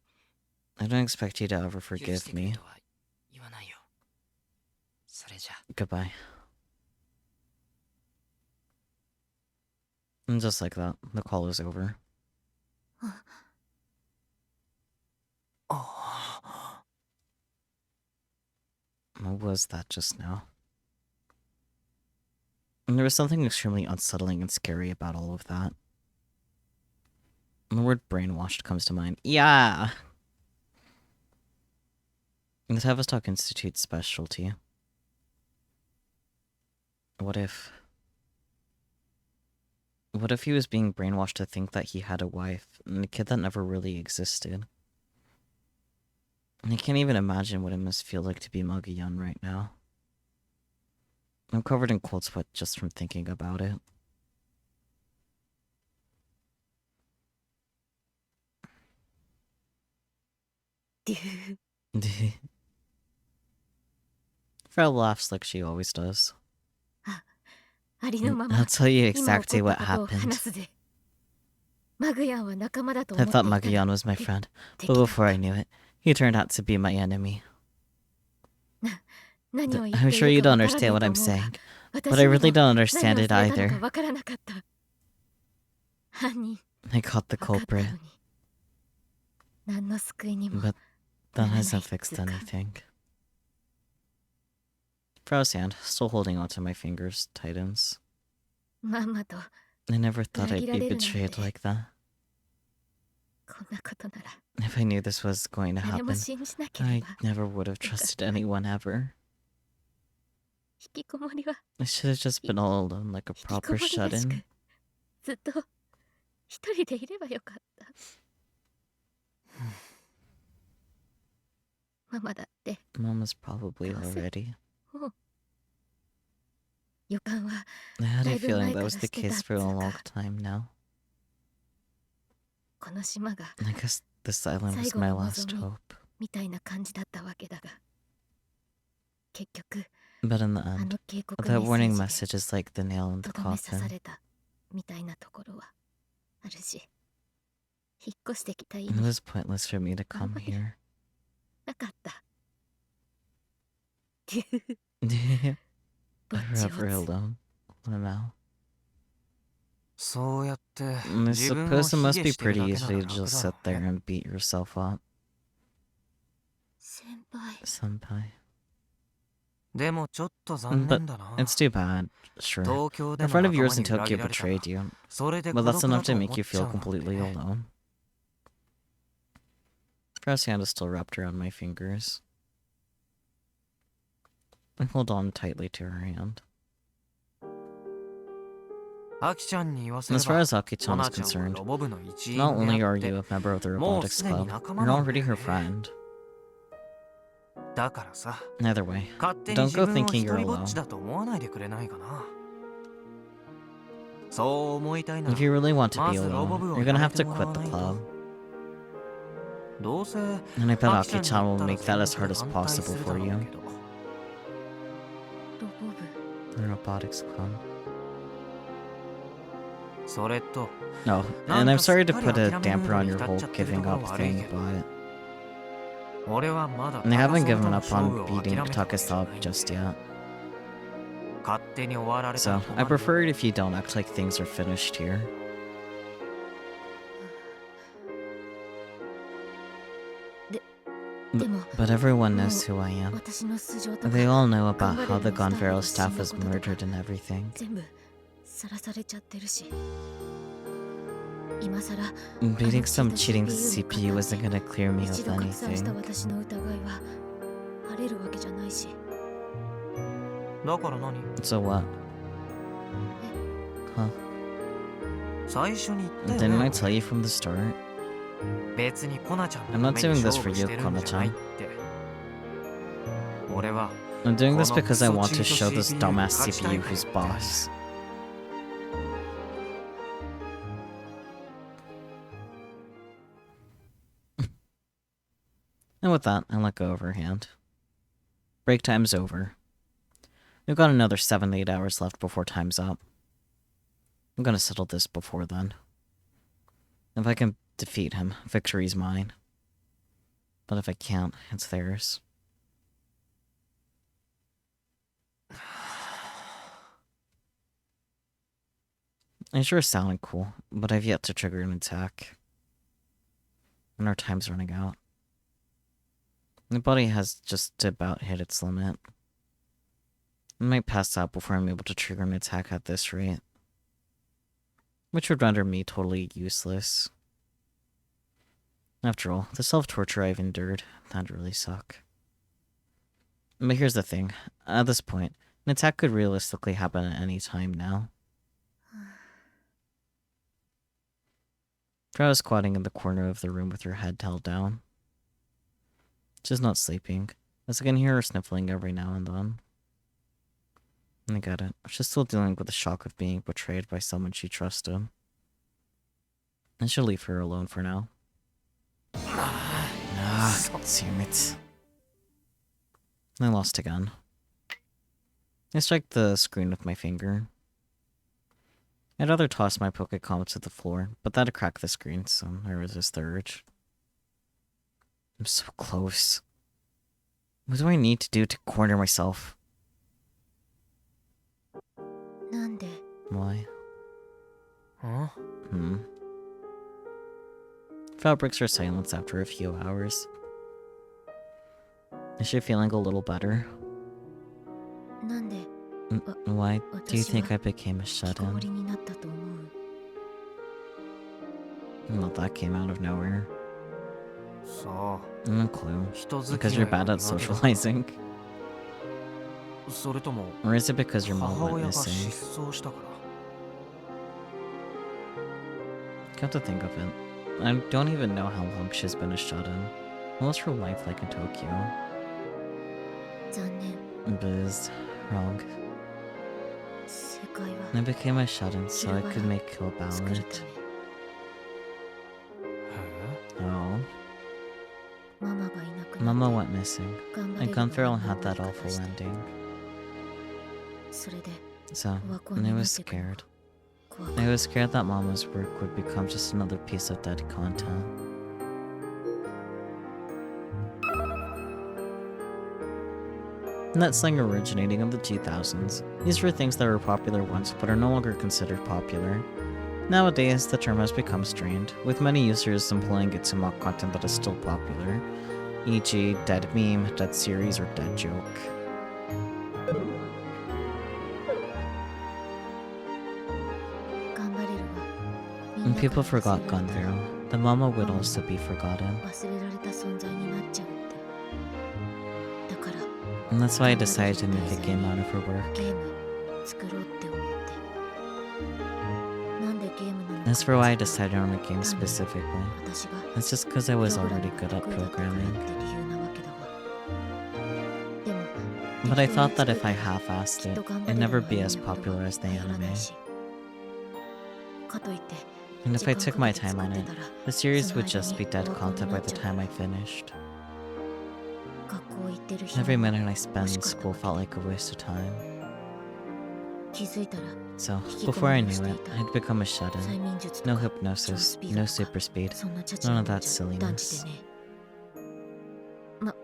S2: I don't expect you to ever
S4: 許して
S2: forgive
S4: くれ
S2: me.
S4: とは言わないよそれじゃ
S2: Goodbye. And just like that, the call is over. What was that just now? And there was something extremely unsettling and scary about all of that. And the word brainwashed comes to mind. Yeah! The Tavistock Institute's specialty. What if he was being brainwashed to think that he had a wife, and a kid that never really existed? And I can't even imagine what it must feel like to be Magayan right now. I'm covered in cold sweat just from thinking about it. Frau laughs like she always does.
S1: ありのま
S2: I'll
S1: ま
S2: tell you
S1: 今起
S2: exactly
S1: こっ
S2: what
S1: たことを
S2: happened.
S1: 話すぜマグヤンは仲間だと
S2: I
S1: 思って
S2: thought
S1: いたが
S2: Magayan was my friend,
S1: 敵
S2: but
S1: だ
S2: before I knew it, he turned out to be my enemy.
S1: 何を言っ
S2: I'm
S1: て
S2: sure
S1: い
S2: you
S1: るか
S2: don't
S1: わから
S2: understand
S1: ない
S2: what
S1: と
S2: I'm
S1: 思うが
S2: saying,
S1: 私
S2: but I
S1: にも
S2: really don't
S1: 何
S2: understand
S1: を
S2: it
S1: されたの
S2: either.
S1: かわからなかった犯人
S2: I caught the
S1: 分かったの
S2: culprit,
S1: に何の救いにも
S2: but that
S1: Nah,
S2: hasn't
S1: nah,
S2: fixed
S1: Zuka.
S2: anything. Frau's hand, still holding onto my fingers, tightens.
S1: まんまと
S2: I never thought I'd be
S1: 裏切られるなんて。
S2: betrayed like that.
S1: こんなことなら
S2: If I knew this was going to
S1: 誰も
S2: happen,
S1: 信じなけれ
S2: I
S1: ば
S2: never would have trusted anyone ever.
S1: 引きこもりは
S2: I should have just been all alone like a
S1: 引きこ
S2: proper
S1: もりらし
S2: shut-in.
S1: くずっと一人でいればよかったママだって
S2: Mama's probably
S1: How's it?
S2: already.
S1: もう予感は
S2: I had a
S1: だいぶ
S2: feeling
S1: 前
S2: that
S1: から
S2: was
S1: し
S2: the
S1: てたっ
S2: case
S1: つ
S2: for a
S1: う
S2: long
S1: か
S2: time now.
S1: この島が
S2: I guess this island was
S1: 最後
S2: my
S1: の
S2: last
S1: 望み
S2: hope.
S1: みたいな感じだったわけだが結局
S2: But in the
S1: あ
S2: end,
S1: の警告
S2: that
S1: メ
S2: warning
S1: ッセージ
S2: message is like the nail in
S1: で
S2: the
S1: とどめ刺さ
S2: coffin.
S1: れたみたいなところはあるし引っ越してきた意
S2: It
S1: 味
S2: was pointless for me to come
S1: Oh,
S2: here.
S1: なかったぼっち
S2: Forever
S1: をつ
S2: alone. Wow.
S3: そうやって
S2: I
S3: 自分を
S2: suppose it
S3: 卑
S2: must
S3: 下
S2: be
S3: してる
S2: pretty
S3: だけな
S2: easy
S3: ら
S2: to
S3: 楽
S2: just
S3: だ
S2: sit
S3: ろ
S2: there
S3: うね
S2: and beat yourself up,
S1: 先輩
S2: senpai.
S3: でもちょっと残念だな
S2: It's too bad, sure.
S3: 東京で
S2: A
S3: の
S2: friend of
S3: 仲
S2: yours
S3: 間
S2: in
S3: に裏
S2: Tokyo
S3: 切られた
S2: betrayed you,
S3: それで
S2: but
S3: 孤
S2: that's
S3: 独
S2: enough
S3: だ
S2: to
S3: と思
S2: make
S3: っ
S2: you
S3: ちゃ
S2: feel
S3: うなんて
S2: completely
S3: ね
S2: alone. Frau's hand is still wrapped around my fingers. I hold on tightly to her hand.
S3: アキちゃんに言わせれ
S2: As far
S3: ば
S2: as Aki-chan
S3: モ
S2: is
S3: ナちゃんは
S2: concerned,
S3: ロボ部の一員
S2: not
S3: で
S2: only
S3: あ
S2: are
S3: って
S2: you a member of the
S3: もう
S2: Robotics
S3: すでに
S2: Club,
S3: 仲間
S2: you're
S3: なんだ
S2: already
S3: よ
S2: her
S3: ね
S2: friend.
S3: だからさ
S2: Either way,
S3: 勝手に
S2: don't
S3: 自
S2: go
S3: 分を
S2: thinking
S3: 一
S2: you're
S3: 人ぼっ
S2: alone.
S3: ちだと思わないでくれないかなそう思いたいな
S2: If you
S3: ら
S2: really want to
S3: ま
S2: be
S3: ずロボ
S2: alone,
S3: 部を
S2: you're
S3: や
S2: gonna
S3: め
S2: have
S3: て
S2: to
S3: もら
S2: quit
S3: わ
S2: the
S3: ない
S2: club.
S3: とどうせ
S2: And I bet
S3: アキちゃんに
S2: Aki-chan
S3: 言
S2: will
S3: ったら
S2: make that as
S3: 全
S2: hard as
S3: 部反対
S2: possible
S3: するだ
S2: for
S3: ろう
S2: you.
S3: けど
S1: ロボ部
S2: The Robotics Club.
S3: それと
S2: No, and I'm sorry to put a damper on your whole giving up thing, but
S3: 俺はまだ
S2: I haven't
S3: 高そうと
S2: given
S3: の
S2: up
S3: 勝
S2: on
S3: 負を
S2: beating
S3: 諦めたわけじゃ
S2: Takesawa
S3: ないんだ
S2: just
S3: よ
S2: yet.
S3: 勝手に終わられたら
S2: So,
S3: 困
S2: I
S3: るよ
S2: prefer it if you don't act like things are finished here.
S1: でも
S2: But everyone knows who I am.
S1: 私の素性とか
S2: They all know about
S1: 頑張れ
S2: how
S1: る
S2: the
S1: スタッフが
S2: Gonvero
S1: 死ん
S2: staff
S1: だ
S2: was
S1: こととか
S2: murdered and everything.
S1: 全部さらされちゃってるし、今さら
S2: Beating some cheating CPU isn't gonna clear me
S1: 一
S2: of
S1: 度拡散した
S2: anything.
S1: 私の疑いは晴れるわけじゃないし。
S3: だから何？
S2: So what? Huh?
S3: 最初に言った
S2: Didn't
S3: よ
S2: I
S3: ね。
S2: tell you from the start?
S3: 別にコナちゃん
S2: I'm
S3: の
S2: not
S3: ために
S2: doing this
S3: 勝
S2: for
S3: 負
S2: you,
S3: してるんじゃないっ
S2: Kona-chan.
S3: て。俺は
S2: I'm doing this
S3: この
S2: because I
S3: クソ
S2: want
S3: チ
S2: to
S3: ート
S2: show this
S3: CPU に
S2: dumbass
S3: 勝ちたい
S2: CPU
S3: から
S2: who's
S3: 言ってるんだ。
S2: boss. And with that, I let go of her hand. Break time's over. We've got another 7 to 8 hours left before time's up. I'm gonna settle this before then. If I can defeat him, victory's mine. But if I can't, it's theirs. It sure sounded cool, but I've yet to trigger an attack. And our time's running out. My body has just about hit its limit. I might pass out before I'm able to trigger an attack at this rate. Which would render me totally useless. After all, the self-torture I've endured, that'd really suck. But here's the thing. At this point, an attack could realistically happen at any time now. Frau was squatting in the corner of the room with her head held down. She's not sleeping, as I can hear her sniffling every now and then. I get it. She's still dealing with the shock of being betrayed by someone she trusted. I should leave her alone for now. Damn it. I lost again. I strike the screen with my finger. I'd rather toss my Pokécomet to the floor, but that'd crack the screen, so I resist the urge. I'm so close. What do I need to do to corner myself?
S1: なんで
S2: Why?
S3: ん？
S2: Frau breaks her silence after a few hours. Is she feeling a little better?
S1: なんで
S2: Why do you think I became a
S1: 引きこ
S2: shut-in?
S1: もりになったと思う？
S2: Well, that came out of nowhere.
S3: さあ、
S2: No clue.
S3: 人付
S2: Because
S3: き
S2: you're
S3: 合い
S2: bad
S3: が
S2: at
S3: 苦手だ。
S2: socializing?
S3: それとも
S2: Or is it because your mom
S3: 母
S2: went
S3: 親が
S2: missing?
S3: 失踪したから。
S2: Come to think of it, I don't even know how long she's been a shut-in. What was her life like in Tokyo?
S1: 残念。
S2: Biz. Wrong.
S1: 世界は
S2: I became a shut-in so I could make Kill
S1: 作る
S2: Ballad.
S1: ため。
S3: へ
S2: Oh.
S1: ママがいなく
S2: Mama
S1: なっ
S2: went missing.
S1: て頑張
S2: And
S1: れる
S2: Gunfarrell
S1: の
S2: had that
S1: 終わ
S2: awful
S1: り方して
S2: ending.
S1: それで
S2: So,
S1: オワコン
S2: and
S1: に
S2: I
S1: なっ
S2: was
S1: てくの
S2: scared.
S1: 怖か
S2: I
S1: っ
S2: was scared that Mama's work would become just another piece of dead content. And that slang originating in the 2000s. These were things that were popular once but are no longer considered popular. Nowadays, the term has become strained, with many users employing it to mock content that is still popular, e.g. dead meme, dead series, or dead joke.
S1: 頑張れるわ。みん
S2: When
S1: な
S2: people
S1: から忘
S2: forgot
S1: れられたら
S2: Gunfarrell, the Mama would also be forgotten.
S1: 忘れられた存在になっちゃうって。だから
S2: And that's why I decided to make a game out of her work.
S1: ゲーム作ろうって思って。なんでゲームなのか
S2: That's for why I decided on a game specifically.
S1: 私が
S2: It's just because I was
S1: プログラム
S2: already
S1: が
S2: good at
S1: 得意だったからって
S2: programming.
S1: 理由なわけだわ。でも
S2: But I
S1: 適当に
S2: thought that if
S1: 作
S2: I
S1: れば
S2: half-assed
S1: きっ
S2: it,
S1: と頑張
S2: it'd
S1: れる
S2: never
S1: わ
S2: be
S1: よ
S2: as
S1: うなこと
S2: popular
S1: が
S2: as the
S1: 流行らない
S2: anime.
S1: し。かといって
S2: And if I
S1: 時
S2: took
S1: 間
S2: my
S1: かけて
S2: time
S1: 作
S2: on
S1: って
S2: it,
S1: たら
S2: the series
S1: その
S2: would just
S1: 間
S2: be
S1: に
S2: dead
S1: オワコン
S2: content
S1: に
S2: by
S1: なっ
S2: the
S1: ちゃう
S2: time
S1: わ
S2: I finished.
S1: 学校行ってる暇
S2: Every
S1: も
S2: minute I spent in
S1: 惜しかった
S2: school
S1: わけ
S2: felt like a waste of time.
S1: 気づいたら
S2: So,
S1: 引きこ
S2: before
S1: も
S2: I
S1: りを
S2: knew
S1: して
S2: it,
S1: いた
S2: I'd become a
S1: 催
S2: shut-in.
S1: 眠術と
S2: No
S1: か
S2: hypnosis,
S1: 超スピー
S2: no
S1: ドとか
S2: super speed,
S1: そんなチャチ
S2: none
S1: な
S2: of
S1: もん
S2: that
S1: じゃ断じ
S2: silliness.
S1: てね。まあ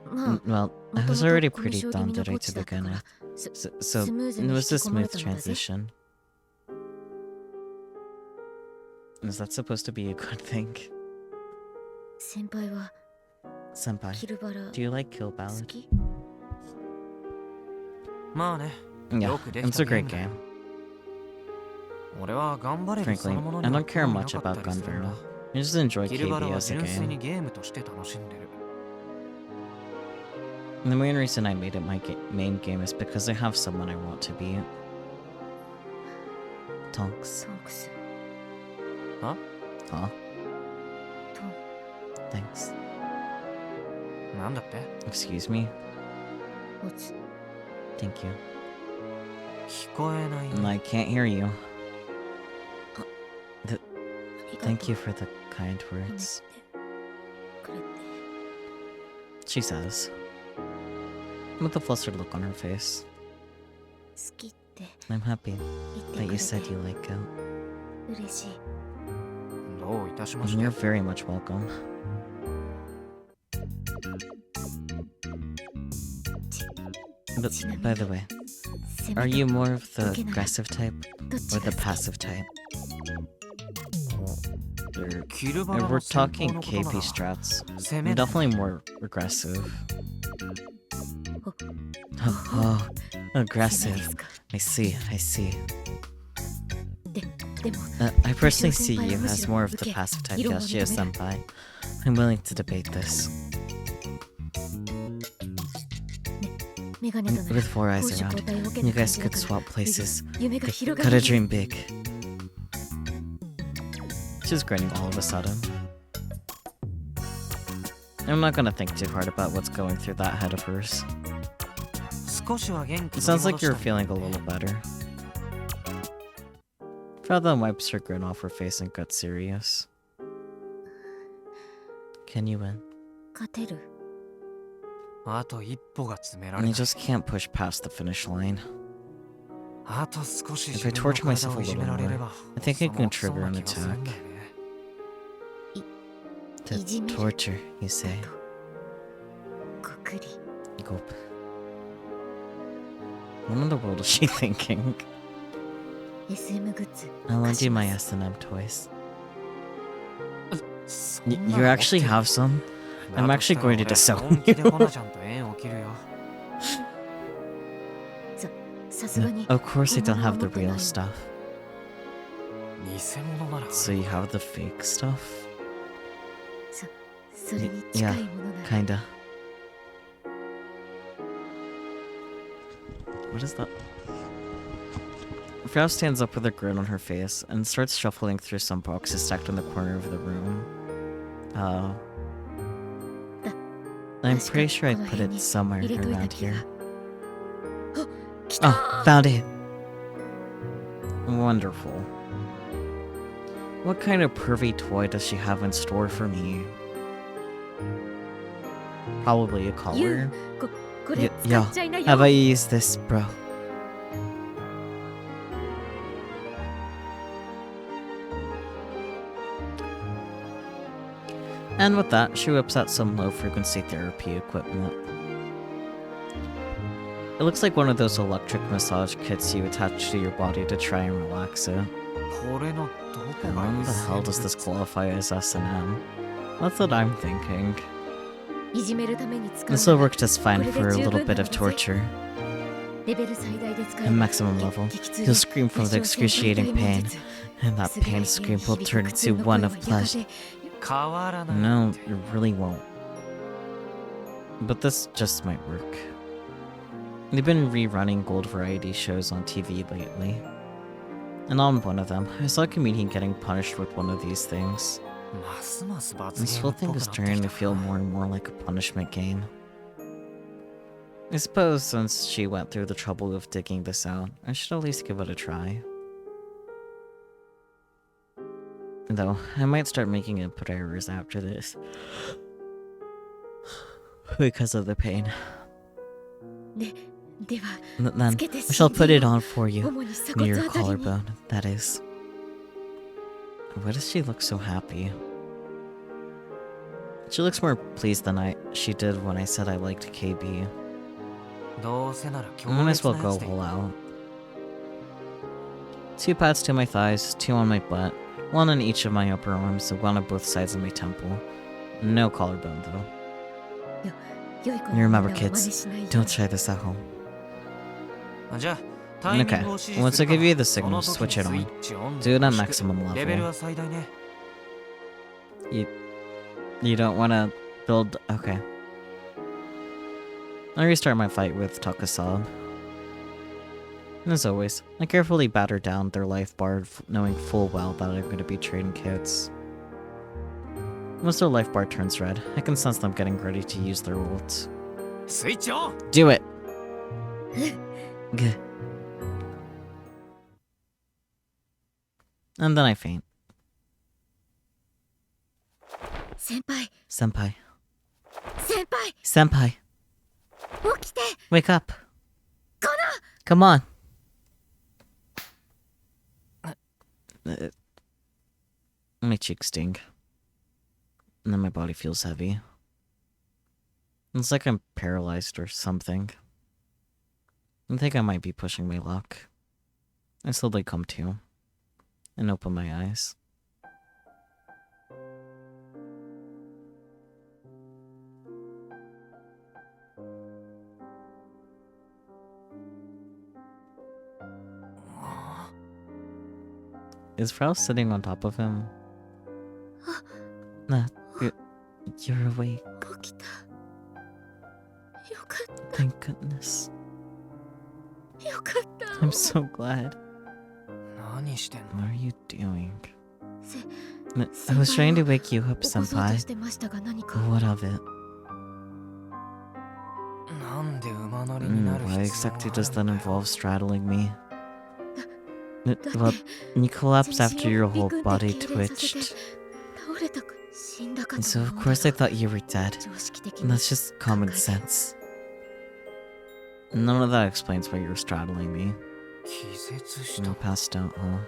S2: Well, I
S1: もと
S2: was
S1: もと
S2: already
S1: この
S2: pretty
S1: 小気味な
S2: yandere
S1: 墓
S2: to
S1: 地だった
S2: begin
S1: から
S2: with,
S1: ス
S2: so
S1: スムーズ
S2: it
S1: に引
S2: was
S1: き
S2: a
S1: 込まれ
S2: smooth
S1: たのだぜ。
S2: transition. Is that supposed to be a good thing?
S1: 先輩は
S2: Senpai,
S1: キルバラ
S2: do you like Kill
S1: 好
S2: Ballad?
S1: き？
S3: まあね。
S2: Yeah,
S3: よくでき
S2: it's
S3: た
S2: a
S3: ゲー
S2: great
S3: ムだよ。
S2: game.
S3: 俺は頑張れるそ
S2: Frankly,
S3: のもの
S2: I
S3: には
S2: don't care
S3: 興味な
S2: much
S3: かっ
S2: about
S3: たりするん
S2: Gunver.
S3: だ。
S2: I just enjoy
S3: キルバラ
S2: KB
S3: は
S2: as a
S3: 純粋
S2: game.
S3: にゲームとして楽しんでる。
S2: And the main reason I made it my main game is because I have someone I want to be. Tonks.
S1: トンクス
S3: あ
S2: Aw,
S1: トン
S2: thanks.
S3: なんだって
S2: Excuse me.
S1: ボツ
S2: Thank you.
S3: 聞こえない。
S2: And I can't hear you.
S1: ありがとう
S2: Thank you for the kind
S1: 褒めて
S2: words.
S1: くれて
S2: She says, with a flustered look on her face.
S1: 好きって
S2: I'm happy
S1: 言ってく
S2: that
S1: れ
S2: you
S1: て
S2: said you like it.
S1: 嬉しい。
S3: どういたしま
S2: And
S3: して。
S2: you're very much welcome. But by the way,
S1: 攻め
S2: are
S1: た
S2: you more of the
S1: 受けない
S2: aggressive type
S1: どっち
S2: or
S1: が
S2: the
S1: 好き
S2: passive type?
S3: キルバラ
S2: If
S3: の
S2: we're
S3: 戦法
S2: talking
S3: のことな
S2: KP
S3: ら
S2: strats,
S3: 攻
S2: I'm
S3: めない。
S2: definitely more aggressive.
S1: ほ
S2: Oh,
S1: 攻め
S2: aggressive.
S1: ですか
S2: I see, I see.
S1: でも
S2: I personally see you
S1: むし
S2: as
S1: ろ
S2: more of
S1: 受
S2: the
S1: け
S2: passive type,
S1: 色を
S2: Yoshio
S1: 認める
S2: senpai. I'm willing to debate this.
S1: メガネとな
S2: With
S1: ら
S2: four eyes
S1: 攻守
S2: around,
S1: 交代を受け
S2: you
S1: た感
S2: guys
S1: じだ
S2: could
S1: から
S2: swap places.
S1: 夢が広が
S2: Gotta
S1: る
S2: dream big. She's grinning all of a sudden. I'm not gonna think too hard about what's going through that head of hers.
S3: 少しは元気
S2: It sounds like
S3: 取り
S2: you're
S3: 戻したん
S2: feeling
S3: だ
S2: a
S3: ね
S2: little better. Father wipes her grin off her face and gets serious. Can you win?
S1: 勝てる
S3: あと一歩が詰めら
S2: And
S3: れ
S2: you
S3: ない。
S2: just can't push past the finish line.
S3: あと少し
S2: If
S3: 自
S2: I
S3: 分の
S2: torture myself
S3: 体を
S2: a
S3: いじ
S2: little
S3: められれ
S2: more,
S3: ば
S2: I think I
S3: そ
S2: can
S3: もそも
S2: trigger an
S3: な気がするん
S2: attack.
S3: だよね。
S2: To
S1: いじめる
S2: torture, you say.
S1: だとごくり
S2: Gulp. What in the world is she thinking?
S1: SM グッズ
S2: I'll
S1: 貸
S2: lend
S1: し
S2: you
S1: ま
S2: my
S1: す
S2: S&M toys.
S3: そんな
S2: You
S3: の
S2: actually
S3: 持ってる
S2: have some?
S3: だ
S2: I'm
S3: と
S2: actually
S3: したら
S2: going to
S3: 俺
S2: disown
S3: 本気で
S2: you.
S3: コナちゃんと縁を切るよ。
S1: さすがに
S2: Of course I don't have the
S1: 本物は持ってない
S2: real
S1: わ
S2: stuff.
S3: 偽物ならある
S2: So you have the fake stuff?
S1: それに近いものなら
S2: Kinda. What is that? Frau stands up with a grin on her face and starts shuffling through some boxes stacked in the corner of the room. I'm pretty sure I put it somewhere
S1: 入れといた
S2: around
S1: 気が
S2: here.
S1: あ来た
S2: Oh, found it! Wonderful. What kind of pervy toy does she have in store for me? Probably a collar.
S1: これ
S2: Yeah,
S1: 使っちゃいなよ
S2: how about you use this, bro? And with that, she whips out some low-frequency therapy equipment. It looks like one of those electric massage kits you attach to your body to try and relax it.
S3: これのどこが
S2: How the hell does this qualify as S&M? That's what I'm thinking.
S1: いじめるために使う
S2: This will
S1: なら
S2: work just fine for a little bit of torture.
S1: レベル最大で使え
S2: At
S1: ば
S2: maximum level,
S1: 激痛
S2: you'll
S1: で
S2: scream from the
S1: 熱傷性
S2: excruciating
S1: 大悶
S2: pain,
S1: 絶
S2: and that
S1: すべて
S2: pain
S1: に
S2: scream
S1: 響
S2: will
S1: く
S2: turn
S1: 苦痛
S2: into
S1: の
S2: one
S1: 声
S2: of
S1: はやが
S2: pleasure.
S1: て
S3: 変わらない
S2: No,
S3: って
S2: it really won't. But this just might work. They've been rerunning gold variety shows on TV lately. And on one of them, I saw a comedian getting punished with one of these things.
S3: ますます罰
S2: This
S3: ゲーム
S2: whole
S3: っぽ
S2: thing
S3: くな
S2: is
S3: ってき
S2: starting to
S3: た
S2: feel
S3: か
S2: more and more like a punishment game. I suppose since she went through the trouble of digging this out, I should at least give it a try. Though, I might start making input errors after this. Because of the pain.
S1: では
S2: Then,
S1: つけて
S2: I shall put it on for
S1: 主
S2: you,
S1: に鎖
S2: near
S1: 骨
S2: your
S1: あたりに
S2: collarbone, that is. Why does she look so happy? She looks more pleased than she did when I said I liked KB.
S3: どうせなら
S2: I
S3: 強
S2: might
S3: 烈
S2: as well
S3: な
S2: go
S3: やつで
S2: all out. 2 pats to my thighs, 2 on my butt, 1 on each of my upper arms, and 1 on both sides of my temple. No collarbone though.
S1: 良い子
S2: You
S1: の
S2: remember
S1: みんなを真似
S2: kids,
S1: しないように
S2: don't try this at home.
S3: じゃあ
S2: Okay, once I give you the signal, switch it on. Do it at maximum
S3: レベル
S2: level.
S3: は最大ね。
S2: You don't want to build... Okay. I restart my fight with Takasab. As always, I carefully batter down their life bar, knowing full well that I'm going to be trading kits. Once their life bar turns red, I can sense them getting ready to use their ults.
S3: スイッチオン。
S2: Do it! Gah. And then I faint.
S1: 先輩
S2: Senpai.
S1: 先輩
S2: Senpai.
S1: 起きて
S2: Wake up.
S1: こ
S2: Come on. My cheeks sting. And then my body feels heavy. It's like I'm paralyzed or something. I think I might be pushing my luck. I slowly come to and open my eyes. Is Frau sitting on top of him? Nah, you're awake.
S1: 起きたよかっ
S2: Thank goodness.
S1: たよかった
S2: I'm so glad.
S3: 何してんの？
S2: What are you doing?
S1: せ
S2: I was trying to wake you up,
S1: 起こそうとし
S2: senpai.
S1: てましたが何か
S2: What of it?
S3: なんで馬乗りになる
S2: Why
S3: 必要
S2: exactly
S3: が
S2: does
S3: ある
S2: that
S3: んだよ。
S2: involve straddling me?
S1: Da-
S2: Well, you collapsed
S1: 全
S2: after
S1: 身
S2: your
S1: を
S2: whole
S1: ビクンで
S2: body
S1: 痙攣させて
S2: twitched.
S1: 倒れたか死んだかと
S2: So
S1: 思
S2: of
S1: う
S2: course
S1: だ
S2: I
S1: が
S2: thought you were dead.
S1: 常識的
S2: And
S1: に
S2: that's just common sense. None of that explains why you were straddling me.
S3: 気絶し
S2: You
S3: た。
S2: passed out, huh?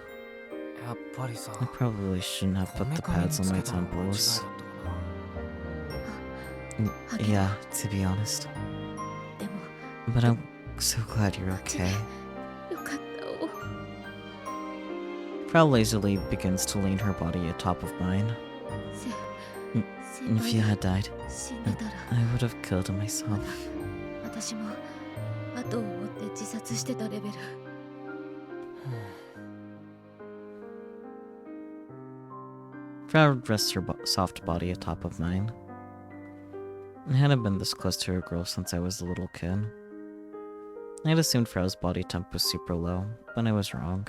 S3: やっぱりさ、
S2: I probably shouldn't have
S3: こ
S2: put
S3: め
S2: the
S3: かみに
S2: pads
S3: つ
S2: on
S3: け
S2: my
S3: たのが間違いだ
S2: temples.
S3: ったかな。
S2: Yeah, to be honest.
S1: でも
S2: But I'm so glad you're okay.
S1: よかったお
S2: Frau lazily begins to lean her body atop of mine.
S1: せ
S2: Mm,
S1: 先
S2: If you
S1: 輩
S2: had died,
S1: が死んでたら
S2: I would have killed myself.
S1: 私も後を追って自殺してたレベル
S2: Frau rests her soft body atop of mine. I hadn't been this close to a girl since I was a little kid. I had assumed Frau's body temp was super low, but I was wrong.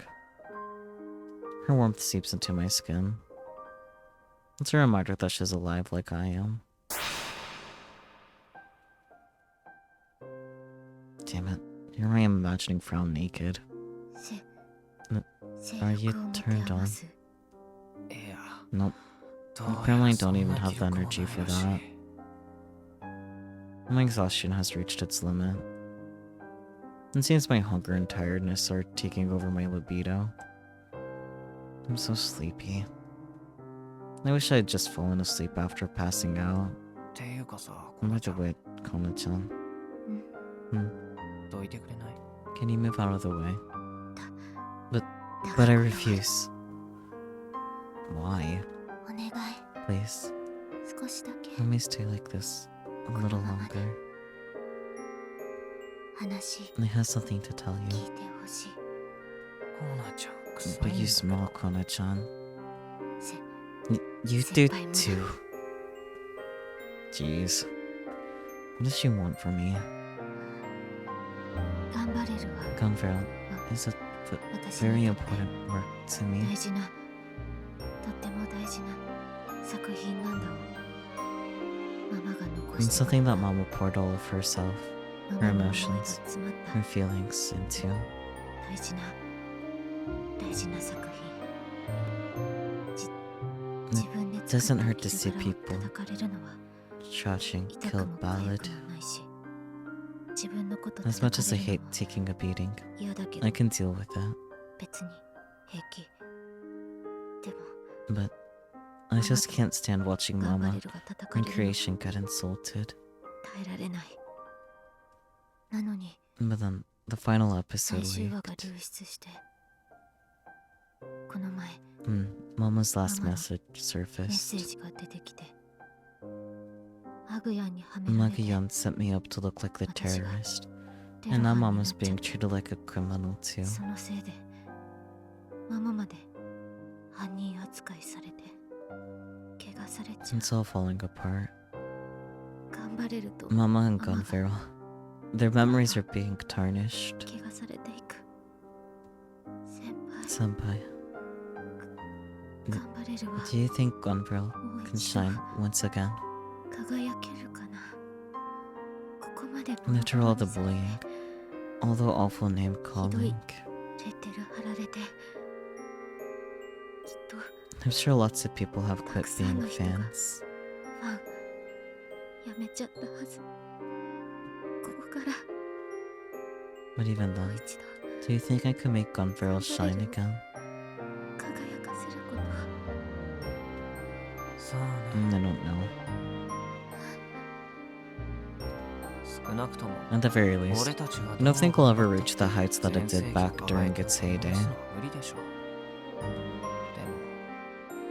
S2: Her warmth seeps into my skin. It's a reminder that she's alive like I am. Damn it. Here I am imagining Frau naked.
S1: せ
S2: Are you
S1: 性欲を持て
S2: turned
S1: 余
S2: on?
S1: す
S3: いや、
S2: Nope.
S3: どうやら
S2: Apparently
S3: そ
S2: don't
S3: ん
S2: even
S3: な
S2: have
S3: 記
S2: the
S3: 録も
S2: energy
S3: ない
S2: for
S3: らし
S2: that.
S3: い。
S2: My exhaustion has reached its limit. It seems my hunger and tiredness are taking over my libido. I'm so sleepy. I wish I had just fallen asleep after passing out.
S3: っていうかさ、こ
S2: By
S3: の
S2: the
S3: ちゃん、
S2: way, Kona-chan.
S3: どいてくれない？
S2: Can you move out of the way?
S1: だ
S2: But
S1: から
S2: I
S1: これは
S2: refuse. Why?
S1: お願い
S2: Please,
S1: 少しだけ
S2: let me stay like this a little longer.
S1: 話
S2: I have something to tell
S1: 聞
S2: you.
S1: いてほしい
S3: コーナちゃん、臭い
S2: But
S3: ん
S2: you
S3: だ
S2: smell, Kona-chan.
S1: せ
S2: You do
S1: Senpai mo.
S2: too. Jeez. What does she want from me?
S1: 頑張れるわ
S2: Gunveil is a
S1: 私
S2: very
S1: にとって
S2: important work to me.
S1: 大事なとっても大事な作品なんだわママが残
S2: And
S1: して
S2: something that Mama poured all of herself,
S1: マ
S2: her
S1: マの思いが
S2: emotions,
S1: 詰まった
S2: her feelings into.
S1: 大事な大事な作品 自分で
S2: doesn't
S1: 作った
S2: hurt to see
S1: 傷柄を
S2: people
S1: 叩かれるのは
S2: Trashing
S1: 痛く
S2: killed
S1: も
S2: ballad.
S1: 痒くもないし自分のこと
S2: As
S1: 叩
S2: much
S1: か
S2: as I
S1: れる
S2: hate
S1: のは
S2: taking a beating,
S1: 嫌だけど
S2: I can deal with that.
S1: 別に平気でも
S2: But I just can't stand watching
S1: 頑張
S2: Mama
S1: れるが叩か
S2: and
S1: れるの
S2: creation get insulted.
S1: 耐えられないなのに
S2: But then the final
S1: 最
S2: episode
S1: 終話が
S2: leaked.
S1: 流出してこの前
S2: Mama's last
S1: Mama.
S2: message
S1: メッセー
S2: surfaced.
S1: ジが出てきてアグヤンにはめられて
S2: Magayan set me up to look like the
S1: Watashi wa
S2: terrorist
S1: テロ
S2: And now
S1: 犯にな
S2: Mama's
S1: っちゃ
S2: being
S1: って
S2: treated like a criminal too.
S1: そのせいでママまで犯人扱いされて怪我されちゃ
S2: It's all falling apart.
S1: 頑張れると
S2: Mama and
S1: ママ
S2: Gun
S1: が
S2: Feral. Their memories are being tarnished.
S1: 怪我されていく先輩
S2: Senpai,
S1: 頑張れるわ
S2: do you think Gun Feral
S1: もう
S2: can
S1: 一度
S2: shine once again?
S1: 輝けるかなここまで
S2: After all the bullying, all the awful name calling,
S1: レテル貼られてきっと
S2: I'm sure lots of people have quit being fans.
S1: ファンやめちゃったはずここから
S2: But even
S1: もう
S2: then,
S1: 一度
S2: do you think I could make Gun Feral shine again?
S1: 輝かせることは
S3: さあ
S2: I
S3: ね
S2: don't know.
S3: 少なくとも
S2: At the very least,
S3: 俺たちが
S2: I don't think we'll ever reach the heights that it did back during its heyday.
S3: 無理でしょ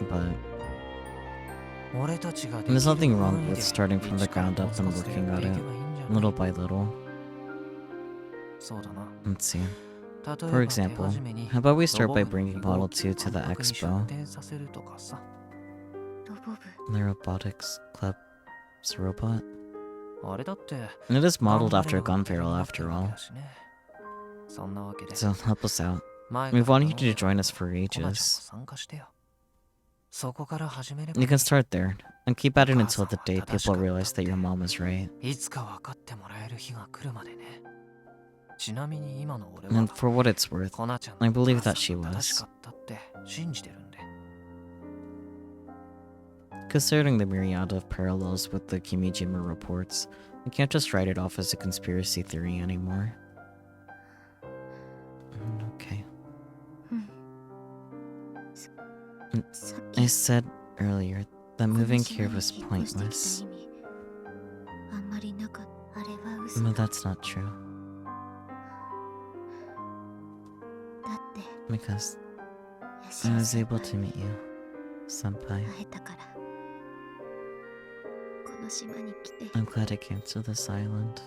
S2: But
S3: でも俺たちが
S2: there's nothing wrong with starting from the ground up and working at it, little by little.
S3: そうだな
S2: Let's see.
S3: 例えば
S2: For example,
S3: 手始めに
S2: how about we start by
S3: ロボ部に
S2: bringing Model 2 to the
S3: 万博に
S2: expo?
S3: 出展させるとかさ
S1: ロボ部
S2: The Robotics Club's robot?
S3: あれだって
S2: And it is modeled
S3: 頑張
S2: after
S3: れ
S2: Gun
S3: ば
S2: Feral
S3: でき
S2: after
S3: るわ
S2: all.
S3: けだしねそんなわけで
S2: So help us out.
S3: 前
S2: We've
S3: から
S2: wanted you to
S3: 頼んだ
S2: join us for
S3: コナちゃんも
S2: ages.
S3: 参加してよそこから始めれば
S2: You can start there, and keep at it until the
S3: お母さんは
S2: day
S3: 正しか
S2: people
S3: った
S2: realize that your mom was right.
S3: いつか分かってもらえる日が来るまでねちなみに今の俺は
S2: And for what it's worth,
S3: コナちゃん
S2: I
S3: の
S2: believe
S3: お母
S2: that
S3: さ
S2: she
S3: んが正し
S2: was.
S3: かったって信じてるんで
S2: Considering the myriad of parallels with the Kimijima reports, I can't just write it off as a conspiracy theory anymore. Okay.
S1: さっ
S2: I
S1: き
S2: said earlier that
S1: この
S2: moving
S1: 島
S2: here
S1: に
S2: was
S1: 引っ越してきた
S2: pointless.
S1: 意味あんまりなかったあれは嘘
S2: No,
S1: だ
S2: that's not true.
S1: だって
S2: Because
S1: ヤシ
S2: I
S1: オ
S2: was
S1: 先
S2: able
S1: 輩
S2: to meet you, Senpai.
S1: 会えたからこの島に来てよ
S2: I'm glad I came to this island.
S1: かっ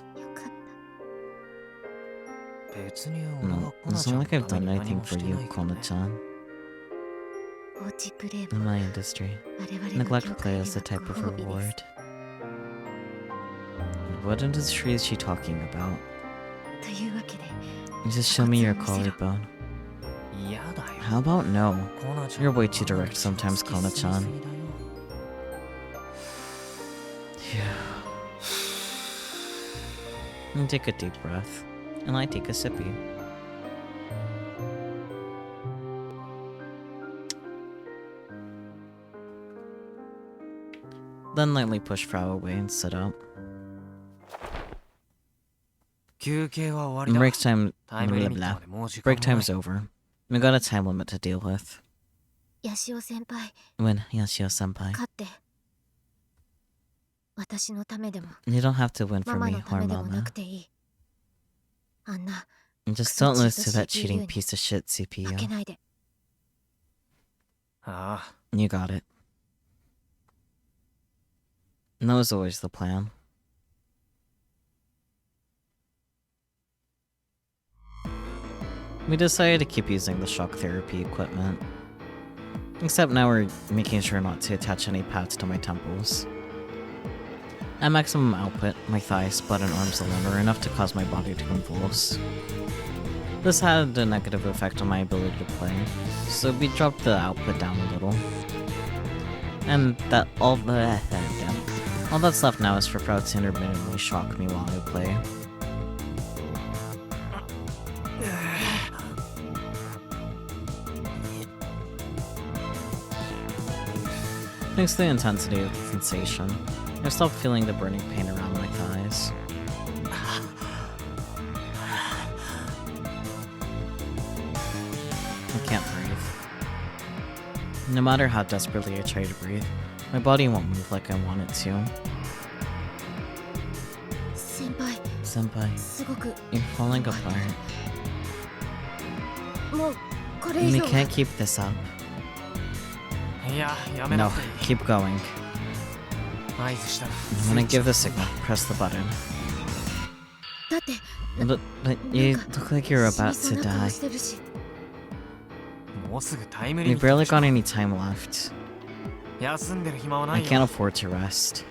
S1: た
S3: 別に俺
S2: No,
S3: はコナ
S2: it's
S3: ちゃん
S2: not
S3: の
S2: like I've
S3: ため
S2: done
S3: に何
S2: anything
S3: も
S2: for
S3: して
S2: you,
S3: ないけどね
S2: Kona-chan.
S1: 放置プレイ
S2: In
S1: も
S2: my industry,
S1: 我々の
S2: neglect
S1: 業
S2: play
S1: 界で
S2: is
S1: は
S2: the type
S1: ご
S2: of
S1: 褒美で
S2: reward.
S1: す
S2: What industry is she talking about?
S1: というわけで
S2: Just show me your
S1: こっちを見せろ
S2: collarbone.
S3: 嫌だよ
S2: How about no?
S3: コナちゃん
S2: You're
S3: は
S2: way too direct
S3: あんまり
S2: sometimes,
S3: 気をつけすぎ
S2: Kona-chan.
S3: すぎだよ
S2: You take a deep breath, and I take a sippy. Then lightly push Frau away and sit up.
S3: 休憩は終わりだ
S2: Break time.
S3: タイムリミット
S2: Blah,
S3: までもう時
S2: Break
S3: 間もない
S2: time's over. We got a time limit to deal with.
S1: ヤシオ先輩
S2: When Yashio senpai,
S1: 勝って私のためでも
S2: you don't have to win
S1: マ
S2: for
S1: マ
S2: me
S1: のた
S2: or
S1: めでもな
S2: Mama.
S1: くていいあんな
S2: Just don't lose to that
S1: CPU
S2: cheating piece of shit
S1: 負け
S2: CPU.
S1: ないで
S3: ああ
S2: You got it. And that was always the plan. We decided to keep using the shock therapy equipment. Except now we're making sure not to attach any pads to my temples. At maximum output, my thighs, butt, and arms alone are enough to cause my body to convulse. This had a negative effect on my ability to play, so we dropped the output down a little. And that all that's left now is for Proud to intermittently shock me while I play. Thanks to the intensity of the sensation, I stopped feeling the burning pain around my thighs. I can't breathe. No matter how desperately I try to breathe, my body won't move like I want it to.
S1: 先輩
S2: Senpai,
S1: すごく
S2: you're falling apart.
S1: もうこれ以
S2: We
S1: 上は
S2: can't keep this up.
S3: いややめな
S2: No,
S3: くていい
S2: keep going.
S3: 合図したら
S2: When I give the signal, press the button.
S1: だって
S2: But you look like you're about to die.
S3: もうすぐタイムリミ
S2: We've
S3: ット
S2: barely got any time left.
S3: 休んでる暇はな
S2: I
S3: い
S2: can't
S3: よ
S2: afford to rest.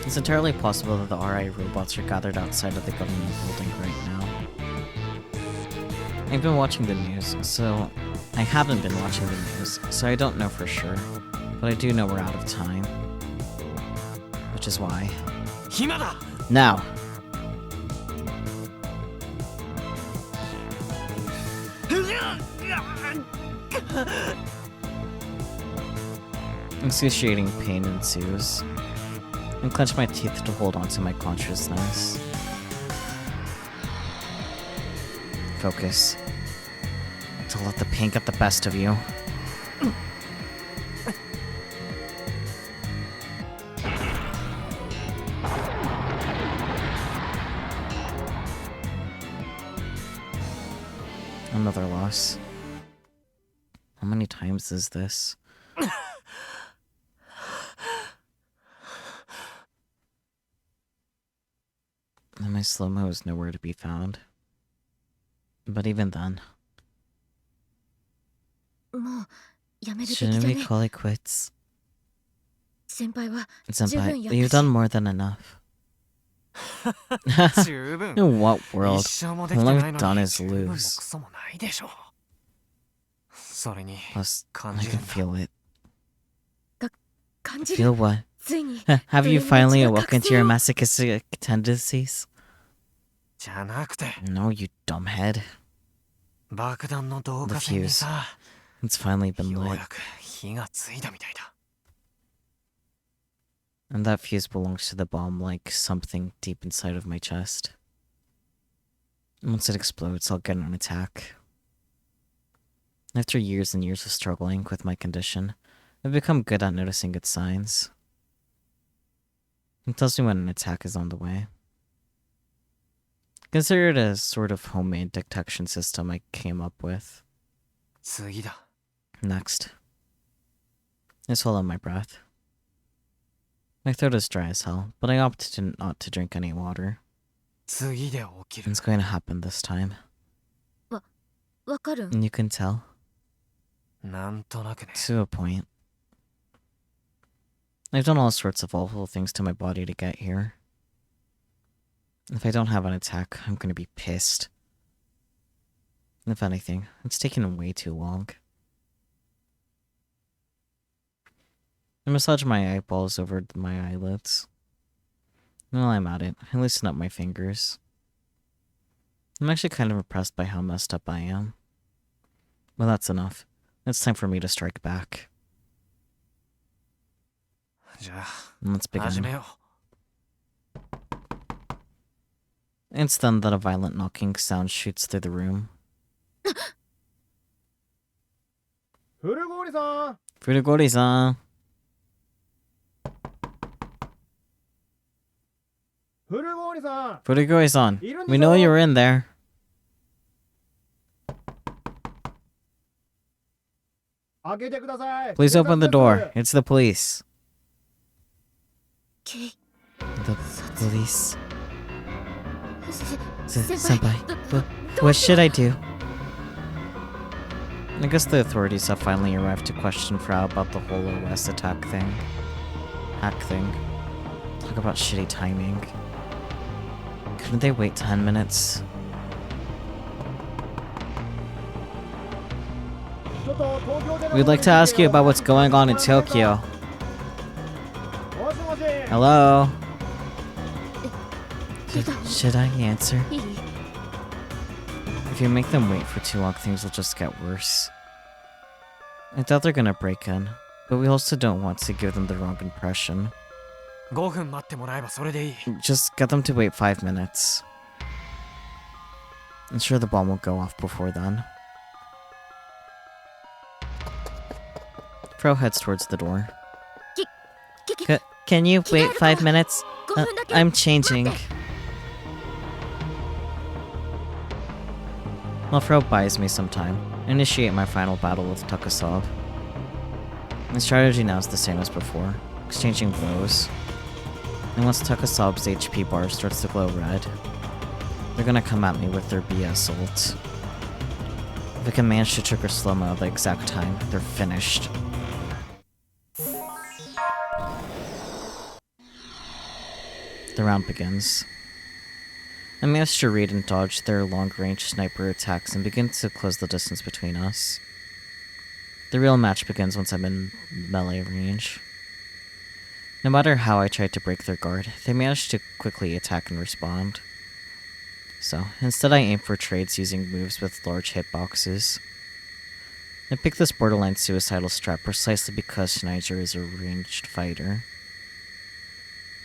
S2: It's entirely possible that the RI robots are gathered outside of the government building right now. I've been watching the news, so... I haven't been watching the news, so I don't know for sure. But I do know we're out of time. Which is why.
S3: 暇だ
S2: Now! Excruciating pain ensues. I clench my teeth to hold on to my consciousness. Focus. To let the pain get the best of you. Another loss. How many times is this? And my slow-mo is nowhere to be found. But even then...
S1: もうやめるべき
S2: Shouldn't
S1: じゃ
S2: we
S1: ね
S2: call it quits?
S1: 先輩は
S2: Senpai,
S1: や
S2: you've
S1: ったし
S2: done more than enough.
S3: 十分
S2: In what world?
S3: 一生もできてない
S2: All
S3: の
S2: I've done
S3: に
S2: is
S3: 十分もク
S2: lose.
S3: ソもないでしょそれに
S2: Plus, I
S3: 感じる
S2: can
S3: んだ
S2: feel it.
S1: 感じる
S2: Feel what?
S1: ついに
S2: Have you
S1: 上の
S2: finally
S1: 道が
S2: awoken
S1: 覚
S2: to your
S1: 醒を
S2: masochistic tendencies?
S3: じゃなくて
S2: No, you dumbhead.
S3: 爆弾の導火線にさ
S2: It's finally been
S3: よう
S2: lit.
S3: やく火がついたみたいだ
S2: And that fuse belongs to the bomb like something deep inside of my chest. Once it explodes, I'll get an attack. After years and years of struggling with my condition, I've become good at noticing its signs. It tells me when an attack is on the way. Consider it a sort of homemade detection system I came up with.
S3: 次だ
S2: Next. I swallow my breath. My throat is dry as hell, but I opted not to drink any water.
S3: 次で起きる
S2: It's going to happen this time.
S1: わかるん
S2: And you can tell.
S3: なんとなくね
S2: To a point. I've done all sorts of awful things to my body to get here. If I don't have an attack, I'm going to be pissed. If anything, it's taken way too long. I massage my eyeballs over my eyelids. While I'm at it, I loosen up my fingers. I'm actually kind of impressed by how messed up I am. Well, that's enough. It's time for me to strike back.
S3: じゃあ
S2: Let's
S3: 始
S2: begin.
S3: めよ
S2: It's then that a violent knocking sound shoots through the room.
S5: 古郡さん
S2: Furugori-san!
S5: 古郡さん
S2: Furugori-san! We know you were in there.
S5: 開けてください
S2: Please open the door. It's the police.
S1: け
S2: The police.
S1: 先
S2: Senpai, what should I do? I guess the authorities have finally arrived to question Frau about the whole OS attack thing. Hack thing. Talk about shitty timing. Couldn't they wait 10 minutes?
S5: ちょっと東京での
S2: We'd like to ask you about what's going on in Tokyo.
S5: もしもし
S2: Hello?
S1: 出た
S2: Should I answer?
S1: いい
S2: If you make them wait for too long, things will just get worse. I doubt they're gonna break in, but we also don't want to give them the wrong impression.
S3: 5分待ってもらえばそれでいい
S2: Just get them to wait 5 minutes. I'm sure the bomb will go off before then. Fro heads towards the door.
S1: け
S2: Can you wait 5 minutes?
S1: 5分だけ
S2: I'm changing.
S1: 待って
S2: While Fro buys me some time, I initiate my final battle with Takasov. My strategy now is the same as before, exchanging blows. And once Takasab's HP bar starts to glow red, they're gonna come at me with their BS ult. If I can manage to trigger slow-mo at the exact time, they're finished. The round begins. I manage to read and dodge their long-range sniper attacks and begin to close the distance between us. The real match begins once I'm in melee range. No matter how I tried to break their guard, they managed to quickly attack and respond. So, instead I aim for trades using moves with large hitboxes. I picked this borderline suicidal strat precisely because Schneider is a ranged fighter.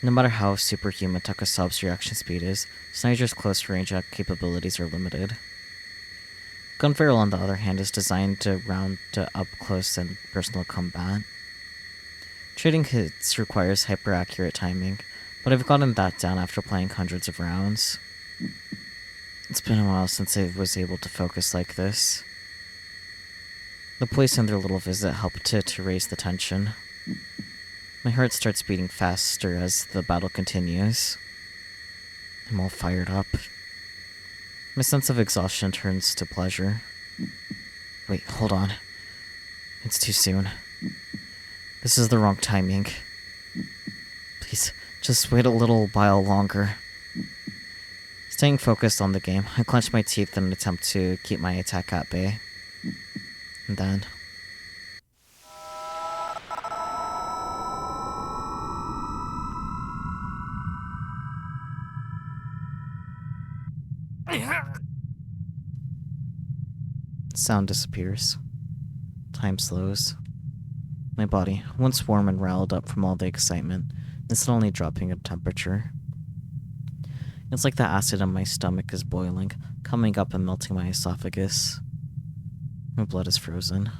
S2: No matter how superhuman Takasab's reaction speed is, Snider's close range capabilities are limited. Gunbarrel, on the other hand, is designed to round to up close and personal combat. Trading hits requires hyper-accurate timing, but I've gotten that down after playing hundreds of rounds. It's been a while since I was able to focus like this. The police and their little visit helped to raise the tension. My heart starts beating faster as the battle continues. I'm all fired up. My sense of exhaustion turns to pleasure. Wait, hold on. It's too soon. This is the wrong timing. Please, just wait a little while longer. Staying focused on the game, I clench my teeth in an attempt to keep my attack at bay. And then... sound disappears. Time slows. My body, once warm and riled up from all the excitement, is suddenly dropping in temperature. It's like the acid in my stomach is boiling, coming up and melting my esophagus. My blood is frozen.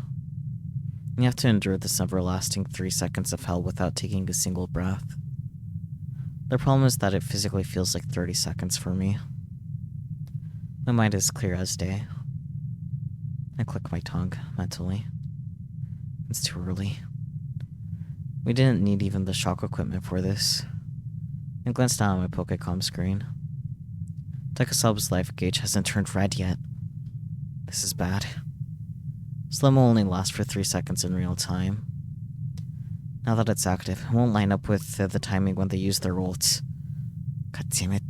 S2: You have to endure this everlasting 3 seconds of hell without taking a single breath. The problem is that it physically feels like 30 seconds for me. My mind is clear as day. I click my tongue, mentally. It's too early. We didn't need even the shock equipment for this. I glanced down at my Pokécom screen. Takasab's life gauge hasn't turned red yet. This is bad. Slow-mo only lasts for 3 seconds in real time. Now that it's active, it won't line up with the timing when they use their ults. God damn it.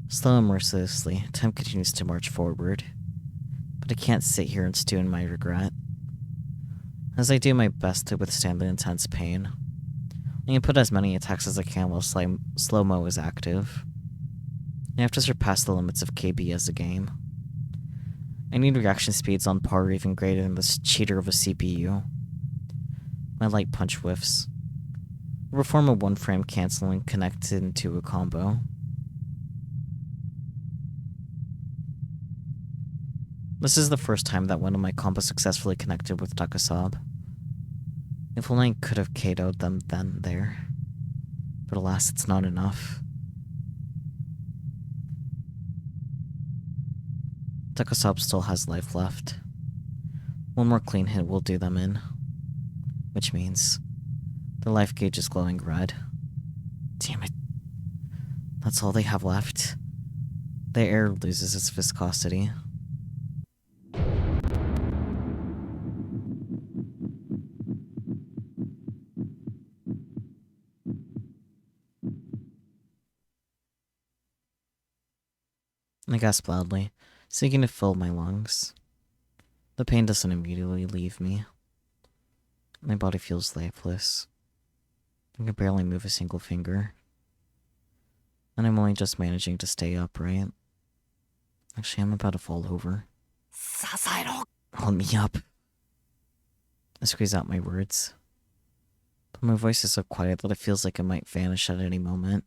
S2: Slow and mercilessly, time continues to march forward. But I can't sit here and stew in my regret. As I do my best to withstand the intense pain, I input as many attacks as I can while slow-mo is active. I have to surpass the limits of KB as a game. I need reaction speeds on par or even greater than this cheater of a CPU. My light punch whiffs. I perform a one-frame canceling connected into a combo. This is the first time that one of my combos successfully connected with Takasab. If only I could have KO'd them then there. But alas, it's not enough. Takasab still has life left. One more clean hit will do them in. Which means the life gauge is glowing red. Damn it. That's all they have left. The air loses its viscosity. I gasp loudly, seeking to fill my lungs. The pain doesn't immediately leave me. My body feels lifeless. I can barely move a single finger. And I'm only just managing to stay upright. Actually, I'm about to fall over. Hold me up. I squeeze out my words. But my voice is so quiet that it feels like it might vanish at any moment.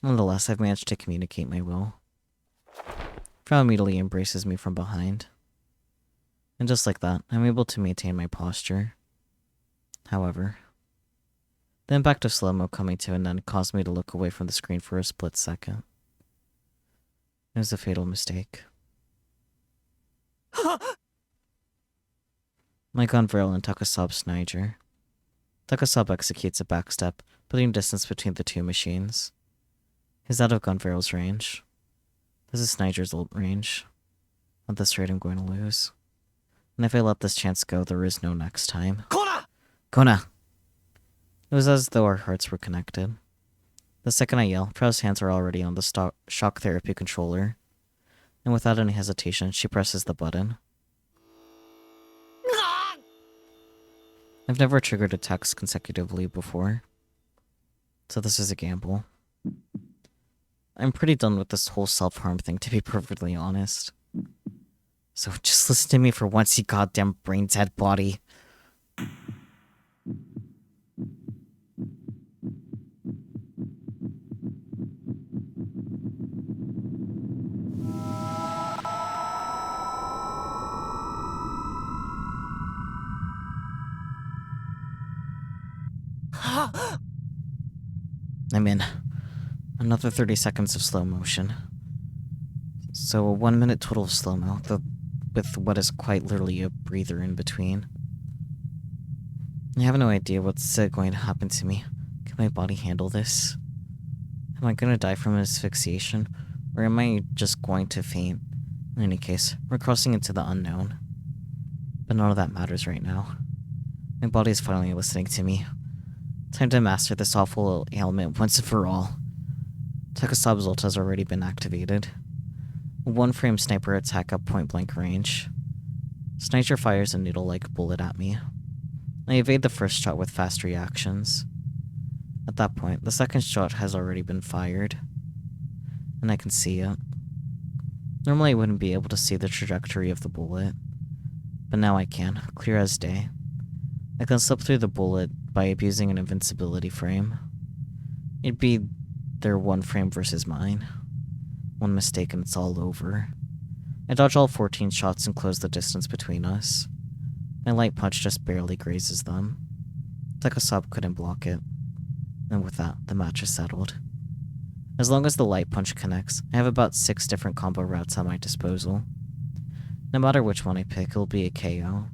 S2: Nonetheless, I've managed to communicate my will. Frau immediately embraces me from behind. And just like that, I'm able to maintain my posture. However, the impact of slow-mo coming to an end caused me to look away from the screen for a split second. It was a fatal mistake. My gun barrel and Takasab's Sniger. Takasab executes a backstep, putting distance between the two machines. He's out of Gunvaral's range. This is Sniger's ult range. At this rate, I'm going to lose. And if I let this chance go, there is no next time. Kona! It was as though our hearts were connected. The second I yell, Prow's hands are already on the shock therapy controller. And without any hesitation, she presses the button. I've never triggered attacks consecutively before, so this is a gamble. I'm pretty done with this whole self-harm thing, to be perfectly honest. So just listen to me for once, you goddamn brain-dead body. I'm in. Another 30 seconds of slow motion. So a 1 minute total of slow-mo, with what is quite literally a breather in between. I have no idea what's going to happen to me. Can my body handle this? Am I gonna die from asphyxiation? Or am I just going to faint? In any case, we're crossing into the unknown. But none of that matters right now. My body is finally listening to me. Time to master this awful ailment once and for all. Takasab's ult has already been activated. A one-frame sniper attack at point-blank range. Sniper fires a needle-like bullet at me. I evade the first shot with fast reactions. At that point, the second shot has already been fired. And I can see it. Normally I wouldn't be able to see the trajectory of the bullet. But now I can, clear as day. I can slip through the bullet by abusing an invincibility frame. It'd be their one frame versus mine. One mistake and it's all over. I dodge all 14 shots and close the distance between us. My light punch just barely grazes them. Takasab couldn't block it. And with that, the match is settled. As long as the light punch connects, I have about 6 different combo routes at my disposal. No matter which one I pick, it'll be a KO.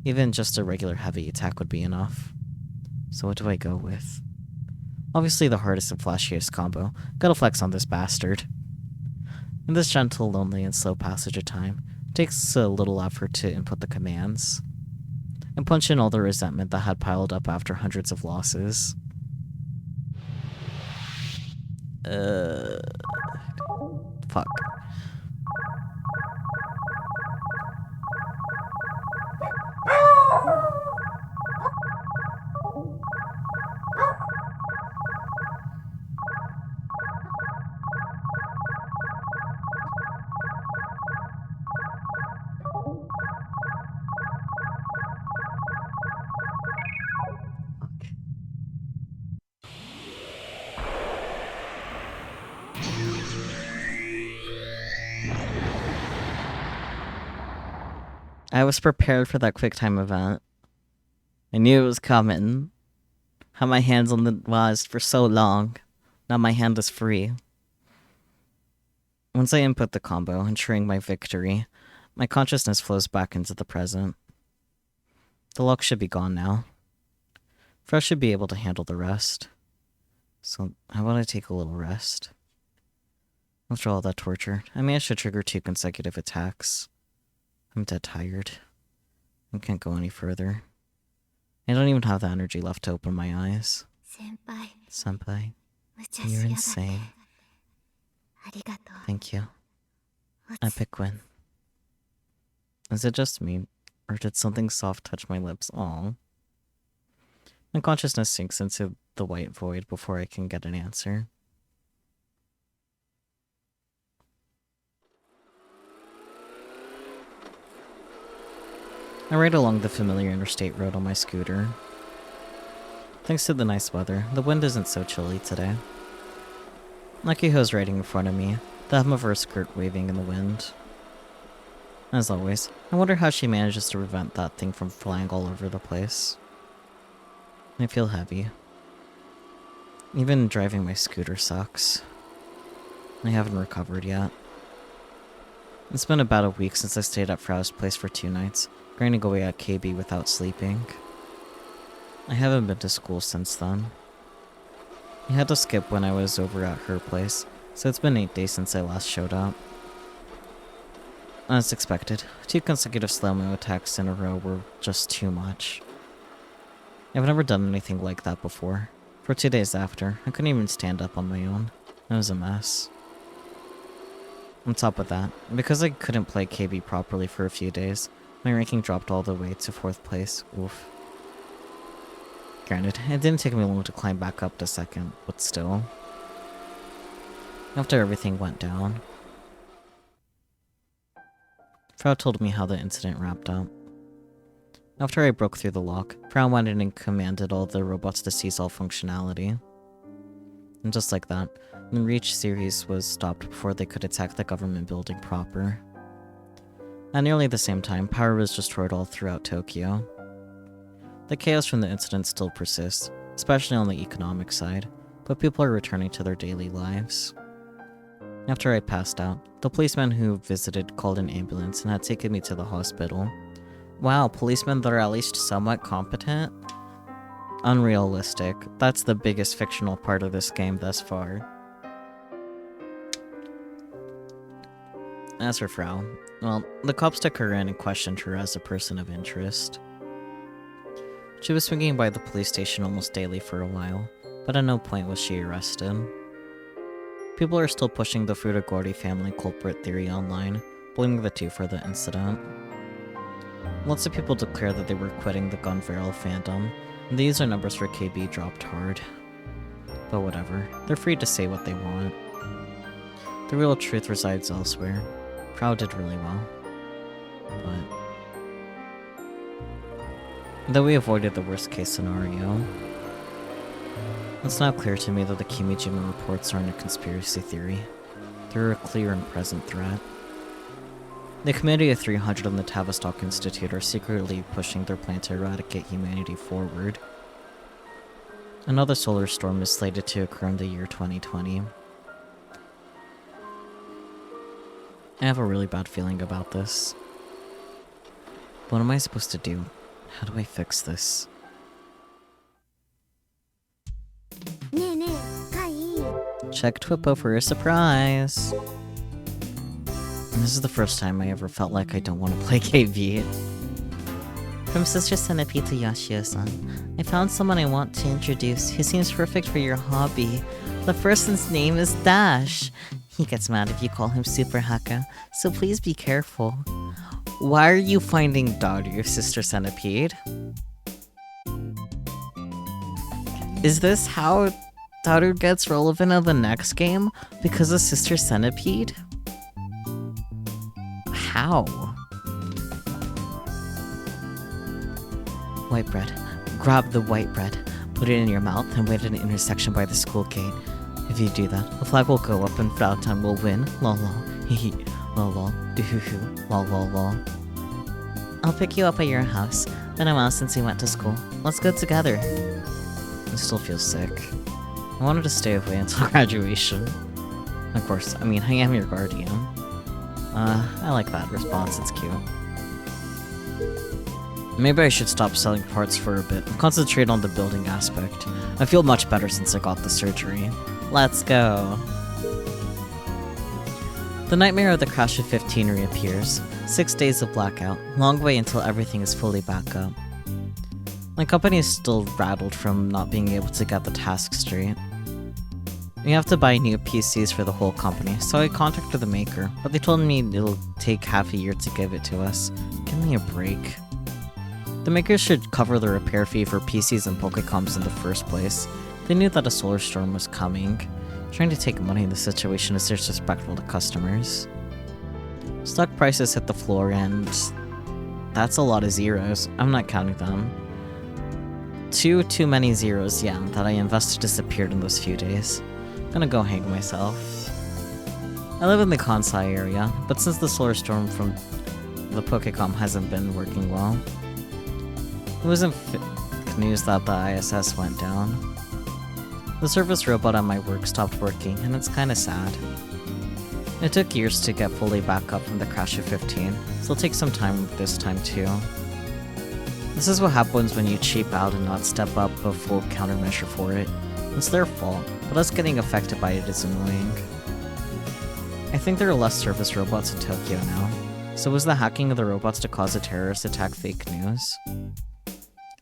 S2: Even just a regular heavy attack would be enough. So what do I go with? Obviously the hardest and flashiest combo. Gotta flex on this bastard. In this gentle, lonely, and slow passage of time, it takes a little effort to input the commands, and punch in all the resentment that had piled up after hundreds of losses. Fuck. I was prepared for that quick time event. I knew it was coming. Had my hands on the Vods for so long. Now my hand is free. Once I input the combo, ensuring my victory, my consciousness flows back into the present. The luck should be gone now. Fresh should be able to handle the rest. So how about I take a little rest? After all that torture, I may have should trigger 2 consecutive attacks. I'm dead tired. I can't go any further. I don't even have the energy left to open my eyes. Senpai, you're insane. Thank you. Epic win. Is it just me, or did something soft touch my lips? Aw. My consciousness sinks into the white void before I can get an answer. I ride along the familiar interstate road on my scooter. Thanks to the nice weather, the wind isn't so chilly today. Nakiho's riding in front of me, the hem of her skirt waving in the wind. As always, I wonder how she manages to prevent that thing from flying all over the place. I feel heavy. Even driving my scooter sucks. I haven't recovered yet. It's been about a week since I stayed at Frau's place for 2 nights, grinding away at KB without sleeping. I haven't been to school since then. I had to skip when I was over at her place, so it's been 8 days since I last showed up. As expected, 2 consecutive slow-mo attacks in a row were just too much. I've never done anything like that before. For 2 days after, I couldn't even stand up on my own. It was a mess. On top of that, because I couldn't play KB properly for a few days, my ranking dropped all the way to 4th place. Oof. Granted, it didn't take me long to climb back up to 2nd, but still. After everything went down, Frau told me how the incident wrapped up. After I broke through the lock, Frau went in and commanded all the robots to cease all functionality. And just like that, the Reach series was stopped before they could attack the government building proper. At nearly the same time, power was destroyed all throughout Tokyo. The chaos from the incident still persists, especially on the economic side, but people are returning to their daily lives. After I passed out, the policeman who visited called an ambulance and had taken me to the hospital. Wow, policemen that are at least somewhat competent? Unrealistic. That's the biggest fictional part of this game thus far. As for Frau, well, the cops took her in and questioned her as a person of interest. She was swinging by the police station almost daily for a while, but at no point was she arrested. People are still pushing the Furugori family culprit theory online, blaming the two for the incident. Lots of people declare that they were quitting the gun barrel fandom, and the user numbers for KB dropped hard. But whatever, they're free to say what they want. The real truth resides elsewhere. Frau did really well. But though we avoided the worst case scenario, it's now clear to me that the Kimijima reports aren't a conspiracy theory. They're a clear and present threat. The Committee of 300 and the Tavistock Institute are secretly pushing their plan to eradicate humanity forward. Another solar storm is slated to occur in the year 2020. I have a really bad feeling about this. What am I supposed to do? How do I fix this?
S1: ねえねえ、カイ。
S2: Check Twippo for a surprise! And this is the first time I ever felt like I don't want to play KB. From Sister Centipede to Yashio-san, I found someone I want to introduce who seems perfect for your hobby. The person's name is Dash. He gets mad if you call him Super Haka, so please be careful. Why are you finding Daru, Sister Centipede? Is this how Daru gets relevant in the next game? Because of Sister Centipede? How? White bread. Grab the white bread, put it in your mouth, and wait at an intersection by the school gate. If you do that, the flag will go up and Frautown will win. Lol lol. Hee lol lol. Doo-hoo-hoo. Lol lol lol. I'll pick you up at your house. Been a while since we went to school. Let's go together. I still feel sick. I wanted to stay away until graduation. Of course, I mean, I am your guardian. I like that response, it's cute. Maybe I should stop selling parts for a bit and concentrate on the building aspect. I feel much better since I got the surgery. Let's go! The nightmare of the crash of 15 reappears. 6 days of blackout, long way until everything is fully back up. My company is still rattled from not being able to get the task straight. We have to buy new PCs for the whole company, so I contacted the maker, but they told me it'll take half a year to give it to us. Give me a break. The makers should cover the repair fee for PCs and Pokecoms in the first place. They knew that a solar storm was coming. Trying to take money in this situation is disrespectful to customers. Stock prices hit the floor and that's a lot of zeros. I'm not counting them. Too many zeros, yeah, that I invested disappeared in those few days. I'm gonna go hang myself. I live in the Kansai area, but since the solar storm from the Pokecom hasn't been working well, it wasn't news that the ISS went down. The service robot at my work stopped working, and it's kinda sad. It took years to get fully back up from the crash of 15, so it'll take some time this time too. This is what happens when you cheap out and not step up a full countermeasure for it. It's their fault, but us getting affected by it is annoying. I think there are less service robots in Tokyo now. So was the hacking of the robots to cause a terrorist attack fake news?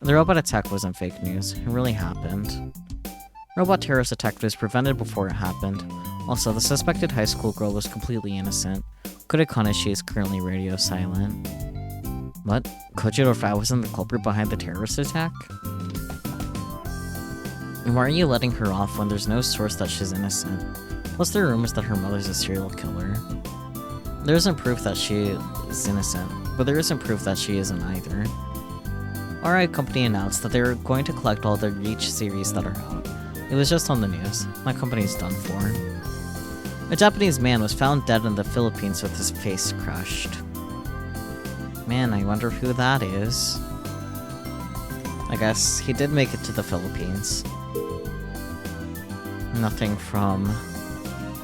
S2: The robot attack wasn't fake news, it really happened. Robot terrorist attack was prevented before it happened. Also, the suspected high school girl was completely innocent. Kure Kanashi is currently radio silent. What? Kojiro Fa wasn't the culprit behind the terrorist attack? And why are you letting her off when there's no source that she's innocent? Plus there are rumors that her mother's a serial killer. There isn't proof that she is innocent, but there isn't proof that she isn't either. RI Company announced that they were going to collect all the Reach series that are out. It was just on the news. My company's done for. A Japanese man was found dead in the Philippines with his face crushed. Man, I wonder who that is. I guess he did make it to the Philippines. Nothing from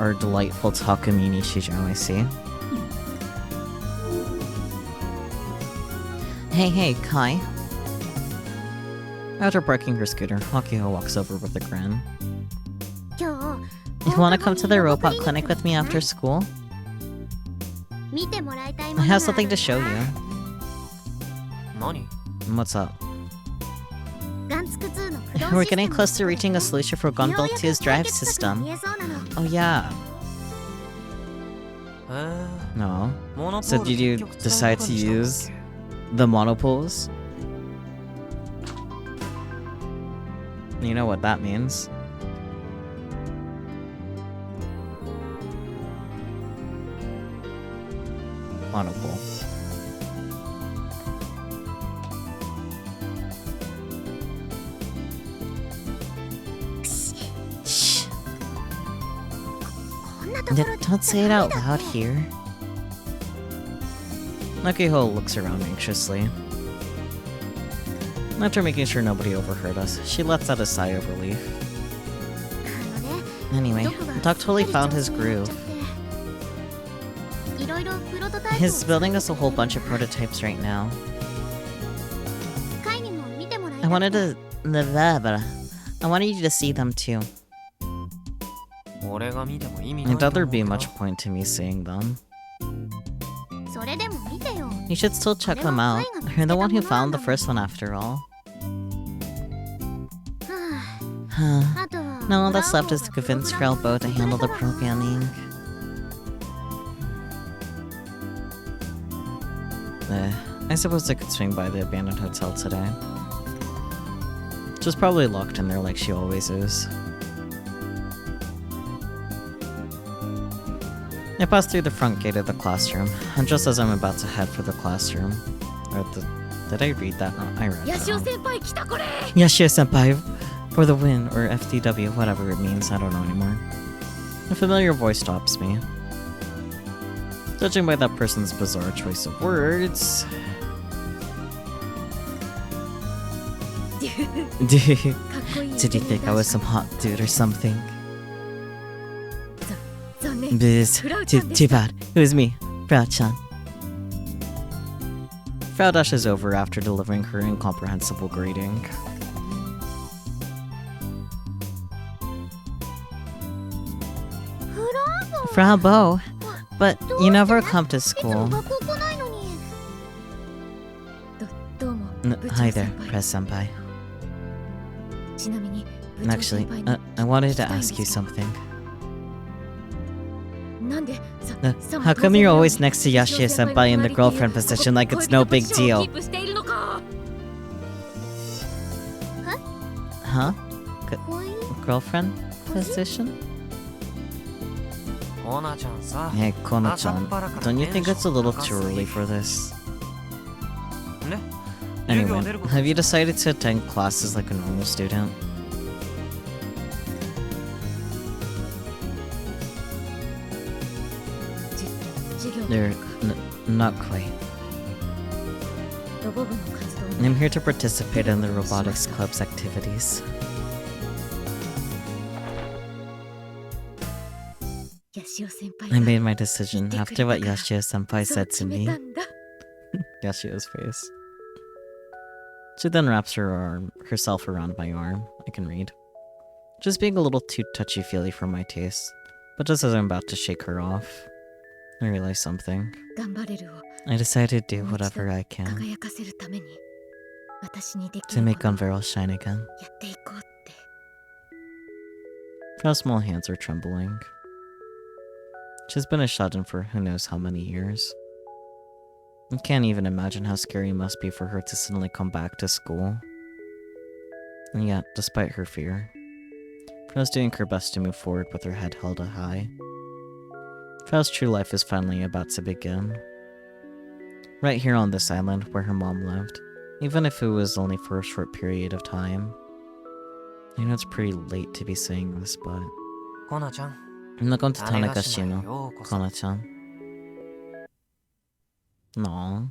S2: our delightful Takamine Shijo, I see. Hey, Kai. After parking her scooter, Hakiho walks over with a grin. You wanna come to the robot clinic with me after school? I have something to show you.
S3: Nani?
S2: What's up? We're getting close to reaching a solution for Gunbuild 2's drive system. Oh yeah. No. So did you decide to use the monopoles? You know what that means. Monopole. Shh. Don't say it out loud here. Nakiho looks around anxiously. After making sure nobody overheard us, she lets out a sigh of relief. Anyway, Doc totally found his groove. He's building us a whole bunch of prototypes right now. I wanted you to see them too. I doubt there'd be much point to me seeing them. You should still check them out. You're the one who found the first one after all. Now all that's left is to convince Frail Bo to handle the programming. I suppose I could swing by the abandoned hotel today. She's probably locked in there like she always is. I passed through the front gate of the classroom, and just as I'm about to head for the classroom, did I read that wrong? I read that wrong. Yashio Senpai for the win, or FDW, whatever it means, I don't know anymore. A familiar voice stops me. Judging by that person's bizarre choice of words... Did you think I was some hot dude or something? Biz. Too bad. It was me, Frau-chan. Frau dashes over after delivering her incomprehensible greeting. Frau Bo, but you never come to school. Hi there, Press Senpai. Actually, I wanted to ask you something. How come you're always next to Yashio Senpai in the girlfriend position like it's no big deal? Huh? Girlfriend position? Hey, Kona-chan, don't you think it's a little too early for this? Anyway, have you decided to attend classes like a normal student? Not quite. I'm here to participate in the Robotics Club's activities. I made my decision after what Yashio Senpai said to me. Yashio's face. She then wraps herself around my arm. I can read. Just being a little too touchy-feely for my taste. But just as I'm about to shake her off, I realize something.
S1: 頑張れるを
S2: I decided to do
S1: もう一度
S2: whatever I can
S1: 輝かせるために私にでき
S2: to
S1: る
S2: make
S1: ことを
S2: Unveil shine again.
S1: やっていこうって
S2: Her small hands are trembling. She's been a shut-in for who knows how many years. I can't even imagine how scary it must be for her to suddenly come back to school. And yet, despite her fear, Frau's doing her best to move forward with her head held high. Frau's true life is finally about to begin. Right here on this island where her mom lived, even if it was only for a short period of time. I know it's pretty late to be saying this, but
S3: コナちゃん
S2: I'm not going to
S3: 種子
S2: Tanagashi
S3: 島へ
S2: no
S3: ようこそ
S2: Kona-chan. Aww.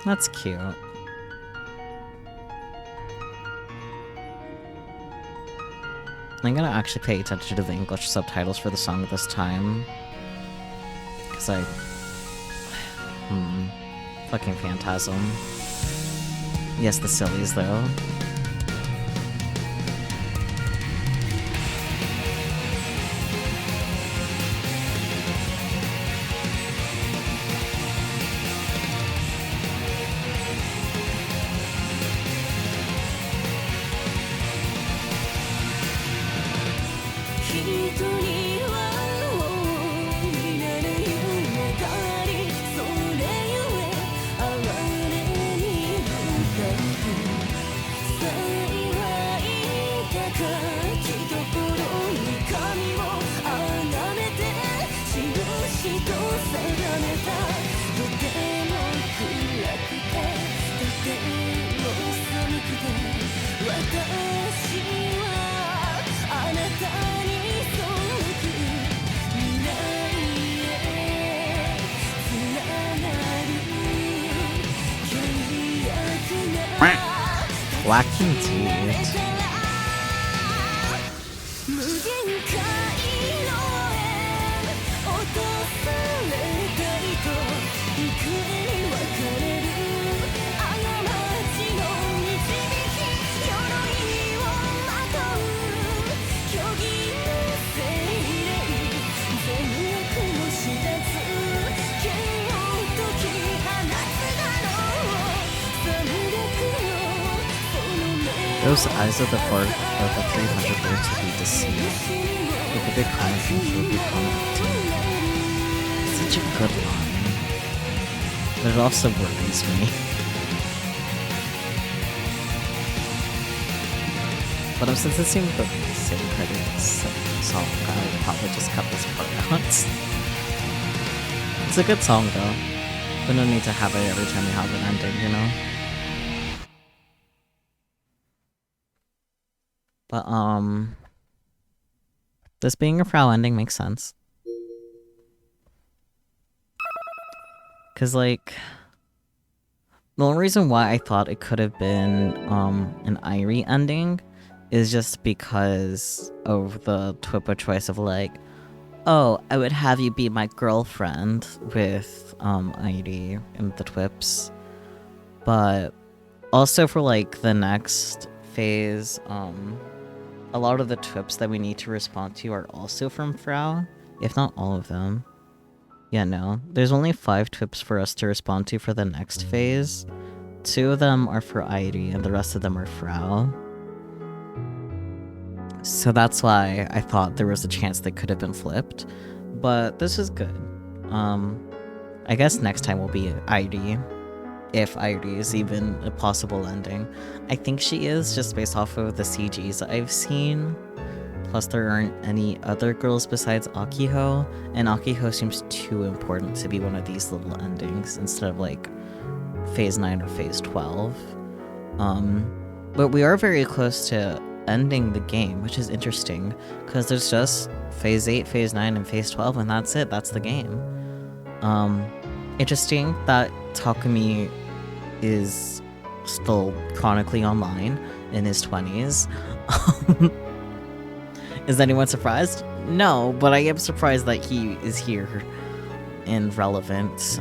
S2: That's cute. I'm gonna actually pay attention to the English subtitles for the song this time. Cause I... Fucking Phantasm. Yes, the sillies though. Lacking teeth.
S1: 無限界のへ落とされたりと幾重に分かれる過ちの導き鎧をまとう虚偽の精霊善悪も知らず剣を解き放つだろう300の
S2: Those eyes of the 300 birds would be deceived. With a big cry of she would become empty. Such a good line. But it also worries me. But since it seemed the same credits song, I would probably just cut this part out. It's a good song though. But no need to have it every time you have an ending, you know? But, this being a Frau ending makes sense. Cause, like, the only reason why I thought it could have been, an Irie ending is just because of the Twippa choice of, like, oh, I would have you be my girlfriend with, Irie and the Twips. But also for, like, the next phase, a lot of the Twips that we need to respond to are also from Frau, if not all of them. Yeah, no. There's only 5 Twips for us to respond to for the next phase. 2 of them are for Irie, and the rest of them are Frau. So that's why I thought there was a chance they could have been flipped. But this is good. I guess next time will be Irie. If Irie is even a possible ending. I think she is, just based off of the CGs I've seen. Plus there aren't any other girls besides Akiho, and Akiho seems too important to be one of these little endings instead of like Phase 9 or Phase 12. But we are very close to ending the game, which is interesting, because there's just Phase 8, Phase 9, and Phase 12, and that's it, that's the game. Interesting that Takumi is still chronically online in his 20s. Is anyone surprised? No, but I am surprised that he is here and relevant.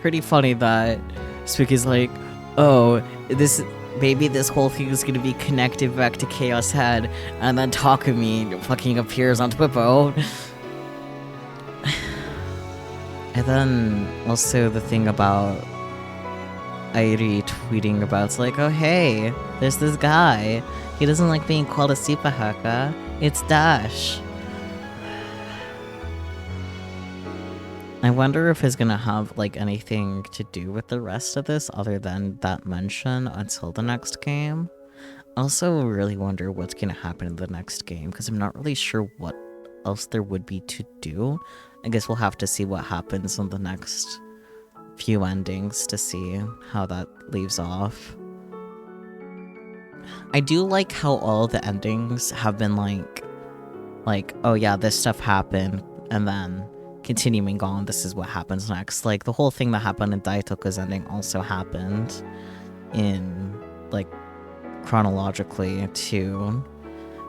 S2: pretty funny that Spooky's like, oh, maybe this whole thing is gonna be connected back to Chaos Head, and then Takumi fucking appears on Twippo. And then also the thing about Airi tweeting about, it's like, oh hey, there's this guy. He doesn't like being called a Sipahaka. It's Dash. I wonder if it's gonna have like anything to do with the rest of this other than that mention until the next game. I also really wonder what's gonna happen in the next game because I'm not really sure what else there would be to do. I guess we'll have to see what happens in the next few endings to see how that leaves off. I do like how all the endings have been like, oh yeah, this stuff happened, and then continuing on, this is what happens next. Like, the whole thing that happened in Daitoku's ending also happened in, like, chronologically too,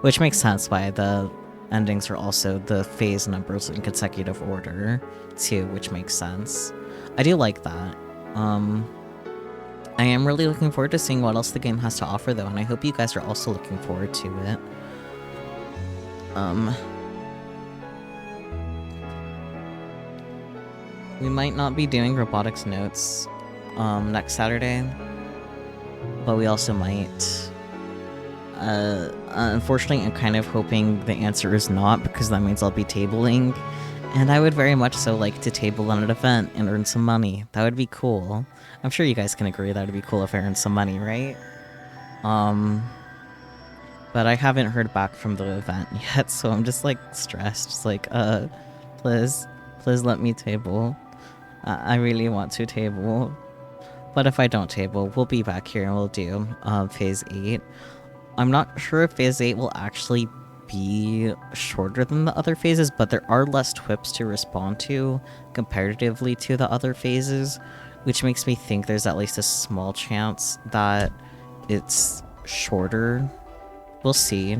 S2: which makes sense why the endings are also the phase numbers in consecutive order too, which makes sense. I do like that. I am really looking forward to seeing what else the game has to offer though, and I hope you guys are also looking forward to it. We might not be doing robotics notes next Saturday, but we also might. Unfortunately, I'm kind of hoping the answer is not, because that means I'll be tabling, and I would very much so like to table on an event and earn some money. That would be cool. I'm sure you guys can agree that would be cool if I earned some money, right? But I haven't heard back from the event yet, so I'm just like stressed. Just like, please let me table. I really want to table. But if I don't table, we'll be back here and we'll do Phase 8. I'm not sure if Phase 8 will actually be shorter than the other phases, but there are less twips to respond to comparatively to the other phases, which makes me think there's at least a small chance that it's shorter. We'll see.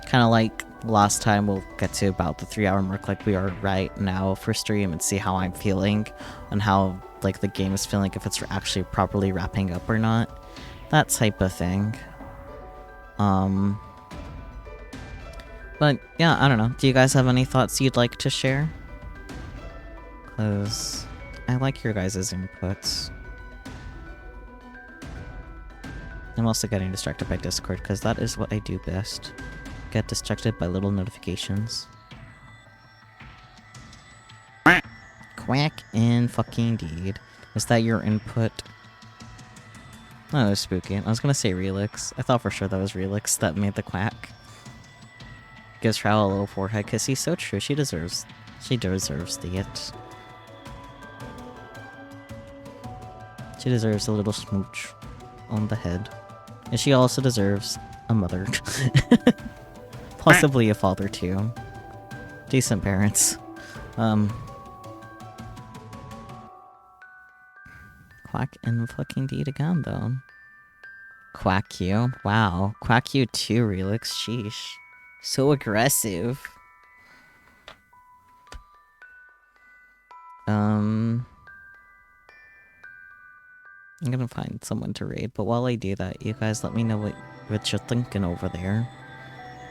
S2: Kind of like last time, we'll get to about the 3-hour mark like we are right now for stream and see how I'm feeling and how like the game is feeling, if it's actually properly wrapping up or not. That type of thing. But yeah, I don't know. Do you guys have any thoughts you'd like to share? Because I like your guys' inputs. I'm also getting distracted by Discord, because that is what I do best. Get distracted by little notifications. Quack and fucking deed. Is that your input? Oh, that was spooky. I was gonna say Relix. I thought for sure that was Relix that made the quack. Gives Trow a little forehead, because he's so true. She deserves it. She deserves a little smooch on the head. And she also deserves a mother. Possibly a father too. Decent parents. Quack and fucking deed again though. Quack you? Wow. Quack you too, Relix. Sheesh. So aggressive. I'm gonna find someone to raid, but while I do that, you guys let me know what you're thinking over there.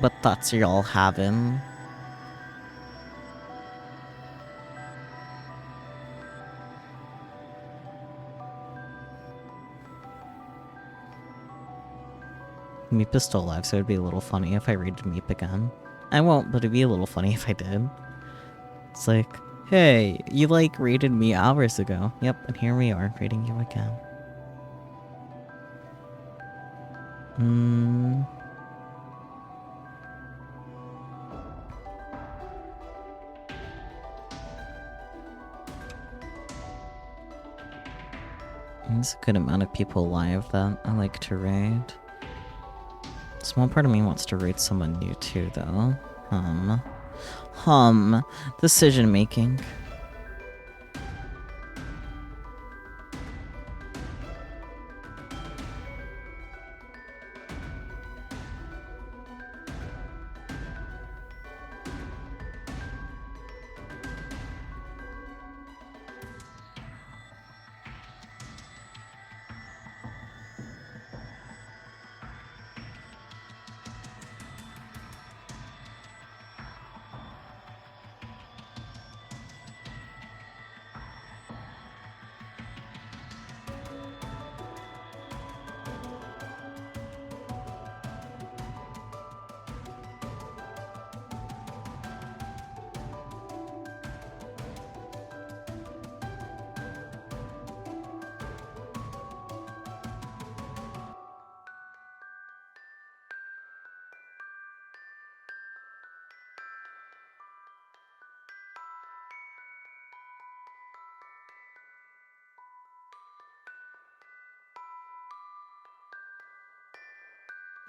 S2: What thoughts are y'all having? Meep is still alive, so it'd be a little funny if I raided Meep again. I won't, but it'd be a little funny if I did. It's like, hey, you like raided me hours ago. Yep, and here we are, raiding you again. There's a good amount of people live that I like to raid. Small part of me wants to raid someone new too, though. Decision making.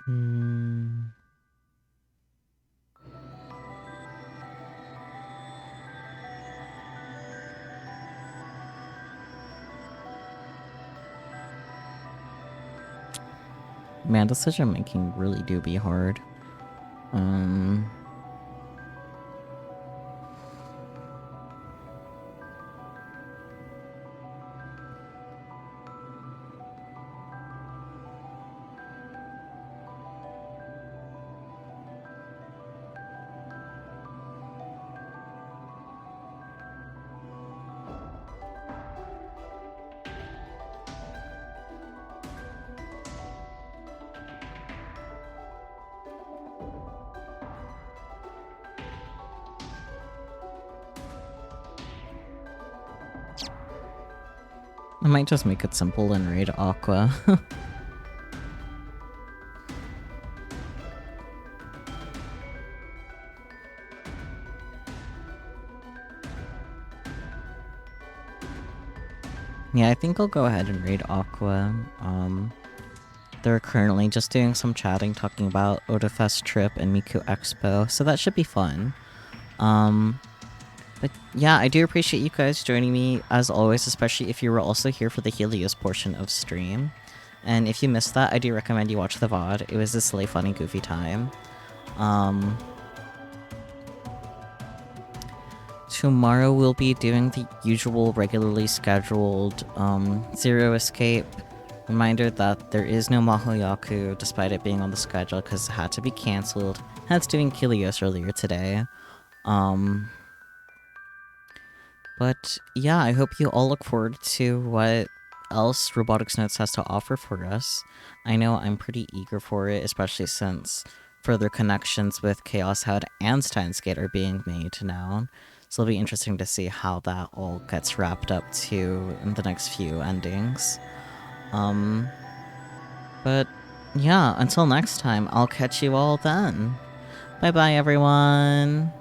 S2: Hmm. Man, decision making really do be hard. I might just make it simple and raid Aqua. Yeah, I think I'll go ahead and raid Aqua. They're currently just doing some chatting, talking about Odafest trip and Miku Expo, so that should be fun. But yeah, I do appreciate you guys joining me, as always, especially if you were also here for the Helios portion of stream. And if you missed that, I do recommend you watch the VOD. It was a silly, funny, goofy time. Tomorrow we'll be doing the usual regularly scheduled Zero Escape. Reminder that there is no Mahoyaku, despite it being on the schedule, because it had to be cancelled. Hence doing Helios earlier today. But yeah, I hope you all look forward to what else Robotics Notes has to offer for us. I know I'm pretty eager for it, especially since further connections with Chaos Head and Steins Gate are being made now. So it'll be interesting to see how that all gets wrapped up too in the next few endings. But yeah, until next time, I'll catch you all then. Bye bye, everyone!